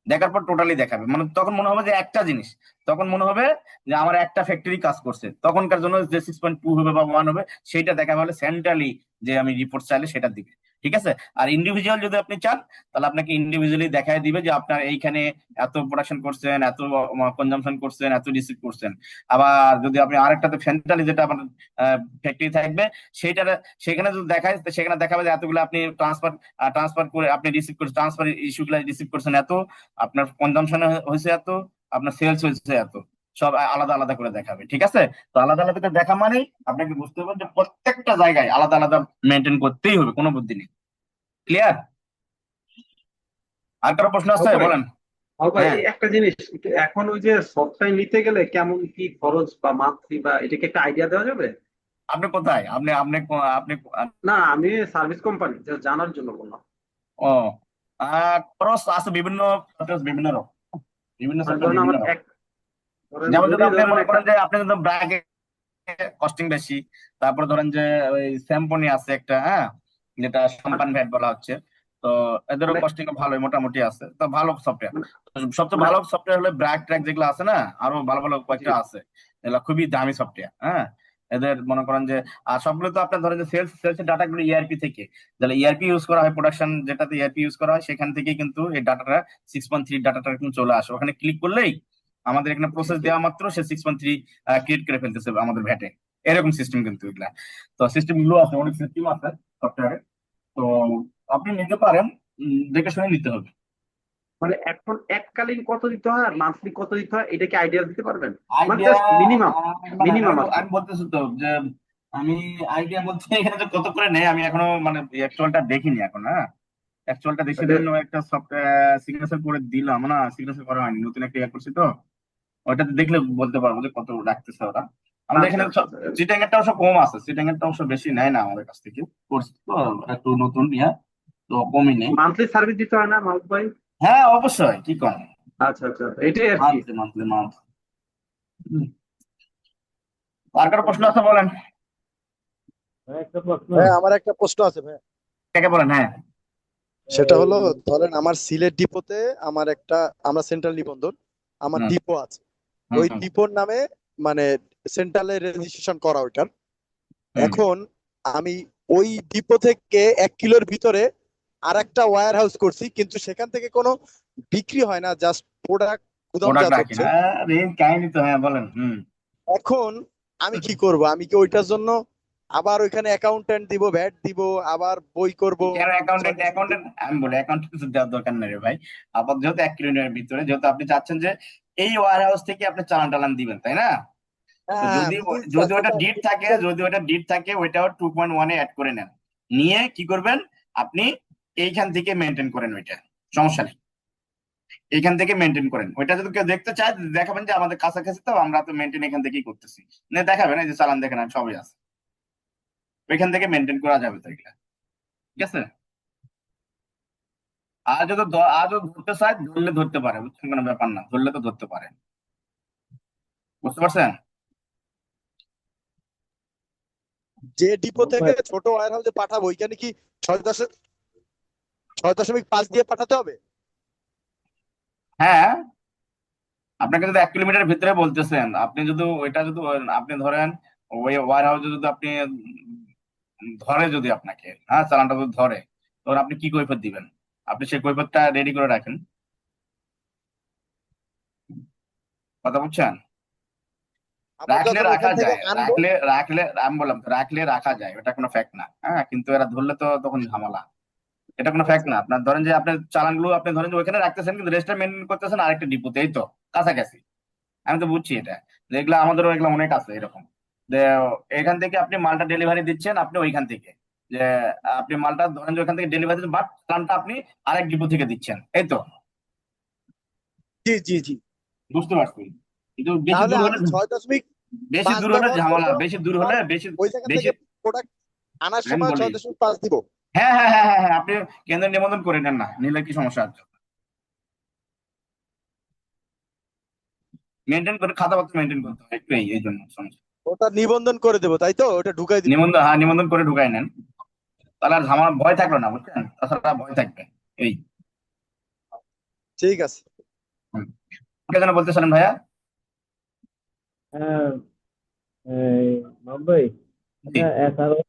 দেখার পর টোটালি দেখাবে, মানে তখন মনে হবে যে একটা জিনিস, তখন মনে হবে যে আমার একটা ফ্যাক্টরি কাজ করছে, তখনকার জন্য যে 6.2 হবে বা 1 হবে সেইটা দেখাবে হলে সেন্ট্রালি যে আমি রিপোর্ট চাইলে সেটা দিবে। ঠিক আছে, আর ইন্ডিভিজুয়াল যদি আপনি চান, তাহলে আপনাকে ইন্ডিভিজুয়ালি দেখায় দিবে যে আপনার এইখানে এত প্রোডাকশন করছেন, এত কনজাম্পশন করছেন, এত রিসিভ করছেন। আবার যদি আপনি আরেকটাতে সেন্ট্রালি যেটা আপনার ফ্যাক্টরি থাকবে, সেইটা সেখানে যদি দেখায়, সেখানে দেখাবে যে এতগুলো আপনি ট্রান্সফার করে আপনি রিসিভ করছেন, ট্রান্সফার ইস্যুগুলো রিসিভ করছেন এত, আপনার কনজাম্পশন হয়েছে এত, আপনার সেলস হয়েছে এত, সব আলাদা আলাদা করে দেখাবে। ঠিক আছে, তো আলাদা আলাদা করে দেখা মানেই আপনাকে বুঝতে হবে যে প্রত্যেকটা জায়গায় আলাদা আলাদা মেনটেন করতেই হবে, কোনো বুদ্ধি নেই। ক্লিয়ার? আর কারো প্রশ্ন আছে? ভাই, বলেন। ভাই হ্যাঁ, এই একটা জিনিস, এখন ওই যে সফটওয়্যার নিতে গেলে কেমন কি খরচ বা মান্থলি, বা এটাকে একটা আইডিয়া দেওয়া যাবে? আপনি কোথায়, আপনি আপনি আপনি না, আমি সার্ভিস কোম্পানি, জানার জন্য বললাম। ও খরচ আছে বিভিন্ন সফটওয়্যার, বিভিন্ন রকম, বিভিন্ন মানে সফটওয়্যার ধরেন বিভিন্ন আমার রকম। এক, ধরেন যেমন যদি যদি আপনি ধরেন মনে একটা, করেন যে আপনি যদি ব্র্যাকে কস্টিং বেশি, তারপর ধরেন যে ওই স্যাম্পনি আছে একটা, হ্যাঁ যেটা সাম্পান ভ্যাট বলা হচ্ছে, তো এদেরও মানে কস্টিং ভালোই মোটামুটি আছে, তো ভালো সফটওয়্যার। মানে সবচেয়ে মানে ভালো সফটওয়্যার হলো ব্র্যাক ট্র্যাক যেগুলো আছে না, আরো ভালো ভালো জি কয়েকটা আছে, এগুলো খুবই দামি সফটওয়্যার। হ্যাঁ, এদের মনে করেন যে, আর সবগুলো তো আপনার ধরেন যে সেলস ডাটা গুলো ইআরপি থেকে, তাহলে ইআরপি ইউজ করা হয়, প্রোডাকশন যেটাতে ইআরপি ইউজ করা হয় সেখান থেকেই কিন্তু এই ডাটাটা 6.3 ডাটাটা কিন্তু চলে আসে। ওখানে ক্লিক করলেই আমাদের এখানে জি প্রসেস জি। দেওয়া মাত্র সে 6.3 ক্রিয়েট করে ফেলতেছে আমাদের ভ্যাটে। এরকম সিস্টেম কিন্তু এগুলা। তো সিস্টেম গুলো আছে, অনেক সিস্টেম আছে সফটওয়্যারে। তো আপনি নিতে পারেন, দেখে শুনে নিতে হবে। মানে এখন এককালীন কত দিতে হয় আর মান্থলি কত দিতে হয়, এটা কি আইডিয়া দিতে পারবেন? মানে আইডিয়া জাস্ট মিনিমাম, মানে মিনিমাম আর কি। আমি বলতেছি তো যে আমি আইডিয়া বলতে এখানে যে কত করে নেই আমি এখনো মানে অ্যাকচুয়ালটা দেখিনি এখন। হ্যাঁ, অ্যাকচুয়ালটা দেখে এটা দিন একটা সফটওয়্যার সিগনেচার করে দিলাম না, সিগনেচার করা হয়নি, নতুন একটা ইয়ে করছি তো ওইটাতে দেখলে বলতে পারবো যে কত রাখতেছে ওরা। আমাদের আচ্ছা এখানে আচ্ছা আচ্ছা। চিটাং এরটা অবশ্য কম আছে, চিটাং এরটা অবশ্য বেশি নেয় না আমাদের কাছ থেকে, করছি তো একটু নতুন ইয়া, তো কমই নেই। মান্থলি সার্ভিস দিতে হয় না মাহবুব ভাই? হ্যাঁ অবশ্যই, কি কম, আচ্ছা আচ্ছা, এটাই আর কি। Monthly monthly month. আর কারো প্রশ্ন আছে বলেন, একটা প্রশ্ন। ভাই আমার একটা প্রশ্ন আছে ভাই। কে বলেন। হ্যাঁ। সেটা এই হলো, ধরেন আমার সিলেট ডিপোতে আমার একটা, আমরা সেন্ট্রাল নিবন্ধন, আমার হুম ডিপো আছে, হুম ওই হুম ডিপোর নামে মানে সেন্ট্রালে রেজিস্ট্রেশন করা ওইটার। হুম। এখন আমি ওই ডিপো থেকে 1 কিলোর ভিতরে আর একটা ওয়্যার হাউস করছি, কিন্তু সেখান থেকে কোনো বিক্রি হয় না, জাস্ট প্রোডাক্ট প্রোডাক্ট গুদামজাত রাখি হচ্ছে। না, রেঞ্জ কাহিনী তো। হ্যাঁ বলেন। হুম। এখন আমি কি করব? আমি কি ওইটার জন্য আবার ওইখানে অ্যাকাউন্টেন্ট দিব, ভ্যাট দিব, আবার বই করব, কেন ছয় অ্যাকাউন্টেন্ট? দশমিক অ্যাকাউন্টেন্ট আমি বলি, অ্যাকাউন্টেন্ট দেওয়ার দরকার নেই রে ভাই। আপাতত যেহেতু 1 কিলোমিটারের ভিতরে, যেহেতু আপনি চাচ্ছেন যে এই ওয়্যার হাউস থেকে আপনি চালান টালান দিবেন, তাই না? তো হ্যাঁ যদি বুঝছি, যদি আর ওটা সেটা ডিড থাকে, যদি ওটা ডিড থাকে ওইটাও 2.1-এ অ্যাড করে নেন। নিয়ে কি করবেন আপনি, এইখান থেকে মেনটেন করেন ওইটা, সমস্যা নেই। এইখান থেকে মেনটেন করেন ওইটা, যদি কেউ দেখতে চায় দেখাবেন যে আমাদের কাছাকাছি তো, আমরা তো মেনটেন এখান থেকেই করতেছি। দেখাবেন এই যে চালান দেখেন আর সবই আছে, ওইখান থেকে মেনটেন করা যাবে তো এগুলা, ঠিক আছে? আর যদি ধরতে চায় ধরলে ধরতে পারে, বুঝছেন, কোনো ব্যাপার না, ধরলে তো ধরতে পারে। বুঝতে পারছেন? যে ডিপো মাহবুব থেকে ভাই, ছোট ওয়্যার হাউসে পাঠাবো, ওইখানে কি 6.5 দিয়ে পাঠাতে হবে? হ্যাঁ, আপনাকে যদি 1 কিলোমিটার ভিতরে বলতেছেন, আপনি যদি ওইটা যদি আপনি ধরেন ওই ওয়ার হাউসে যদি আপনি ধরে, যদি আপনাকে, হ্যাঁ, চালানটা যদি ধরে, তখন আপনি কি কৈফিয়ত দিবেন? আপনি সেই কৈফিয়তটা রেডি করে রাখেন। কথা বুঝছেন? আবার রাখলে যখন রাখা ওইখান থেকে যায়, আনবো। রাখলে রাখলে আমি বললাম তো, রাখলে রাখা যায়, ওটা কোনো ফ্যাক্ট না। হ্যাঁ, কিন্তু এরা ধরলে তো তখন ঝামেলা। এটা কোনো ফ্যাক্ট আচ্ছা না। আপনার ধরেন যে আপনার চালানগুলো আপনি ধরেন যে ওইখানে রাখতেছেন, কিন্তু রেজিস্টার মেনটেন করতেছেন আরেকটা ডিপোতে, এই তো কাছাকাছি। আমি তো বুঝছি এটা, যেগুলো আমাদেরও এগুলো অনেক আছে এরকম, যে এখান থেকে আপনি মালটা ডেলিভারি দিচ্ছেন, আপনি ওইখান থেকে, যে আপনি মালটা ধরেন যে ওইখান থেকে ডেলিভারি দিচ্ছেন, বাট চালানটা আপনি আরেক ডিপো থেকে দিচ্ছেন, এই তো। জি জি জি। বুঝতে পারছি, কিন্তু বেশি তাহলে দূর হলে, আমি 6.5 ব্যবহার ঝামেলা, করবো, বেশি দূর আবার হলে বেশি ওই জায়গা বেশি থেকে প্রোডাক্ট আনার আমি সময় বলি। 6.5 দিব। হ্যাঁ হ্যাঁ হ্যাঁ হ্যাঁ হ্যাঁ, আপনি কেন্দ্রের নিবন্ধন করে নেন না, নিলে কি সমস্যা আছে? মেনটেন করে, খাতাপত্র মেনটেন করতে হয় একটু, এই জন্য সমস্যা। ওটা নিবন্ধন করে দেবো, তাই তো? ওটা ঢুকাই দিব। নিবন্ধন, হ্যাঁ, নিবন্ধন করে ঢুকাই নেন, তাহলে আর ঝামেলা, ভয় থাকলো না, বুঝছেন, তাছাড়া ভয় থাকবে। এই। ঠিক আছে। হুম। কে যেন বলতেছিলেন ভাইয়া? হ্যাঁ, এই মাহবুব ভাই, জি। এটা এছাড়াও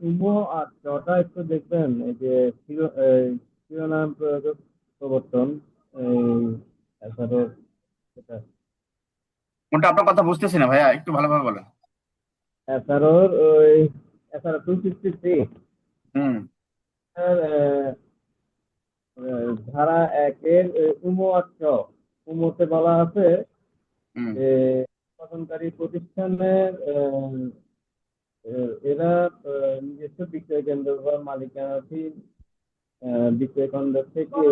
ইমো আর জটা একটু দেখবেন, এই যে শিরোনাম প্রবর্তন, এই এছাড়াও এটা কোনটা? আপনার কথা বুঝতেছি না ভাইয়া, একটু ভালোভাবে বলেন। এছাড়াও ওই এছাড়া 263 হুম ধারা 1-এর উমো আর চ, উমোতে বলা আছে হুম যে উৎপাদনকারী প্রতিষ্ঠানের এরা নিজস্ব বিক্রয় কেন্দ্র বা মালিকানাধীন বিক্রয় কেন্দ্র থেকে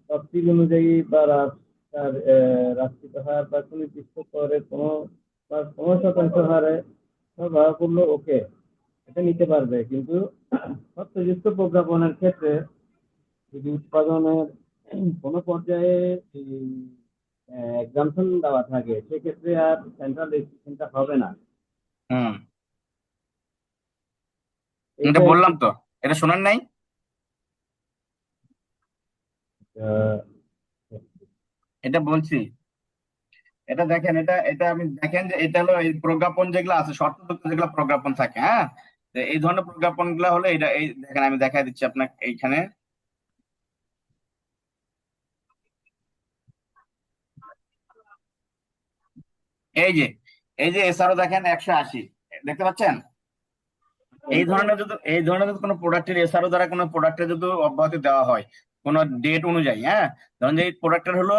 তফসিল অনুযায়ী বা তার রাষ্ট্রিক হার বা সুনির্দিষ্ট করে কোনো বা 15% হারে সরবরাহ করলো, ওকে, এটা নিতে পারবে। কিন্তু তথ্যযুক্ত প্রজ্ঞাপনের ক্ষেত্রে যদি উৎপাদনের কোনো পর্যায়ে এক্সাম্পশন দেওয়া থাকে, সেক্ষেত্রে আর সেন্ট্রাল রেজিস্ট্রেশনটা হবে না। হুম। এটা এটা একটু বললাম তো, এটা শোনেন নাই? আহ, এটা বলছি, এটা দেখেন, এটা এটা আপনি দেখেন যে এটা হলো এই প্রজ্ঞাপন যেগুলো আছে, শর্তযুক্ত যেগুলো প্রজ্ঞাপন থাকে, হ্যাঁ, তো এই ধরনের প্রজ্ঞাপন গুলো হলো এটা, এই দেখেন আমি দেখাই দিচ্ছি আপনাকে এইখানে। এই যে এই যে এসআরও দেখেন 180, দেখতে পাচ্ছেন? এই ধরনের যদি কোনো প্রোডাক্টের এসআরও দ্বারা কোনো প্রোডাক্টের যদি অব্যাহতি দেওয়া হয় কোনো ডেট অনুযায়ী, হ্যাঁ, ধরুন যে এই প্রোডাক্টের হলো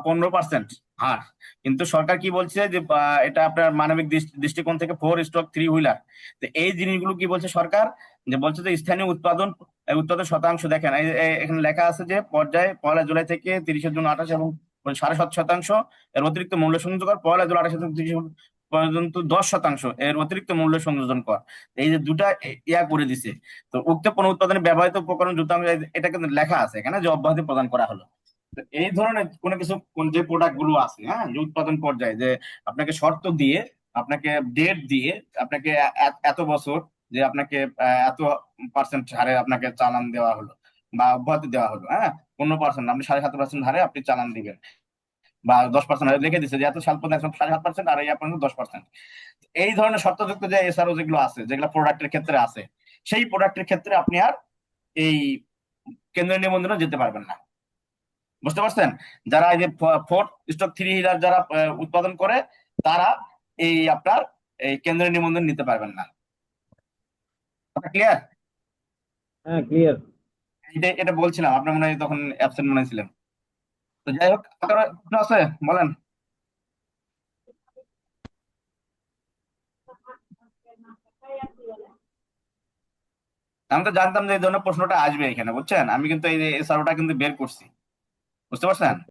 15% হার, কিন্তু সরকার কি বলছে যে এটা আপনার মানবিক দৃষ্টিকোণ থেকে 4:3 হুইলার। তো এই জিনিসগুলো কি বলছে সরকার, যে বলছে যে স্থানীয় উৎপাদন শতাংশ দেখেন এখানে লেখা আছে যে পর্যায়ে 1 জুলাই থেকে 30 জুন 28 এবং 7.5% এর অতিরিক্ত মূল্য সংযোজন কর, 1 জুলাই 28 থেকে 30 পর্যন্ত 10% এর অতিরিক্ত মূল্য সংযোজন কর। এই যে দুটা ইয়া করে দিছে। তো উক্ত পণ্য উৎপাদনে ব্যবহৃত উপকরণ যুক্তাংশ এটা কিন্তু লেখা আছে এখানে যে অব্যাহতি প্রদান করা হলো। তো এই ধরনের কোনো কিছু যে প্রোডাক্ট গুলো আছে, হ্যাঁ, যে উৎপাদন পর্যায়ে যে আপনাকে শর্ত দিয়ে, আপনাকে ডেট দিয়ে, আপনাকে এত বছর যে আপনাকে এত পার্সেন্ট হারে আপনাকে চালান দেওয়া হলো বা অব্যাহতি দেওয়া হলো, হ্যাঁ, 15% আপনি 7.5% হারে আপনি চালান দিবেন, বা 10% হারে লিখে দিচ্ছে যে এত সাল পর্যন্ত 7.5% আর এই পর্যন্ত 10%। এই ধরনের শর্তযুক্ত যে এসআরও যেগুলো আছে, যেগুলো প্রোডাক্টের ক্ষেত্রে আছে, সেই প্রোডাক্টের ক্ষেত্রে আপনি আর এই কেন্দ্রীয় নিবন্ধনে যেতে পারবেন না। বুঝতে পারছেন? যারা এই যে 4:3 হুইলার যারা উৎপাদন করে, তারা এই আপনার এই কেন্দ্রীয় নিবন্ধন নিতে পারবেন না। ক্লিয়ার? হ্যাঁ, ক্লিয়ার। এটা বলছিলাম, আপনার মনে হয় তখন অ্যাবসেন্ট মনে ছিলেন। তো যাই হোক, কারো প্রশ্ন আছে বলেন। আমি তো জানতাম যে এই ধরনের প্রশ্নটা আসবে এখানে, বুঝছেন? আমি কিন্তু এই এসআরওটা কিন্তু বের করছি, বুঝতে পারছেন?